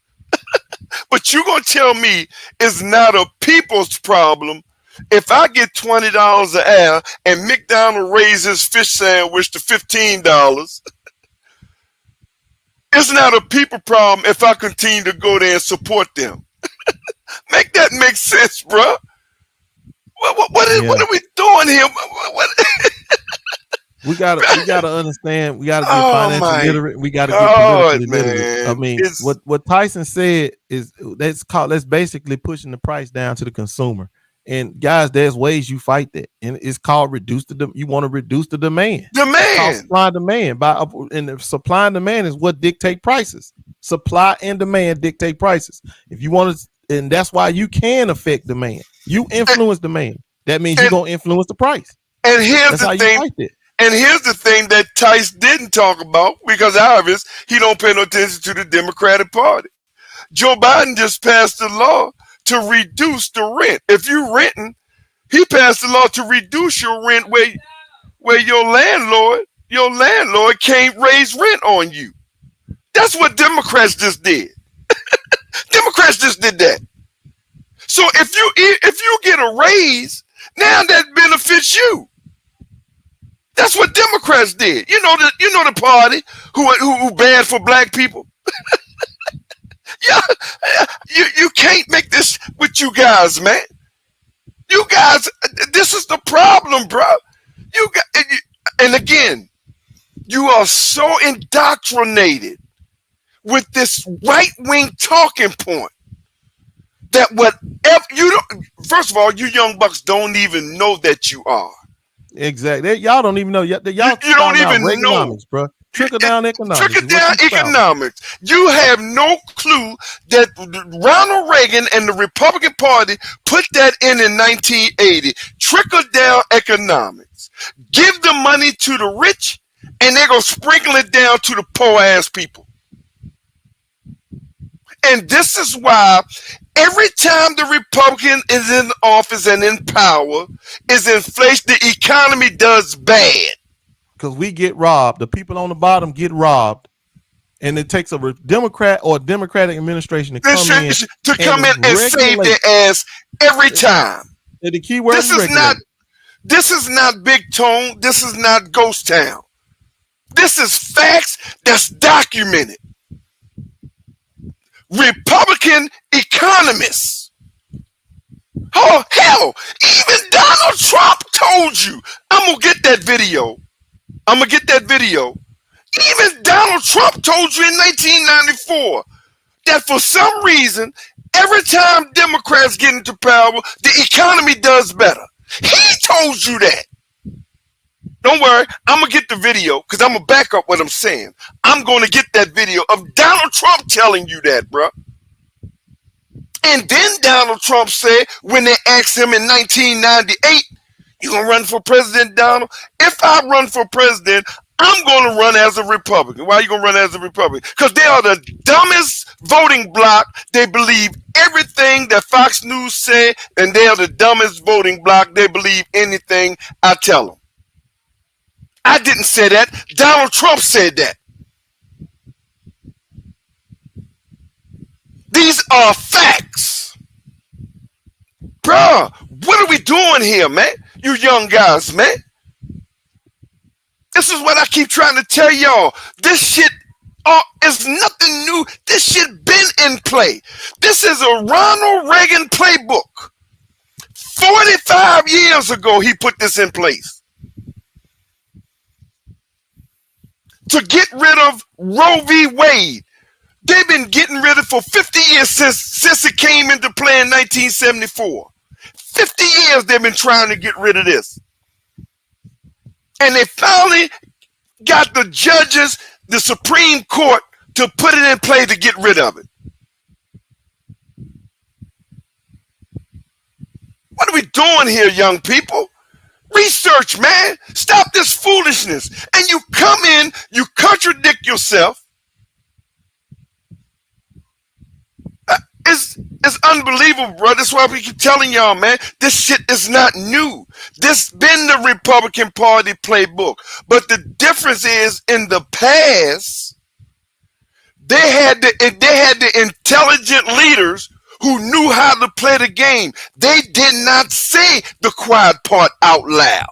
But you gonna tell me it's not a people's problem if I get $20 an hour and McDonald's raises fish sandwich to $15? It's not a people problem if I continue to go there and support them. Make that make sense, bro. What are we doing here? We gotta understand. We gotta get financially literate. We gotta get politically literate. I mean, what Tyson said is that's basically pushing the price down to the consumer. And guys, there's ways you fight that, and it's called you want to reduce the demand. Supply and demand and the supply and demand is what dictate prices. Supply and demand dictate prices. If you want to, and that's why you can affect demand. You influence demand. That means you're gonna influence the price. And here's the thing. And here's the thing that Tice didn't talk about, because obviously he don't pay no attention to the Democratic Party. Joe Biden just passed a law to reduce the rent. If you renting, he passed a law to reduce your rent where your landlord can't raise rent on you. That's what Democrats just did. Democrats just did that. So if you get a raise, now that benefits you. That's what Democrats did. You know the party who banned for black people. Yeah, you can't make this with you guys, man. You guys, this is the problem, bro. And again, you are so indoctrinated with this right-wing talking point that whatever you don't. First of all, you young bucks don't even know that you are. Exactly. Y'all don't even know. Y'all you don't even know, bro. Trickle down economics. Trickle down economics. You have no clue that Ronald Reagan and the Republican Party put that in 1980. Trickle down economics. Give the money to the rich, and they're going to sprinkle it down to the poor ass people. And this is why every time the Republican is in office and in power, is inflation, the economy does bad. Because we get robbed. The people on the bottom get robbed. And it takes a Democrat or a Democratic administration to come in and save their ass every time. And the key word this is not BigTone. This is not Ghost Town. This is facts that's documented. Republican economists. Oh, hell, even Donald Trump told you. I'm going to get that video. Even Donald Trump told you in 1994 that for some reason, every time Democrats get into power, the economy does better. He told you that. Don't worry, I'm going to get the video because I'm going to back up what I'm saying. I'm going to get that video of Donald Trump telling you that, bro. And then Donald Trump said, when they asked him in 1998, you going to run for president, Donald? If I run for president, I'm going to run as a Republican. Why are you going to run as a Republican? Because they are the dumbest voting bloc. They believe everything that Fox News say, and they are the dumbest voting bloc. They believe anything I tell them. I didn't say that. Donald Trump said that. These are facts. Bruh, what are we doing here, man? You young guys, man. This is what I keep trying to tell y'all. This shit is nothing new. This shit been in play. This is a Ronald Reagan playbook. 45 years ago, he put this in place. To get rid of Roe v. Wade. They've been getting rid of it for 50 years since it came into play in 1974. 50 years they've been trying to get rid of this. And they finally got the judges, the Supreme Court, to put it in play to get rid of it. What are we doing here, young people? Research, man. Stop this foolishness. And you come in, you contradict yourself. It's unbelievable, bro. That's why we keep telling y'all, man, this shit is not new. This been the Republican Party playbook. But the difference is, in the past, they had the intelligent leaders who knew how to play the game. They did not say the quiet part out loud.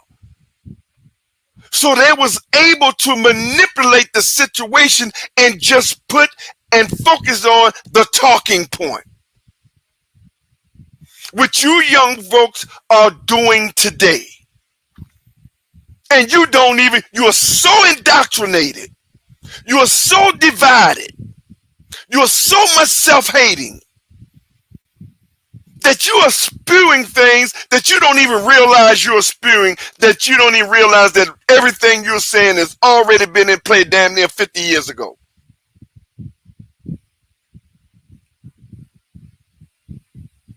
So they was able to manipulate the situation and just put and focus on the talking point. What you young folks are doing today. And you are so indoctrinated. You are so divided. You are so much self-hating that you are spewing things that you don't even realize you're spewing, that you don't even realize that everything you're saying has already been in play damn near 50 years ago.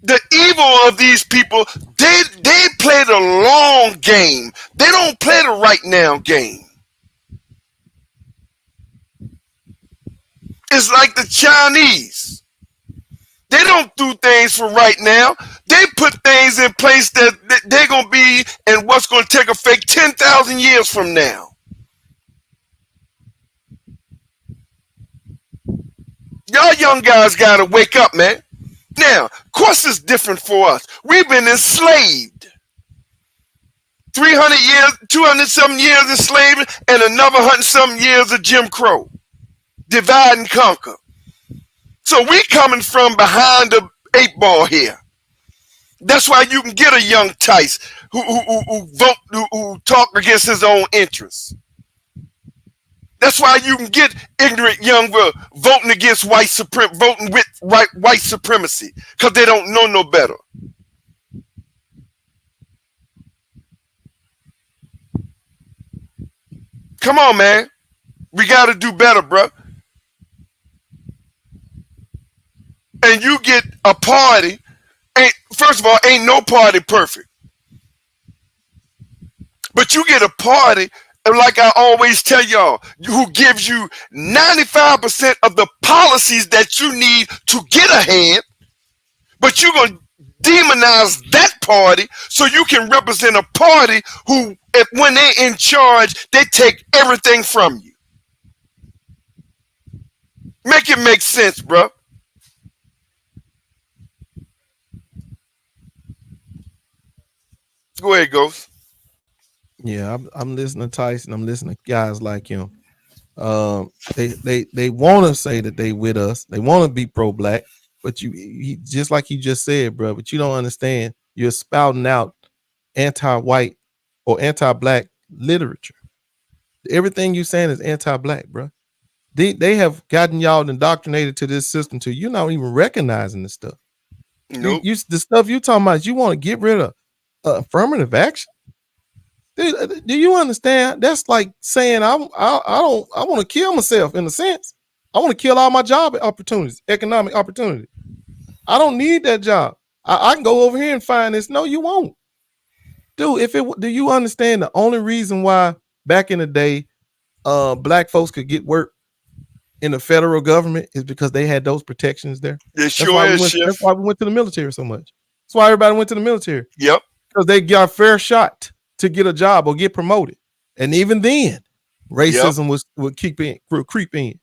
The evil of these people, they play the long game. They don't play the right now game. It's like the Chinese. They don't do things for right now. They put things in place that they're going to be and what's going to take effect 10,000 years from now. Y'all young guys got to wake up, man. Now, of course it's different for us. We've been enslaved. 300 years, 200-something years enslavement, and another 100-something years of Jim Crow. Divide and conquer. So we coming from behind the 8 ball here. That's why you can get a young Tice who talk against his own interests. That's why you can get ignorant young voting against voting with white supremacy, because they don't know no better. Come on, man. We got to do better, bro. And you get a party. First of all, ain't no party perfect. But you get a party, like I always tell y'all, who gives you 95% of the policies that you need to get ahead, but you're going to demonize that party so you can represent a party who, when they're in charge, they take everything from you. Make it make sense, bro. Go ahead, Ghost. Yeah, I'm listening to Tyson. I'm listening to guys like him. They want to say that they with us. They want to be pro-black, but he just like you just said, bro. But you don't understand. You're spouting out anti-white or anti-black literature. Everything you're saying is anti-black, bro. They have gotten y'all indoctrinated to this system till you're not even recognizing this stuff. Nope. The stuff you talking about, you want to get rid of affirmative action. Do you understand? That's like saying I want to kill myself in a sense. I want to kill all my job opportunities, economic opportunity. I don't need that job. I can go over here and find this. No, you won't. Dude, do you understand the only reason why back in the day black folks could get work in the federal government is because they had those protections there. It sure is. That's why we went to the military so much. That's why everybody went to the military. Yep. Because they got a fair shot to get a job or get promoted. And even then, racism would creep in.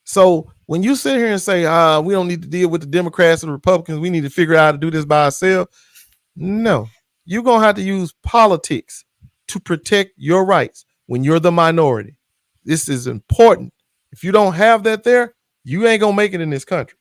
So when you sit here and say, we don't need to deal with the Democrats or the Republicans, we need to figure out how to do this by ourselves. No, you're going to have to use politics to protect your rights when you're the minority. This is important. If you don't have that there, you ain't gonna make it in this country.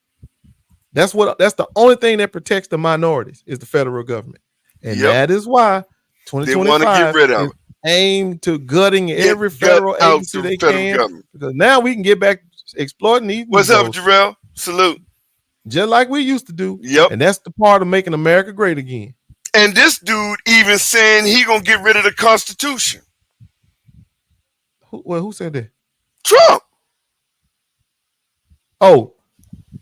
That's the only thing that protects the minorities is the federal government. And that is why 2025 is aimed to gutting every federal agency they can. Government. Because now we can get back exploiting these. What's up, Jarrell? Salute. Just like we used to do. Yep. And that's the part of making America great again. And this dude even saying he gonna get rid of the Constitution. Who said that? Trump. Oh,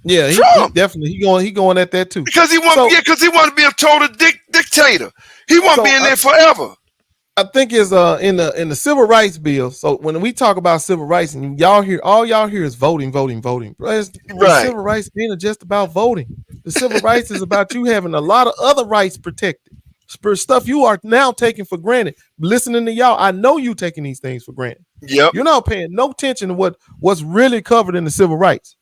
yeah, he definitely he going at that too. Because he want to be a total dictator. He want to be in there forever. I think is in the civil rights bill. So when we talk about civil rights, and y'all hear is voting. The civil rights ain't just about voting. The civil rights is about you having a lot of other rights protected. Stuff you are now taking for granted. Listening to y'all, I know you taking these things for granted. Yep. You're not paying no attention to what's really covered in the civil rights.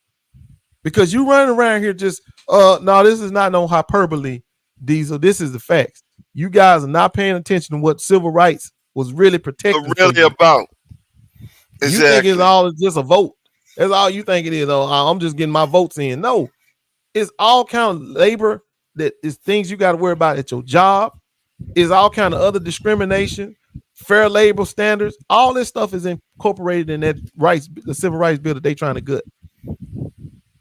Because you running around here just no, this is not no hyperbole, Diesel. This is the facts. You guys are not paying attention to what civil rights was really protected. Really about. Exactly. You think it's all just a vote. That's all you think it is. Oh, I'm just getting my votes in. No, it's all kind of labor that is things you got to worry about at your job. Is all kind of other discrimination, fair labor standards. All this stuff is incorporated in that the civil rights bill that they trying to gut.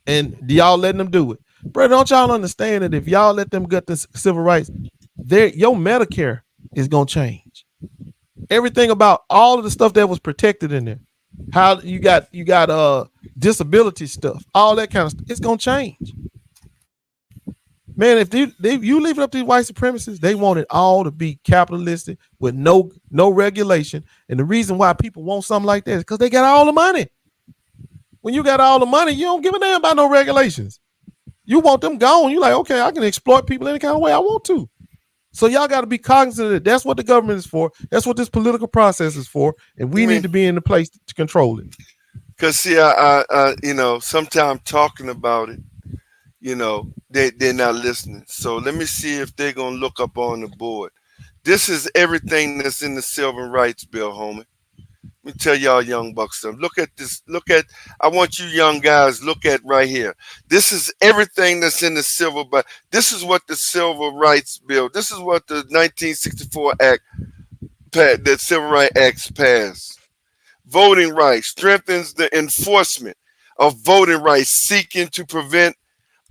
And y'all letting them do it, bro? Don't y'all understand that if y'all let them gut the civil rights, your Medicare is gonna change. Everything about all of the stuff that was protected in there, how you got disability stuff, all that kind of stuff, it's gonna change. Man, if you leave it up to these white supremacists, they want it all to be capitalistic with no regulation. And the reason why people want something like that is because they got all the money. When you got all the money, you don't give a damn about no regulations. You want them gone. You're like, okay, I can exploit people any kind of way I want to. So y'all got to be cognizant that that's what the government is for. That's what this political process is for. And we need to be in the place to control it. Because see, I sometimes talking about it, they're not listening. So let me see if they're going to look up on the board. This is everything that's in the Civil Rights Bill, homie. Let me tell y'all young bucks something. Look at this. I want you young guys, look at right here. This is everything that's in the civil, but this is what the Civil Rights Bill, this is what the 1964 Act, the Civil Rights Act passed. Voting rights strengthens the enforcement of voting rights, seeking to prevent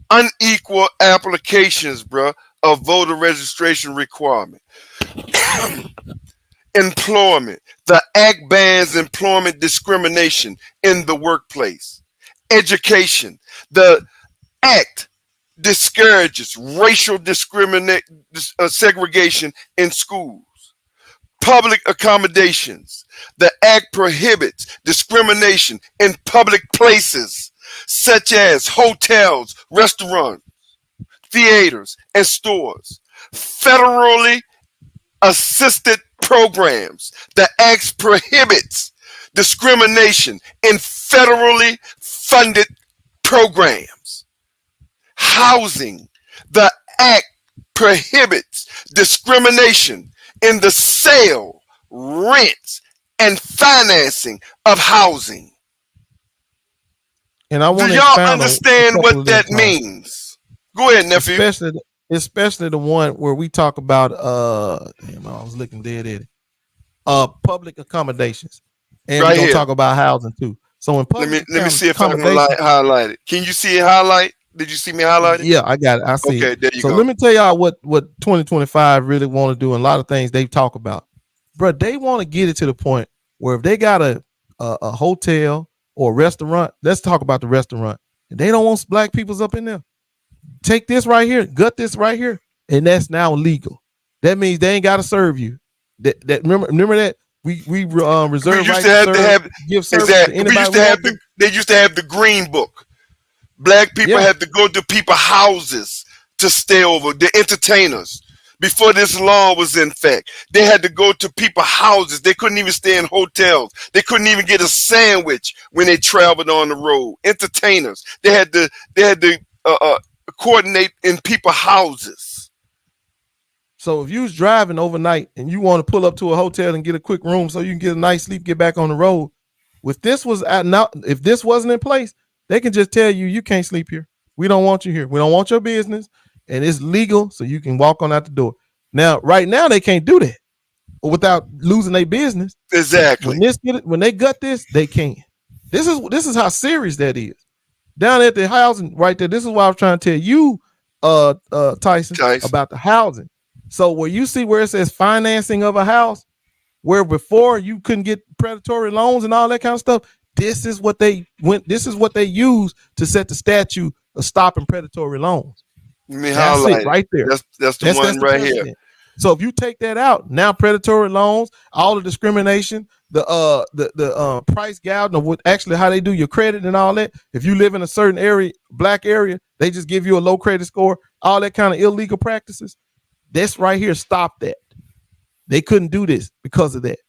unequal applications, of voter registration requirement. Employment. The Act bans employment discrimination in the workplace. Education. The Act discourages racial segregation in schools. Public accommodations. The Act prohibits discrimination in public places such as hotels, restaurants, theaters, and stores. Federally assisted programs. The Act prohibits discrimination in federally funded programs. Housing. The Act prohibits discrimination in the sale, rent, and financing of housing. And I want to y'all understand what that means? Go ahead, nephew. Especially the one where we talk about I was looking dead at it. Public accommodations. And right we're gonna here. Talk about housing too. So in public let me see if I can highlight it. Can you see it highlight? Did you see me highlight it? Yeah, I got it. I see okay, it. There you so go. let me tell y'all what 2025 really want to do, and a lot of things they talk about. Bro, they want to get it to the point where if they got a hotel or a restaurant, let's talk about the restaurant. And they don't want black people's up in there. Take this right here, gut this right here, and that's now legal. That means they ain't got to serve you. That remember that We reserve We used right to have serve, to have give service exactly. to anybody. They used to have the green book. Black people had to go to people's houses to stay over. The entertainers, before this law was in fact, they had to go to people's houses. They couldn't even stay in hotels. They couldn't even get a sandwich when they traveled on the road. Entertainers, they had to coordinate in people's houses. So if you was driving overnight and you want to pull up to a hotel and get a quick room so you can get a nice sleep, get back on the road, if this wasn't in place, they can just tell you can't sleep here. We don't want you here. We don't want your business, and it's legal, so you can walk on out the door. Now, right now, they can't do that without losing their business. Exactly. When they gut this, they can. This is how serious that is. Down at the housing right there. This is why I was trying to tell you, Tyson, about the housing. So where you see where it says financing of a house, where before you couldn't get predatory loans and all that kind of stuff, this is what they use to set the statute of stopping predatory loans. That's it right there. That's the one right here. So if you take that out, now predatory loans, all the discrimination, the price gouging of what actually how they do your credit and all that. If you live in a certain area, black area, they just give you a low credit score, all that kind of illegal practices. This right here, stop that. They couldn't do this because of that.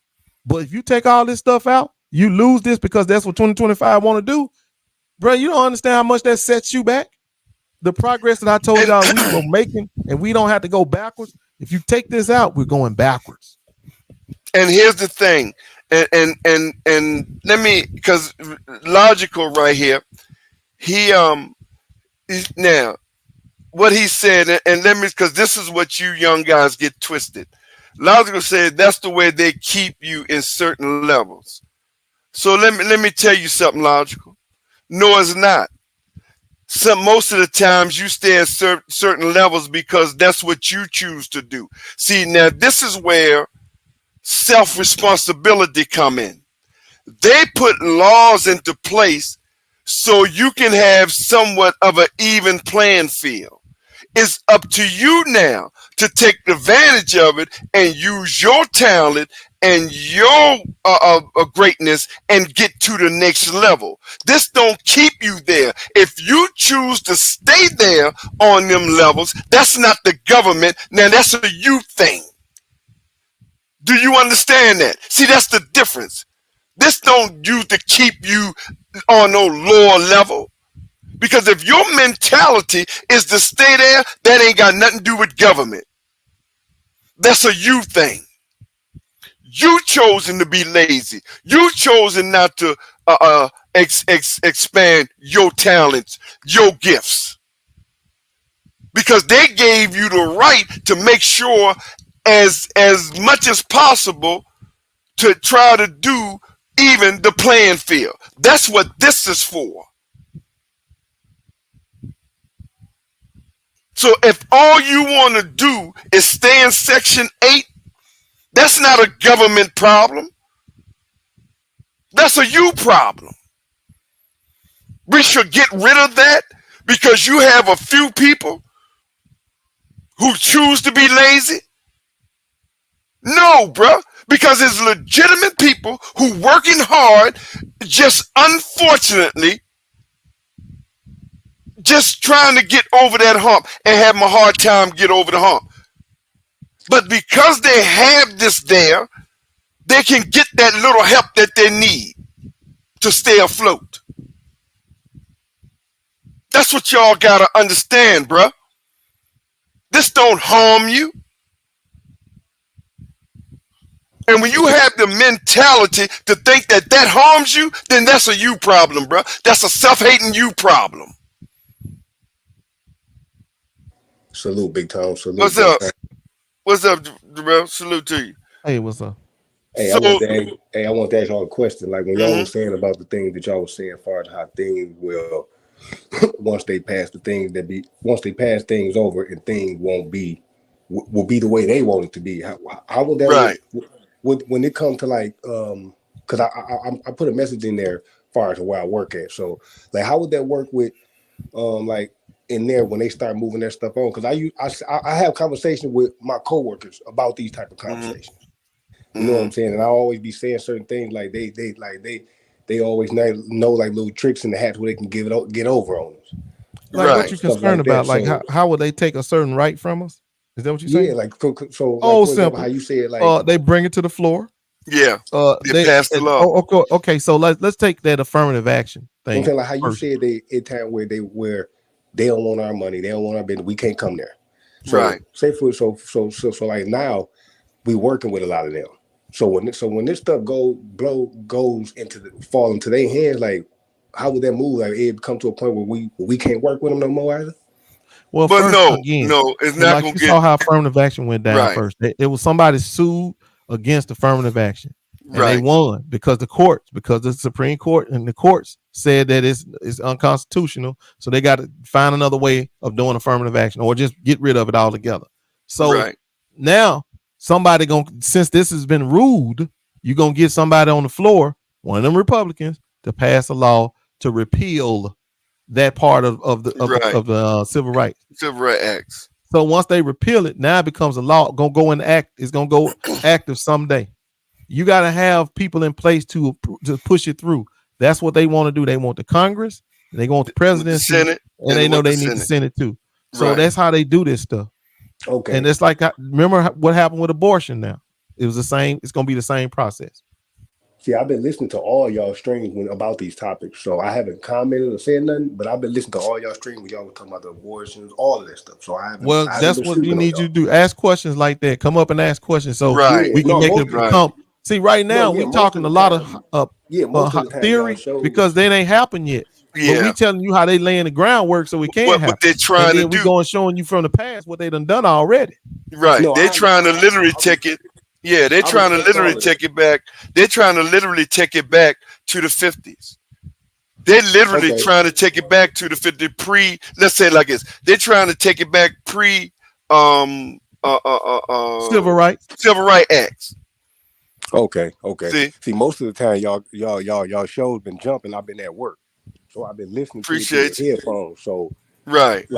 But if you take all this stuff out, you lose this because that's what 2025 want to do. Bro, you don't understand how much that sets you back. The progress that I told y'all we were making, and we don't have to go backwards. If you take this out, we're going backwards. And here's the thing, and let me, because logical right here, now what he said, and let me, because this is what you young guys get twisted. Logical said that's the way they keep you in certain levels. So let me tell you something, Logical. No, it's not. Most of the times you stay at certain levels because that's what you choose to do. See, now this is where self-responsibility come in. They put laws into place so you can have somewhat of an even playing field. It's up to you now to take advantage of it and use your talent and your greatness and get to the next level. This don't keep you there. If you choose to stay there on them levels, that's not the government. Now that's a you thing. Do you understand that? See, that's the difference. This don't use to keep you on no lower level. Because if your mentality is to stay there, that ain't got nothing to do with government. That's a you thing. You chosen to be lazy. You chosen not to expand your talents, your gifts. Because they gave you the right to make sure as much as possible to try to do even the playing field. That's what this is for. So if all you want to do is stay in Section 8, that's not a government problem. That's a you problem. We should get rid of that because you have a few people who choose to be lazy. No, bro, because it's legitimate people who working hard, just unfortunately, just trying to get over that hump and having a hard time get over the hump. But because they have this there, they can get that little help that they need to stay afloat. That's what y'all gotta understand, bruh. This don't harm you. And when you have the mentality to think that that harms you, then that's a you problem, bruh. That's a self-hating you problem. Salute, BigTone. Salute. What's up? What's up, bro? Salute to you. Hey, what's up? Hey, I want to ask y'all a question. Like when y'all was saying about the things that y'all was saying as far as how things will once they pass things over and things will be the way they want it to be. How will that when it comes to like because I put a message in there as far as where I work at. So like how would that work with like in there when they start moving their stuff on? Because I have conversations with my coworkers about these type of conversations. You know what I'm saying? And I always be saying certain things like they always know like little tricks in the hat where they can get over on us. Like what you concerned about? Like how would they take a certain right from us? Is that what you're saying? Yeah, like so oh, like, for simple. example, how you say it, like they bring it to the floor. Yeah, they pass the law. Okay, so let's take that affirmative action thing. Okay, like how you said they time where they don't want our money, they don't want our business, we can't come there. So, right. Say for so like now we working with a lot of them. So when this stuff goes fall into their hands, like how would that move? Like it come to a point where we can't work with them no more either. Well, but first, no, it's not like gonna you get. saw how affirmative action went down Right. first. It was somebody sued against affirmative action, and Right. they won because the Supreme Court and the courts said that it's unconstitutional. So they got to find another way of doing affirmative action, or just get rid of it altogether. So now somebody since this has been ruled, you're gonna get somebody on the floor, one of them Republicans, to pass a law to repeal that part of the civil rights acts. So once they repeal it, now it becomes a law. Gonna go in act. It's gonna go active someday. You got to have people in place to push it through. That's what they want to do. They want the Congress, they want the presidency, the Senate, and they know they need the Senate too. So that's how they do this stuff. Okay. And it's like, remember what happened with abortion now? It was the same. It's going to be the same process. See, I've been listening to all y'all streams about these topics. So I haven't commented or said nothing, but I've been listening to all y'all streams when y'all were talking about the abortions, all of that stuff. So I haven't. That's what you need you to do. Ask questions like that. Come up and ask questions so we can make it come. See, right now we're talking a lot of theory because they ain't happened yet. Yeah. But we telling you how they laying the groundwork so it can't happen. What they're trying to do. We going showing you from the past what they done already. Right. They're trying to literally take it. Yeah, they're trying to literally take it back. They're trying to literally take it back to the 50s. They're literally trying to take it back to the 50 let's say it like this. They're trying to take it back civil rights acts. Okay. See, most of the time y'all shows been jumping. I've been at work. So I've been listening to the headphones. So it's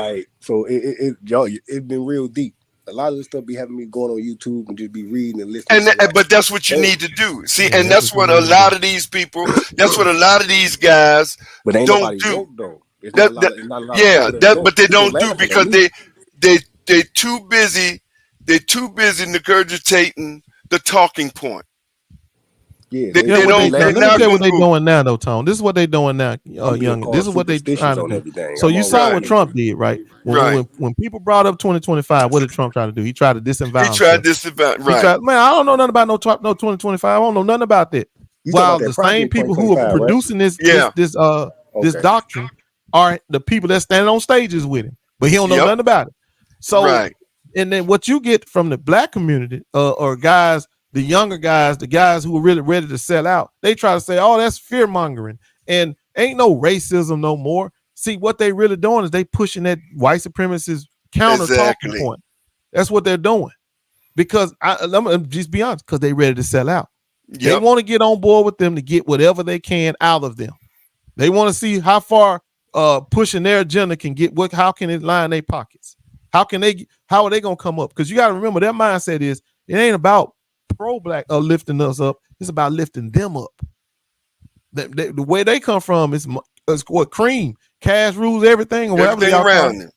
been real deep. A lot of this stuff be having me going on YouTube and just be reading and listening. But that's what you need to do. See, and that's what a lot of these people, that's what a lot of these guys don't do. But they don't do because they too busy. They're too busy regurgitating the talking point. Yeah, let me tell you what they're doing now, though, Tone. This is what they're doing now, young. This is what they're trying to do. So you saw what Trump did, right? When people brought up 2025, what did Trump try to do? He tried to disavow. Man, I don't know nothing about no 2025. I don't know nothing about that. While the same people who are producing this doctrine are the people that standing on stages with him, but he don't know nothing about it. So, and then what you get from the black community or guys. The younger guys, the guys who are really ready to sell out, they try to say, oh, that's fear mongering and ain't no racism no more. See, what they really doing is they pushing that white supremacist counter talking point. That's what they're doing. Because let me just be honest, because they ready to sell out. Yep. They want to get on board with them to get whatever they can out of them. They want to see how far pushing their agenda can get. How can it line their pockets? How are they gonna come up? Because you got to remember their mindset is it ain't about pro-black lifting us up. It's about lifting them up. The way they come from is what cream, cash rules everything, or whatever they around them.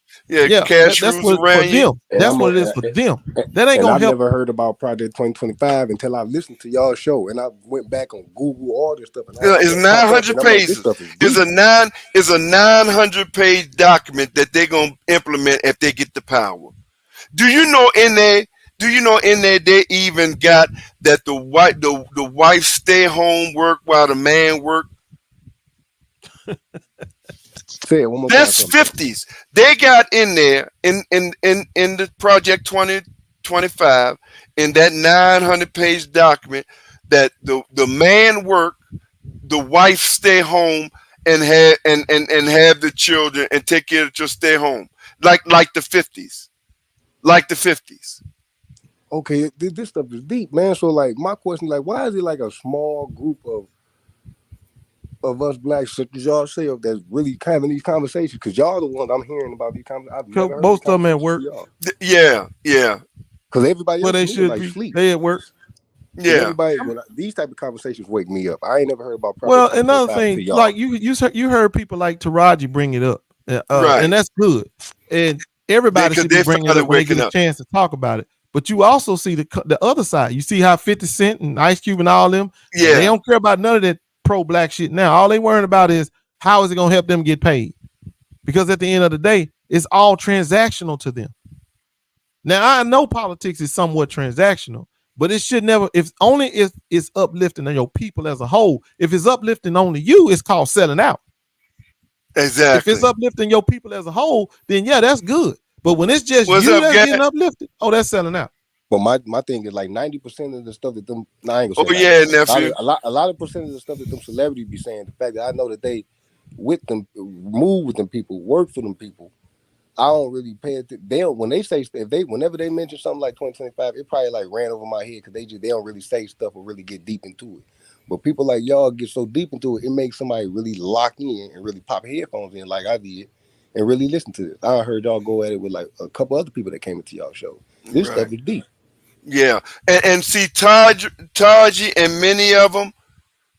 Cash rules around them. That's what it is for them. That ain't gonna help. I've never heard about Project 2025 until I listened to y'all show, and I went back on Google all this stuff. It's 900 pages. It's a 900-page document that they're gonna implement if they get the power. Do you know in there they even got that the wife stay home work while the man work? Say it one more That's time. 50s. They got in there in the Project 2025 in that 900-page document that the man work, the wife stay home and have the children and take care of just stay home like the 50s. Like the 50s. Okay, this stuff is deep, man. So, like, my question, like, why is it like a small group of us blacks, such as y'all say, that's really having these conversations? Because y'all the ones I'm hearing about these conversations. Most of them at work. Yeah. Because everybody else they should like be. sleep. They at work. Yeah. Everybody, these type of conversations wake me up. I ain't never heard about. Well, another thing, like you heard people like Taraji bring it up, Right. and that's good. And everybody should be bringing it up when they get a chance to talk about it. But you also see the other side. You see how 50 Cent and Ice Cube and all them, they don't care about none of that pro-black shit now. All they worrying about is how is it going to help them get paid? Because at the end of the day, it's all transactional to them. Now, I know politics is somewhat transactional, but it should never, if it's uplifting on your people as a whole. If it's uplifting only you, it's called selling out. Exactly. If it's uplifting your people as a whole, then yeah, that's good. But when it's just you that's getting uplifted, that's selling out. But my thing is like 90% of the stuff that them. No, I ain't gonna say nephew. A lot of percent of the stuff that them celebrities be saying. The fact that I know that they with them, move with them people, work for them people. I don't really pay attention. They don't, when they say whenever they mention something like 2025, it probably like ran over my head because they don't really say stuff or really get deep into it. But people like y'all get so deep into it, it makes somebody really lock in and really pop headphones in like I did and really listen to this. I heard y'all go at it with like a couple other people that came into y'all show. This stuff is deep. Yeah, and see Taji and many of them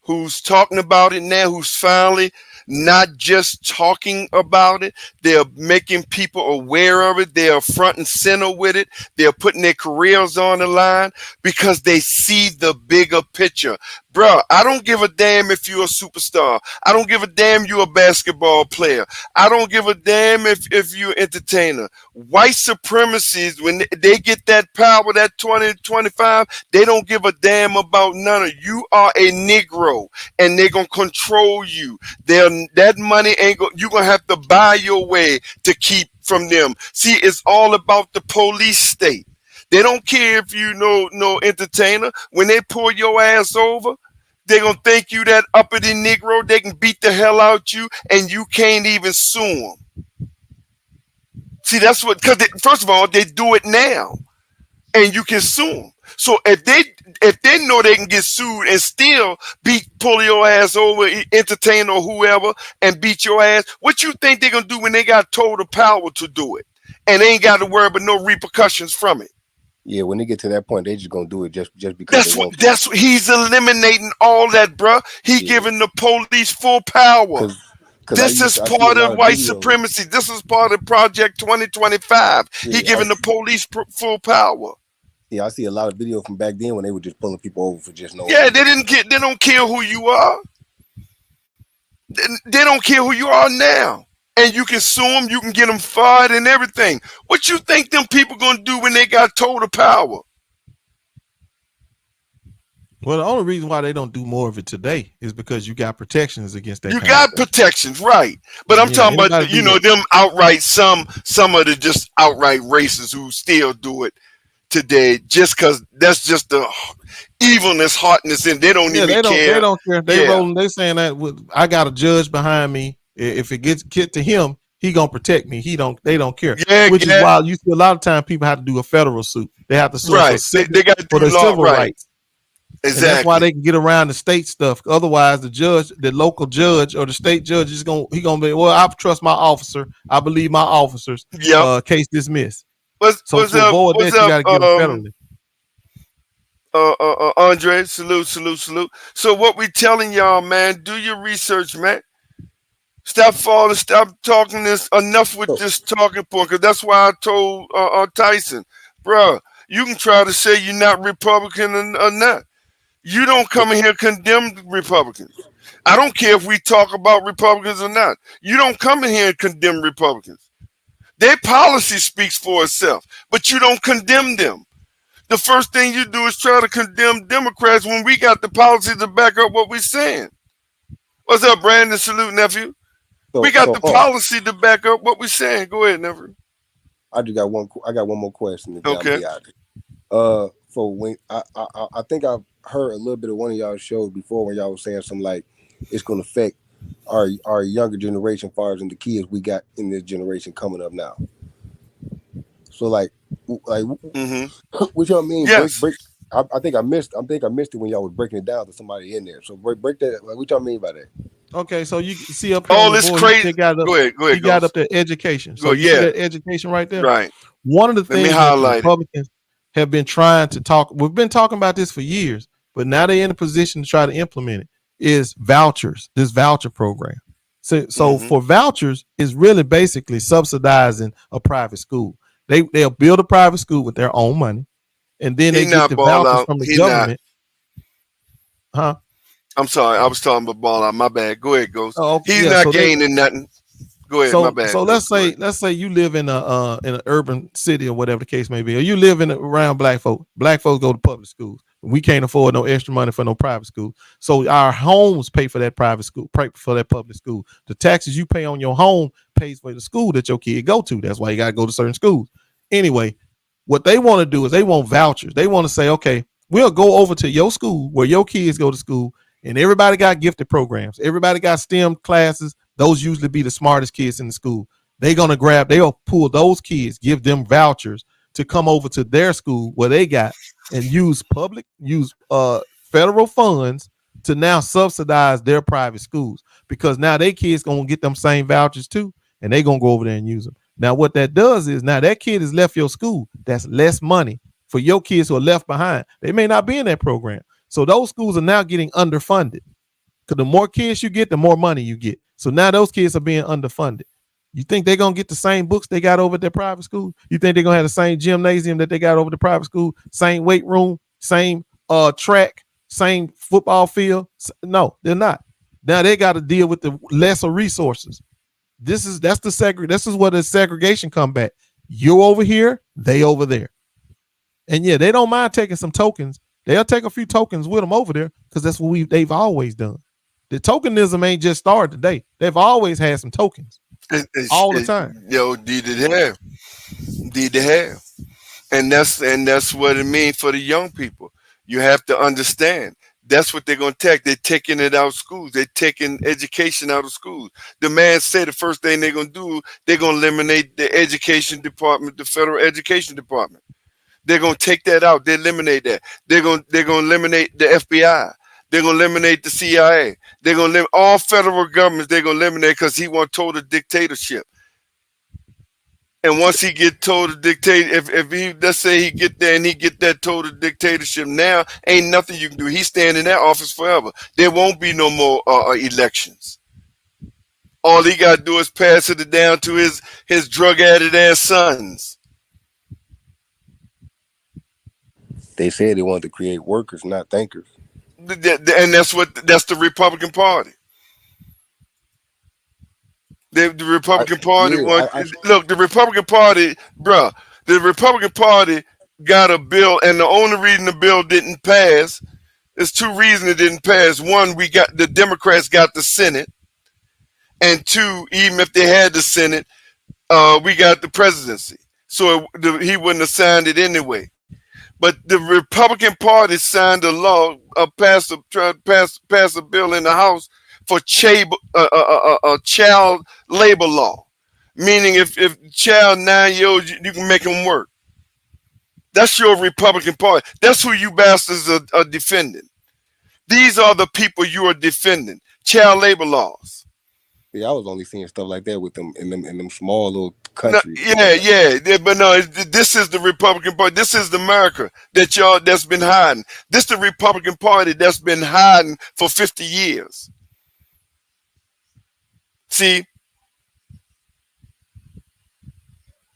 who's talking about it now, who's finally not just talking about it, they're making people aware of it. They're front and center with it. They're putting their careers on the line because they see the bigger picture. Bruh, I don't give a damn if you're a superstar. I don't give a damn you're a basketball player. I don't give a damn if you're an entertainer. White supremacists, when they get that power, that 2025, they don't give a damn about none of you. Are a Negro, and they're going to control you. That money ain't going, you're going to have to buy your way to keep from them. See, it's all about the police state. They don't care if you no entertainer. When they pull your ass over, they're going to think you that uppity Negro. They can beat the hell out you, and you can't even sue them. See, that's what, because first of all, they do it now, and you can sue them. So if they know they can get sued and still pull your ass over, entertainer or whoever, and beat your ass, what you think they're going to do when they got total power to do it? And they ain't got to worry about no repercussions from it. Yeah, when they get to that point, they just gonna do it just because. That's what he's eliminating all that, bro. He giving the police full power. This is part of white supremacy. This is part of Project 2025. He giving the police full power. Yeah, I see a lot of video from back then when they were just pulling people over for just no. Yeah, they don't care who you are. They don't care who you are now. And you can sue them, you can get them fired and everything. What you think them people gonna do when they got total power? Well, the only reason why they don't do more of it today is because you got protections against that. You got protections, right? But I'm talking about them outright some of the just outright racists who still do it today, just because that's just the evilness, hardness, and they don't even care. They don't care. They saying that I got a judge behind me. If it gets to him, he gonna protect me. They don't care. Which is why you see a lot of times people have to do a federal suit. They have to sue they got to do the civil rights. Exactly. And that's why they can get around the state stuff. Otherwise, the local judge or the state judge is gonna be, well, I trust my officer. I believe my officers. Case dismissed. So to avoid that, you gotta get them federally. Andre, salute. So what we telling y'all, man, do your research, man. Stop talking this enough with this talking point, because that's why I told Tyson, bro, you can try to say you're not Republican or not. You don't come in here condemn Republicans. I don't care if we talk about Republicans or not. You don't come in here and condemn Republicans. Their policy speaks for itself, but you don't condemn them. The first thing you do is try to condemn Democrats when we got the policy to back up what we're saying. What's up, Brandon? Salute, nephew. We got the policy to back up what we're saying. Go ahead, nephew. I got one more question. Okay. For when I think I've heard a little bit of one of y'all shows before when y'all was saying something like it's going to affect our younger generation, as far as in the kids we got in this generation coming up now. So like what y'all mean? Yes. I think I missed it when y'all was breaking it down to somebody in there. So break that. Like, what y'all mean by that? Okay, so you see up here all this crazy. Go ahead. He got up there education. So you see that education right there. Right. One of the things that have been trying to talk. We've been talking about this for years, but now they're in a position to try to implement it. Is vouchers, this voucher program. So for vouchers, is really basically subsidizing a private school. They'll build a private school with their own money, and then they get the vouchers from the government. Huh? I'm sorry, I was talking about ball out. My bad. Go ahead, Ghost. Oh, He's not gaining nothing. Go ahead, my bad. So let's say you live in an urban city or whatever the case may be, or you live around black folk. Black folks go to public schools. We can't afford no extra money for no private school. So our homes pay for that private school, pay for that public school. The taxes you pay on your home pays for the school that your kid go to. That's why you got to go to certain schools. Anyway, what they want to do is they want vouchers. They want to say, okay, we'll go over to your school where your kids go to school, and everybody got gifted programs. Everybody got STEM classes. Those usually be the smartest kids in the school. They'll pull those kids, give them vouchers to come over to their school where they got, and use federal funds to now subsidize their private schools, because now their kids gonna get them same vouchers too, and they gonna go over there and use them. Now what that does is, now that kid has left your school. That's less money for your kids who are left behind. They may not be in that program. So those schools are now getting underfunded, because the more kids you get, the more money you get. So now those kids are being underfunded. You think they're going to get the same books they got over at their private school? You think they're going to have the same gymnasium that they got over the private school? Same weight room, same track, same football field? No, they're not. Now they got to deal with the lesser resources. This is where the segregation come back. You over here, they over there. And yeah, they don't mind taking some tokens. They'll take a few tokens with them over there, because that's what they've always done. The tokenism ain't just started today. They've always had some tokens. All the time. Indeed they have. And that's what it means for the young people. You have to understand. That's what they're going to take. They're taking it out of schools. They're taking education out of schools. The man said the first thing they're going to do, they're going to eliminate the education department, the federal education department. They're going to take that out. They eliminate that. They're going to eliminate the FBI. They're going to eliminate the CIA. They're going to eliminate all federal governments. They're going to eliminate, because he wants total dictatorship. And once he get total dictator, if he, let's say he get there and he get that total dictatorship, now ain't nothing you can do. He's staying in that office forever. There won't be no more elections. All he got to do is pass it down to his drug-added ass sons. They said they wanted to create workers, not thinkers. And that's the Republican Party. The Republican Party look, the Republican Party, bruh, the Republican Party got a bill, and the only reason the bill didn't pass, there's two reasons it didn't pass. One, the Democrats got the Senate, and two, even if they had the Senate, we got the presidency. So he wouldn't have signed it anyway. But the Republican Party signed a law, passed a bill in the House for child labor law, meaning if child 9-year-old, you can make them work. That's your Republican Party. That's who you bastards are defending. These are the people you are defending. Child labor laws. Yeah, I was only seeing stuff like that with them in them small little countries. But no, this is the Republican Party. This is the America that's been hiding. This is the Republican Party that's been hiding for 50 years. See,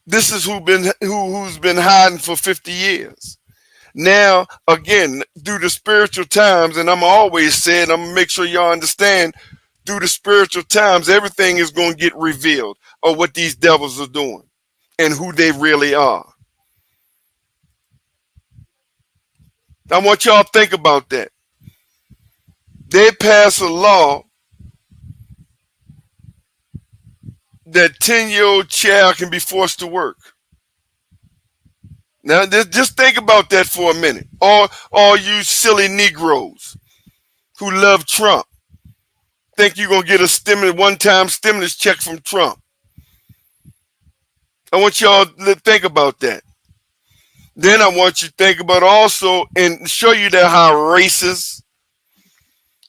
this is who's been hiding for 50 years. Now, again, through the spiritual times, and I'm always saying, I'm gonna make sure y'all understand, through the spiritual times, everything is going to get revealed of what these devils are doing and who they really are. I want y'all to think about that. They pass a law that 10-year-old child can be forced to work. Now, just think about that for a minute. All you silly Negroes who love Trump think you're going to get a one-time stimulus check from Trump. I want y'all to think about that. Then I want you to think about also and show you that how racist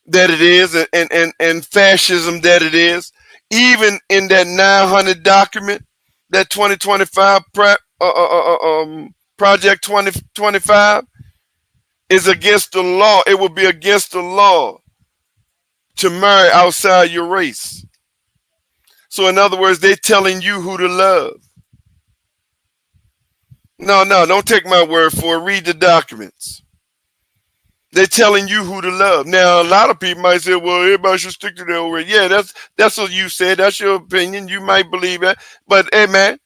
that it is and fascism that it is. Even in that 900 document, that 2025 Project 2025 is against the law. It will be against the law to marry outside your race. So in other words, they're telling you who to love. No, don't take my word for it. Read the documents. They're telling you who to love. Now, a lot of people might say, well, everybody should stick to their own race. Yeah, that's what you said. That's your opinion. You might believe that. But, hey, man,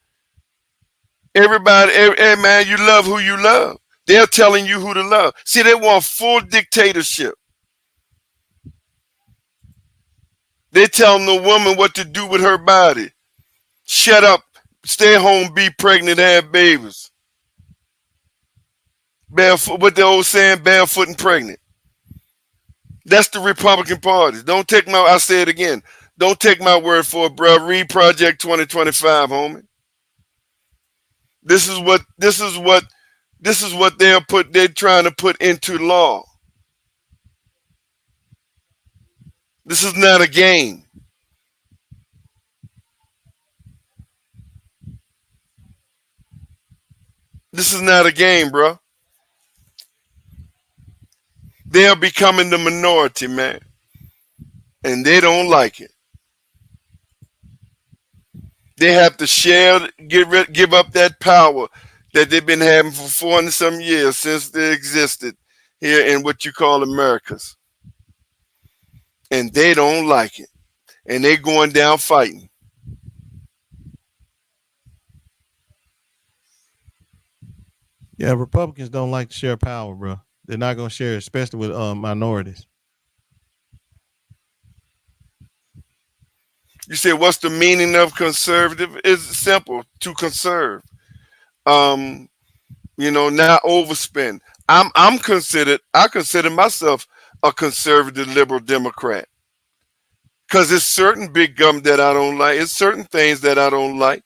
everybody, hey, man, you love who you love. They're telling you who to love. See, they want full dictatorship. They're telling the woman what to do with her body. Shut up, stay home, be pregnant, have babies. Barefoot, what the old saying, barefoot and pregnant. That's the Republican Party. Don't take I say it again. Don't take my word for it, bro. Read Project 2025, homie. This is what they're trying to put into law. This is not a game. This is not a game, bro. They are becoming the minority, man. And they don't like it. They have to share, give up that power that they've been having for 400 some years since they existed here in what you call Americas. And they don't like it. And they're going down fighting. Yeah, Republicans don't like to share power, bro. They're not going to share it, especially with minorities. You say, what's the meaning of conservative? It's simple, to conserve. Not overspend. I consider myself a conservative liberal Democrat. Because it's certain big government that I don't like. It's certain things that I don't like.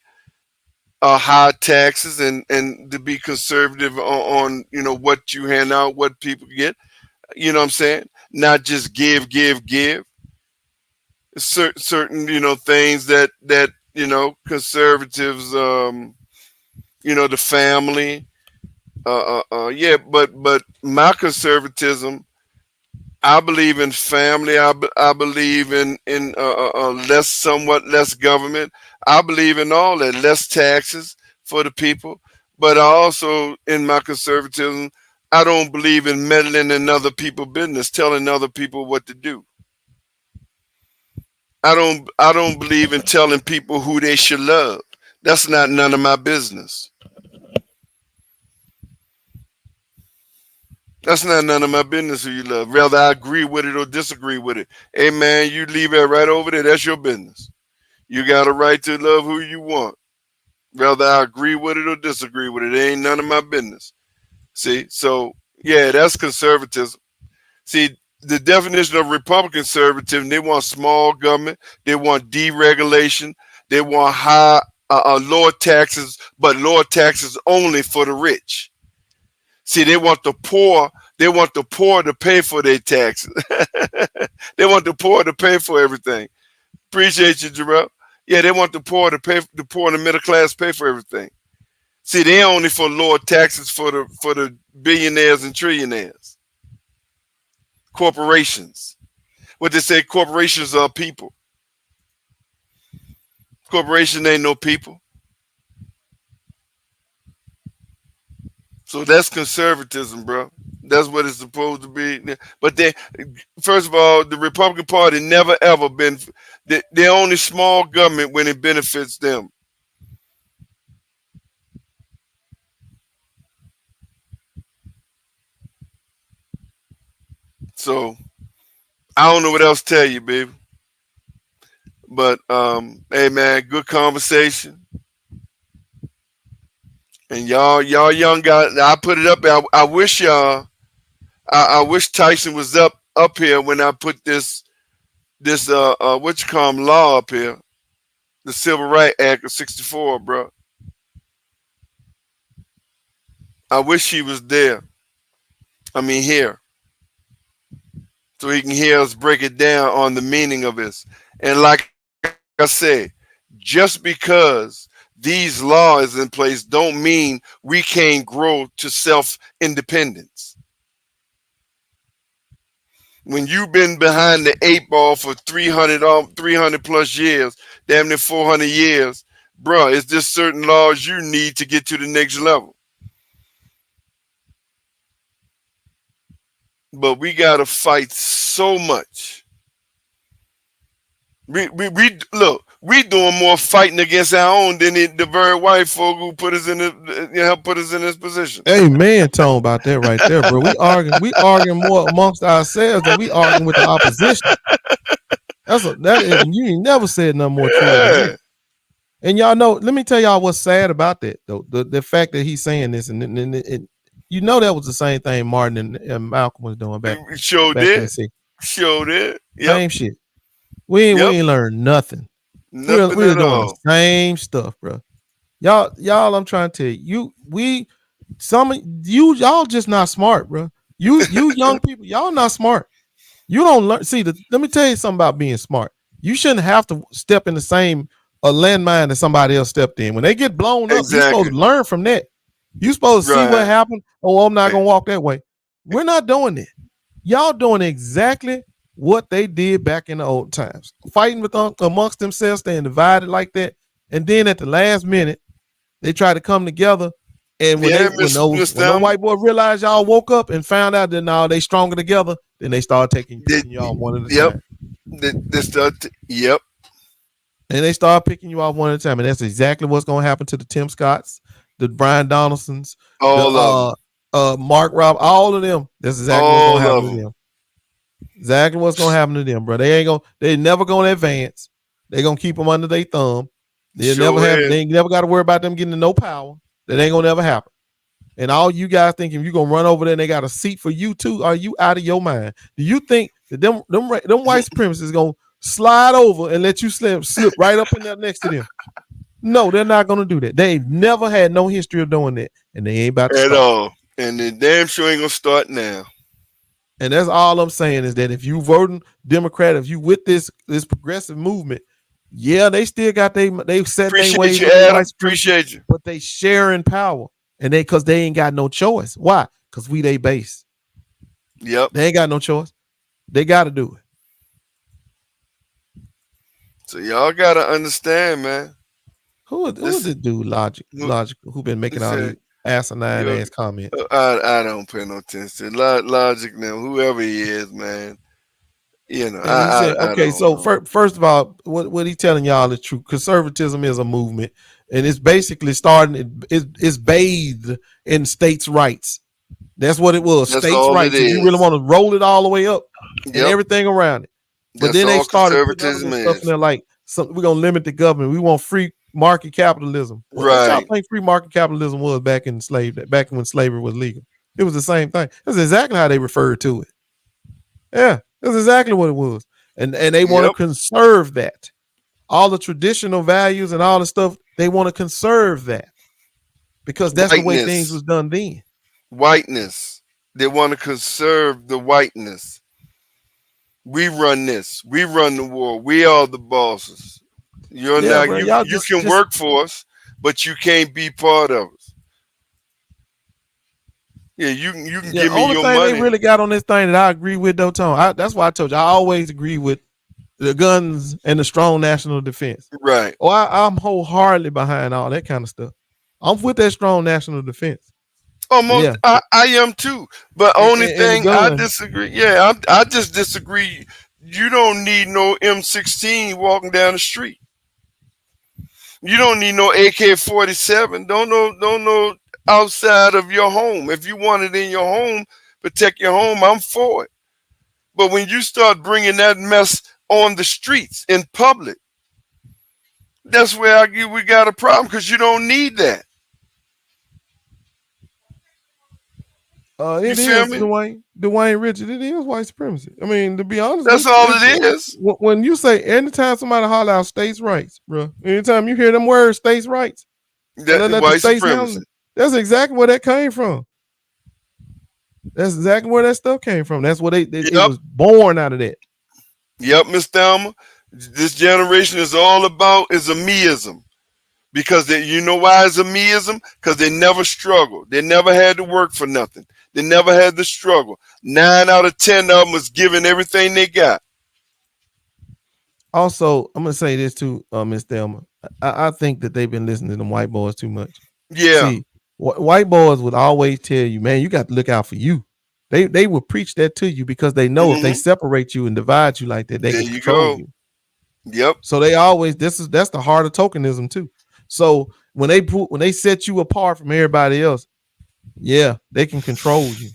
High taxes and to be conservative on what you hand out, what people get. You know what I'm saying? Not just give. Certain things that conservatives the family but my conservatism, I believe in family. I believe in somewhat less government. I believe in all that, less taxes for the people. But I also, in my conservatism, I don't believe in meddling in other people's business, telling other people what to do. I don't believe in telling people who they should love. That's not none of my business. That's not none of my business who you love. Whether I agree with it or disagree with it. Hey, man, you leave it right over there. That's your business. You got a right to love who you want. Whether I agree with it or disagree with it. It ain't none of my business. See? So, yeah, that's conservatism. See, the definition of Republican conservatism, they want small government. They want deregulation. They want lower taxes, but lower taxes only for the rich. See, they want the poor to pay for their taxes. They want the poor to pay for everything. Appreciate you, Jarrell. Yeah, they want the poor and the middle class pay for everything. See, they only for lower taxes for the billionaires and trillionaires. Corporations. What they say, corporations are people. Corporation ain't no people. So that's conservatism, bro. That's what it's supposed to be. But first of all, the Republican Party never ever been. They're only small government when it benefits them. So I don't know what else to tell you, baby. But hey, man, good conversation. And y'all young guys, I put it up there. I wish I wish Tyson was up here when I put this what you call them, law up here, the Civil Rights Act of '64, bro. I wish he was there. I mean here, so he can hear us break it down on the meaning of this. And like I said, just because these laws in place don't mean we can't grow to self-independence. When you've been behind the 8 ball for 300 plus years, damn near 400 years, bro, it's just certain laws you need to get to the next level. But we gotta fight so much. We look, we doing more fighting against our own than the very white folk who put us in help put us in this position. Amen, Tone, about that right there, bro. We arguing more amongst ourselves than we arguing with the opposition. And you ain't never said nothing more true than that. And y'all know, let me tell y'all what's sad about that though. The fact that he's saying this, and you know that was the same thing Martin and Malcolm was doing back. Sure did. Yep. Same shit. We ain't learned nothing. We're doing the same stuff, bro. Y'all, I'm trying to tell you, y'all just not smart, bro. You young people, y'all not smart. You don't learn. See, let me tell you something about being smart. You shouldn't have to step in the same landmine that somebody else stepped in. When they get blown up, you're supposed to learn from that. You're supposed to see what happened. Oh, I'm not gonna walk that way. We're not doing it. Y'all doing exactly what they did back in the old times, fighting amongst themselves, staying divided like that, and then at the last minute, they try to come together. And when the white boy realized y'all woke up and found out that now they stronger together, then they start picking y'all one at a time. And they start picking you off one at a time, and that's exactly what's going to happen to the Tim Scotts, the Brian Donaldsons, Mark Rob, all of them. That's exactly what's going to happen to them. Exactly what's gonna happen to them, bro. They never gonna advance. They gonna keep them under their thumb. They ain't never got to worry about them getting no power. That ain't gonna never happen. And all you guys thinking you gonna run over there and they got a seat for you too? Are you out of your mind? Do you think that them white supremacists gonna slide over and let you slip right up in there next to them? No, they're not gonna do that. They've never had no history of doing that, and they ain't about to at all. And they damn sure ain't gonna start now. And that's all I'm saying is that if you voting Democrat, if you with this progressive movement, yeah, they still got they set their ways. Appreciate you, but they sharing power, and because they ain't got no choice. Why? Because we they base. Yep, they ain't got no choice. They got to do it. So y'all got to understand, man. Who is this dude? Logical, who been making all these asinine ass comments? I don't pay no attention. Logic now, whoever he is, man. You know, first of all, what he telling y'all is true. Conservatism is a movement, and it's basically starting. It's bathed in states' rights. That's what it was. States' rights. If you really want to roll it all the way up and everything around it. But then they started putting stuff in there like, we're gonna limit the government. We want free market capitalism. What y'all think free market capitalism was back when slavery was legal? It was the same thing. That's exactly how they referred to it. Yeah, that's exactly what it was. And they want to conserve that. All the traditional values and all the stuff, they want to conserve that. Because that's the way things was done then. Whiteness. They want to conserve the whiteness. We run this. We run the war. We are the bosses. You can work for us, but you can't be part of us. Yeah, you can give me your money. The only thing they really got on this thing that I agree with, though, Tone, that's why I told you I always agree with the guns and the strong national defense. Right. Oh, I'm wholeheartedly behind all that kind of stuff. I'm with that strong national defense. Almost, I am too. But only thing I disagree. Yeah, I just disagree. You don't need no M16 walking down the street. You don't need no AK-47. Don't know outside of your home. If you want it in your home, protect your home. I'm for it. But when you start bringing that mess on the streets in public, that's where we got a problem, because you don't need that. It is Dwayne Richard. It is white supremacy. I mean, to be honest, that's all it is. When you say anytime somebody holler out states' rights, bro, anytime you hear them words, states' rights, that's white supremacy. That's exactly where that came from. That's exactly where that stuff came from. That's what it was born out of that. Yep, Miss Thelma. This generation is all about is a meism. Because you know why it's a meism? Because they never struggled. They never had to work for nothing. They never had to struggle. 9 out of 10 of them was giving everything they got. Also, I'm gonna say this too, Miss Thelma. I think that they've been listening to them white boys too much. Yeah. See, white boys would always tell you, man, you got to look out for you. They will preach that to you because they know if they separate you and divide you like that, they can control you. Yep. So they always that's the heart of tokenism too. So when they set you apart from everybody else, yeah, they can control you.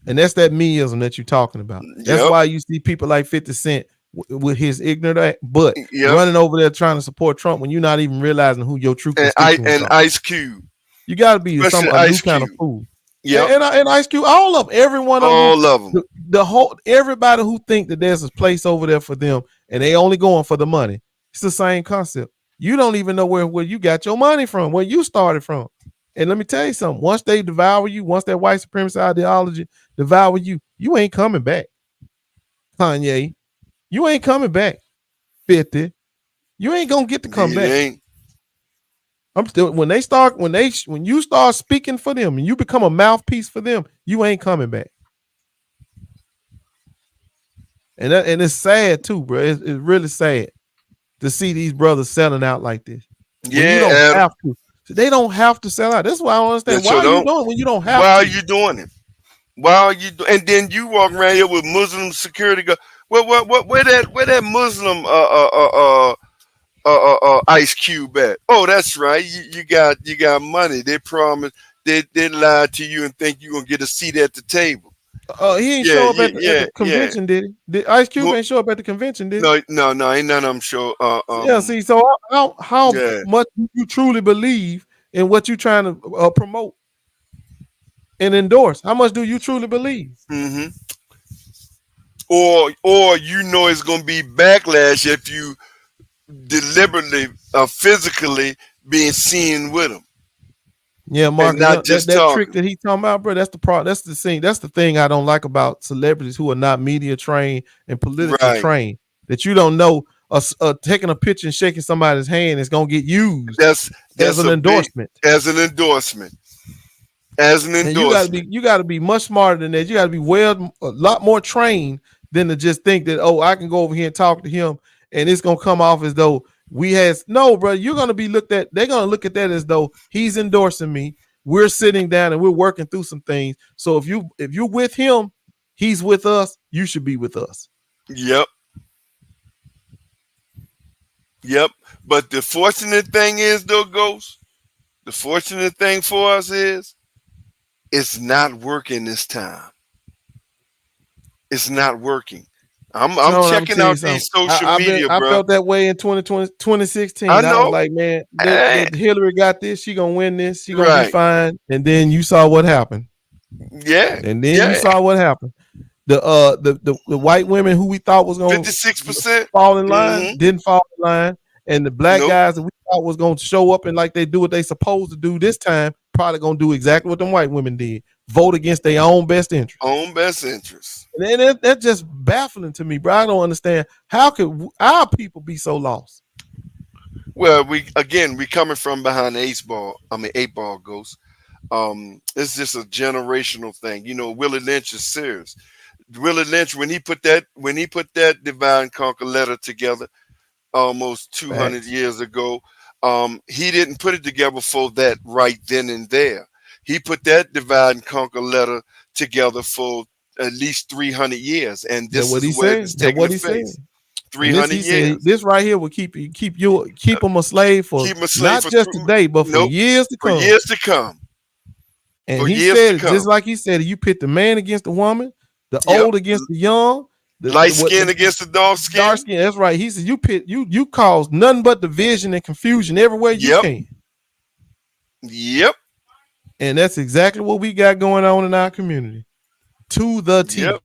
And that's that meism that you're talking about. That's why you see people like 50 Cent with his ignorant but running over there trying to support Trump when you're not even realizing who your true constituents and are. Ice Cube. You got to be a new kind of fool. Yeah, and Ice Cube, all of them, every one of them, all of them. The whole everybody who think that there's a place over there for them and they only going for the money. It's the same concept. You don't even know where you got your money from, where you started from. And let me tell you something. Once they devour you, once that white supremacy ideology devour you, you ain't coming back. Kanye, you ain't coming back. 50, you ain't gonna get to come back. I'm still when you start speaking for them and you become a mouthpiece for them, you ain't coming back. And it's sad too, bro. It's really sad to see these brothers selling out like this. Yeah, you don't have to. They don't have to sell out. That's why I don't understand. Why are you doing it when you don't have to? Why are you doing it? Why are you and then you walk around here with Muslim security guard. Where that Muslim Ice Cube at? Oh, that's right. You got money. They promised they lied to you and think you're gonna get a seat at the table. He ain't show up at the convention, did he? Did Ice Cube ain't show up at the convention, did he? No, ain't none of them show. See, so how much do you truly believe in what you're trying to promote and endorse? How much do you truly believe? Mm-hmm. Or it's gonna be backlash if you deliberately physically being seen with them. Yeah, Mark, not just that trick that he talking about, bro. That's the problem. That's the thing. That's the thing I don't like about celebrities who are not media trained and politically trained. That you don't know taking a picture and shaking somebody's hand is gonna get used. That's as an endorsement. As an endorsement. And you gotta be much smarter than that. You gotta be a lot more trained than to just think that, oh, I can go over here and talk to him and it's gonna come off as though no, bro. You're gonna be looked at. They're gonna look at that as though he's endorsing me. We're sitting down and we're working through some things. So if you're with him, he's with us. You should be with us. Yep. But the fortunate thing is, though, Ghost. The fortunate thing for us is, it's not working this time. It's not working. I'm checking out these social media, bro. I felt that way in 2016. I know. I was like, man, Hillary got this. She gonna win this. She gonna be fine. And then you saw what happened. Yeah. And then you saw what happened. The white women who we thought was gonna 56% fall in line didn't fall in line, and the black guys that we thought was gonna show up and like they do what they supposed to do this time probably gonna do exactly what them white women did. Vote against their own best interest. And then that's just baffling to me, bro. I don't understand. How could our people be so lost? Well, we coming from behind the 8-ball, Ghost. It's just a generational thing. You know, Willie Lynch is serious. Willie Lynch, when he put that Divide and Conquer letter together almost 200 years ago, he didn't put it together for that right then and there. He put that Divide and Conquer letter together for at least 300 years, and this is where it's taking place. 300 years. This right here will keep them a slave for not just today, but for years to come. For years to come. And he said, just like he said, you pit the man against the woman, the old against the young, the light skin against the dark skin. Dark skin. That's right. He said, you cause nothing but division and confusion everywhere you can. Yep. And that's exactly what we got going on in our community. To the T. Yep.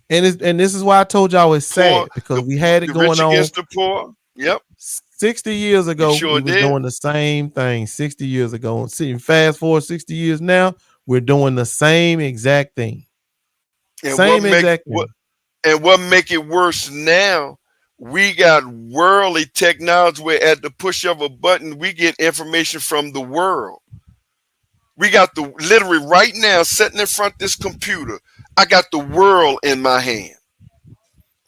And this is why I told y'all it's sad, because we had it going on. Against the poor. Yep. 60 years ago, we were doing the same thing. 60 years ago. And fast forward 60 years now, we're doing the same exact thing. And what make it worse now, We got worldly technology where at the push of a button, we get information from the world. We got the literally right now sitting in front of this computer. I got the world in my hand.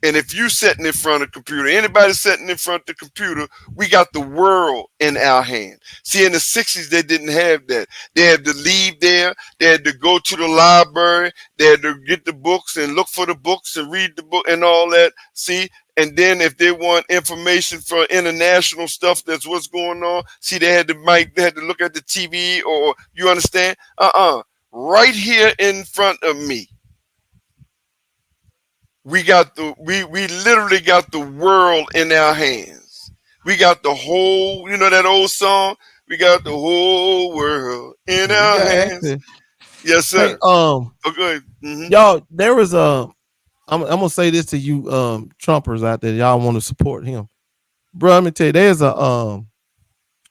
And if you sitting in front of the computer, anybody sitting in front of the computer, we got the world in our hand. See, in the 60s, they didn't have that. They had to leave there. They had to go to the library. They had to get the books and look for the books and read the book and all that. See, and then if they want information for international stuff, that's what's going on. See, they had to look at the TV, or you understand? Right here in front of me. We literally got the world in our hands. We got the whole, you know that old song? We got the whole world in our hands. Yes, sir. Hey, okay. Y'all, there was I'm gonna say this to you, Trumpers out there. Y'all want to support him, bro. Let me tell you, there's a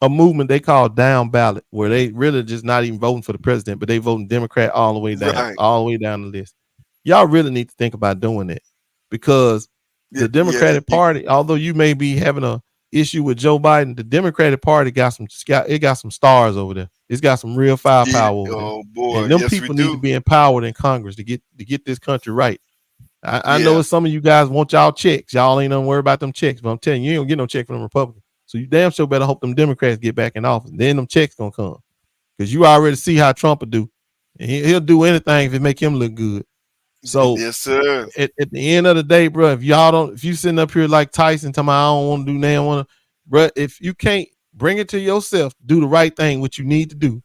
movement they call down ballot, where they really just not even voting for the president, but they voting Democrat all the way down, all the way down the list. Y'all really need to think about doing that, because the Democratic Party, although you may be having a issue with Joe Biden, the Democratic Party got some stars over there. It's got some real firepower over there. Oh boy, and them people need to be empowered in Congress to get this country right. I know some of you guys want y'all checks. Y'all ain't gonna worry about them checks, but I'm telling you, you ain't gonna get no check from them Republicans. So you damn sure better hope them Democrats get back in office. Then them checks gonna come, because you already see how Trump will do, and he'll do anything if it make him look good. So yes, sir. At the end of the day, bro, if you sitting up here like Tyson, talking about I don't want to do now, bro, if you can't bring it to yourself, do the right thing, what you need to do,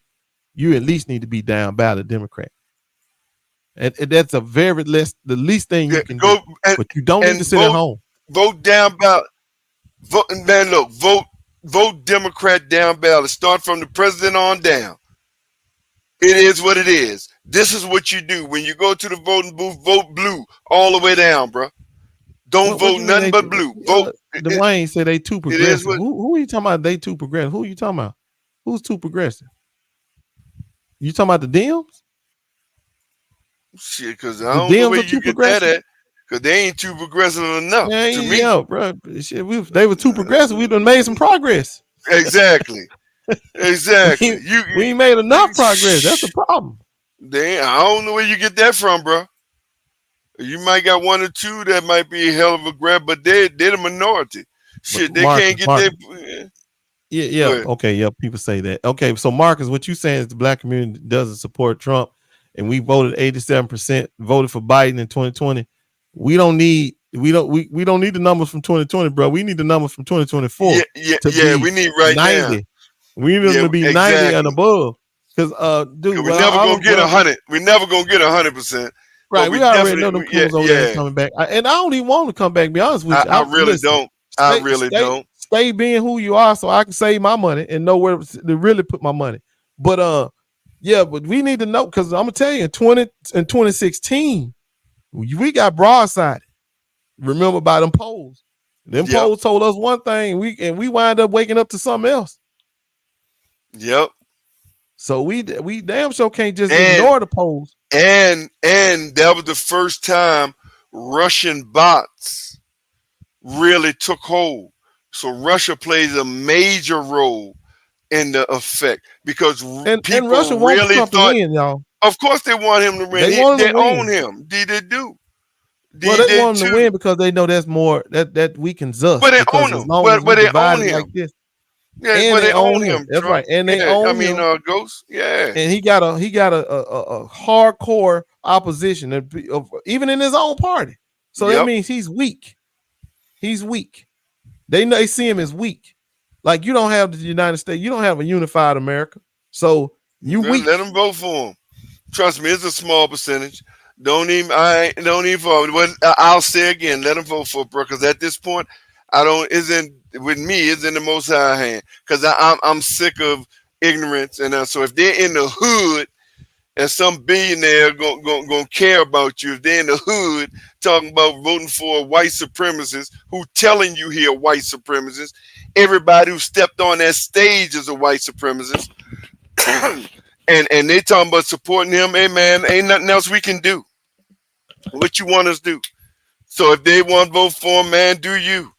you at least need to be down ballot Democrat. And that's the least thing you can do. But you don't need to sit at home. Vote down ballot. Vote, man, look, vote Democrat down ballot. Start from the president on down. It is what it is. This is what you do. When you go to the voting booth, vote blue all the way down, bro. Don't vote nothing but blue. Vote. Dwayne said they too progressive. Who are you talking about? They too progressive. Who are you talking about? Who's too progressive? You talking about the Dems? Shit, because I don't know where you get that at. Because they ain't too progressive enough to me. Yo, bro. Shit, they were too progressive. We done made some progress. Exactly. Exactly. We ain't made enough progress. That's the problem. I don't know where you get that from, bro. You might got one or two that might be a hell of a grab, but they're the minority. Shit, they can't get their. Yeah. Okay. Yeah. People say that. Okay. So Marcus, what you saying is the black community doesn't support Trump, and we voted 87% voted for Biden in 2020. We don't need the numbers from 2020, bro. We need the numbers from 2024. We need right 90. now. We need them to be 90 and above. Because dude, we're never gonna get 100. We're never gonna get 100%. Right, we already know them crews over there coming back, and I don't even want to come back. Be honest with you, I really don't. I really don't. Stay being who you are, so I can save my money and know where to really put my money. But but we need to know, because I'm gonna tell you, in 2016, we got broadsided. Remember by them polls? Them polls told us one thing, we wind up waking up to something else. Yep. So we damn sure can't just ignore the polls. And that was the first time Russian bots really took hold. So Russia plays a major role in the effect, because people Russia really thought to win, y'all. Of course they want him to win. They own him. They do. They want him to win because they know that's more that weakens us. But they own him. But they own him. Like this, yeah, but they own him. That's right. And they own him. Ghost. Yeah. And he got a hardcore opposition, even in his own party. So that means he's weak. He's weak. They see him as weak. Like, you don't have the United States. You don't have a unified America. So you weak. Let them vote for him. Trust me, it's a small percentage. Don't even vote. I'll say again, let them vote for it, bro. Because at this point, it's in the Most High hand. Because I'm sick of ignorance, and so if they're in the hood, and some billionaire gonna care about you, if they're in the hood talking about voting for a white supremacist who telling you he a white supremacist, everybody who stepped on that stage is a white supremacist, and they talking about supporting him. Hey man, ain't nothing else we can do. What you want us to do? So if they want to vote for him, man, do you?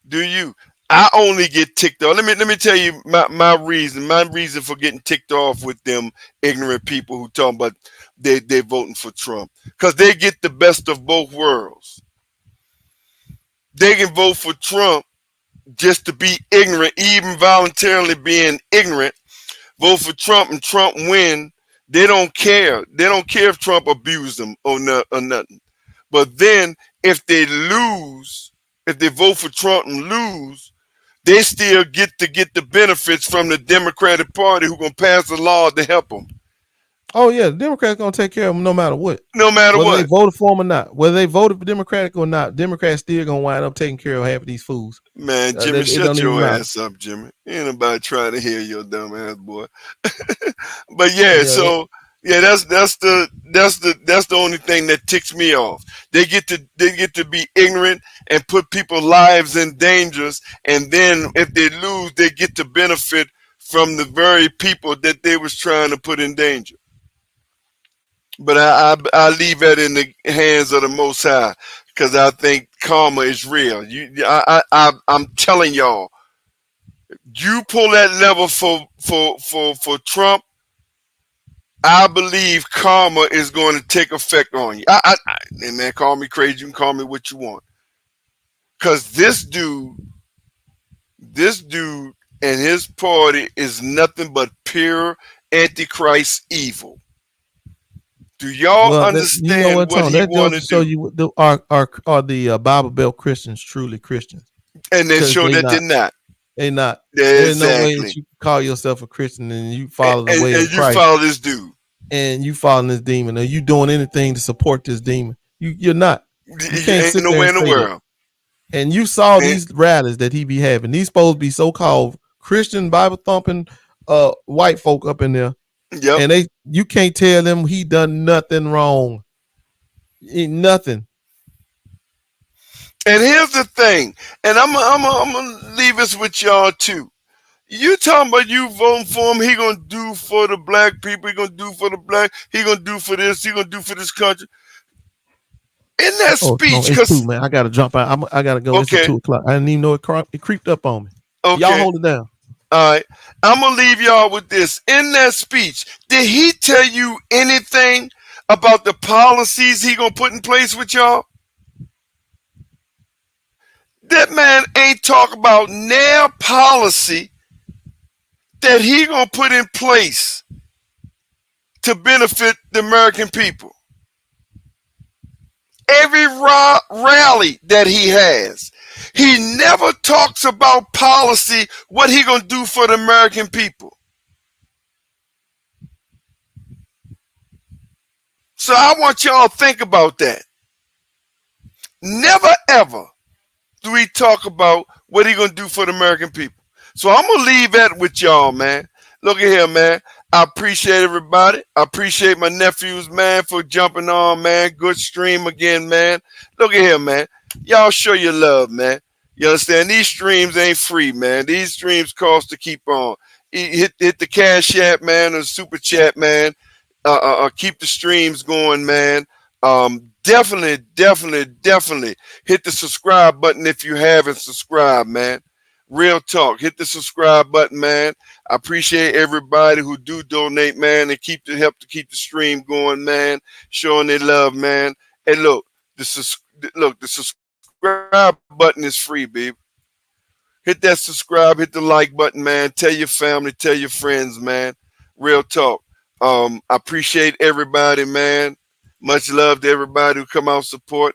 Do you? I only get ticked off. Let me tell you my reason. My reason for getting ticked off with them ignorant people who talking about they're voting for Trump. Because they get the best of both worlds. They can vote for Trump just to be ignorant, even voluntarily being ignorant. Vote for Trump and Trump win. They don't care. They don't care if Trump abused them or nothing. But then if they lose, if they vote for Trump and lose, they still get the benefits from the Democratic Party who gonna pass a law to help them. Oh yeah, the Democrats gonna take care of them no matter what. No matter whether what. they voted for them or not, whether they voted for Democratic or not, Democrats still gonna wind up taking care of half of these fools. Man, Jimmy, shut your ass up, Jimmy. Ain't nobody trying to hear your dumb ass, boy. But yeah, so yeah, that's the only thing that ticks me off. They get to be ignorant and put people's lives in dangers, and then if they lose, they get to benefit from the very people that they was trying to put in danger. But I leave that in the hands of the Most High, because I think karma is real. I'm telling y'all, you pull that lever for Trump, I believe karma is going to take effect on you. And man, call me crazy. You can call me what you want. Because this dude and his party is nothing but pure Antichrist evil. Do y'all understand what he want to do? Show you are the Bible Belt Christians truly Christians? And they show that they're not. They're not. There's no way that you call yourself a Christian and you follow the way of Christ. And you follow this dude. And you following this demon. Are you doing anything to support this demon? You're not. You can't sit nowhere in the world. And you saw these rallies that he be having. These supposed to be so-called Christian Bible thumping white folk up in there. Yep. And you can't tell them he done nothing wrong. Ain't nothing. And here's the thing, and I'm gonna leave this with y'all too. You talking about you voting for him? He gonna do for the black people. He gonna do for the black. He gonna do for this. He gonna do for this country. In that speech, it's too, man. I gotta jump out. I gotta go. Okay. It's 2:00. I didn't even know it creeped up on me. Okay. Y'all hold it down. All right. I'm gonna leave y'all with this. In that speech, did he tell you anything about the policies he gonna put in place with y'all? That man ain't talk about their policy that he gonna put in place to benefit the American people. Every rally that he has, he never talks about policy, what he gonna do for the American people. So I want y'all to think about that. Never ever do we talk about what he gonna do for the American people. So I'm gonna leave that with y'all, man. Look at here, man. I appreciate everybody. I appreciate my nephews, man, for jumping on, man. Good stream again, man. Look at here, man. Y'all show your love, man. You understand? These streams ain't free, man. These streams cost to keep on. Hit the Cash App, man, or Super Chat, man. Keep the streams going, man. Definitely hit the subscribe button if you haven't subscribed, man. Real talk. Hit the subscribe button, man. I appreciate everybody who do donate, man, and help to keep the stream going, man. Showing their love, man. And look, the subscribe button is free, baby. Hit that subscribe, hit the like button, man. Tell your family, tell your friends, man. Real talk. I appreciate everybody, man. Much love to everybody who come out support.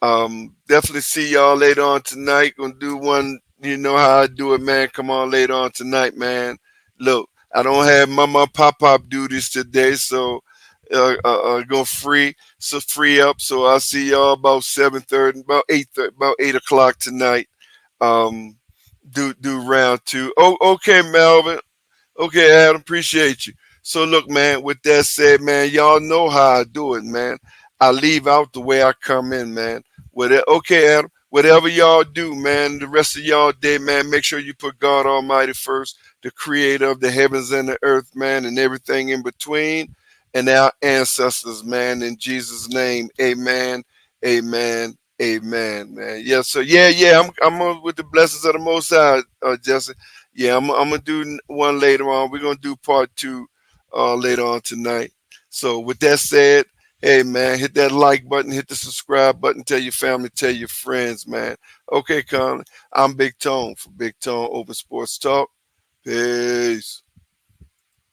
Definitely see y'all later on tonight. Gonna do one. You know how I do it, man. Come on later on tonight, man. Look, I don't have mama pop duties today, so go free up. So I'll see y'all about 7:30, about 8:30, about 8 o'clock tonight. Do round two. Oh, okay, Melvin. Okay, Adam, appreciate you. So look, man, with that said, man, y'all know how I do it, man. I leave out the way I come in, man. Okay, Adam. Whatever y'all do, man, the rest of y'all day, man, make sure you put God Almighty first, the creator of the heavens and the earth, man, and everything in between, and our ancestors, man, in Jesus' name, amen, amen, Amen, man. Yeah, so yeah, I'm with the blessings of the Most High, Jesse. Yeah, I'm gonna do one later on. We're gonna do part 2 later on tonight. So with that said, hey man, hit that like button, hit the subscribe button, tell your family, tell your friends, man. Okay, Conley. I'm Big Tone for BigTone Open Sportz Talk. Peace.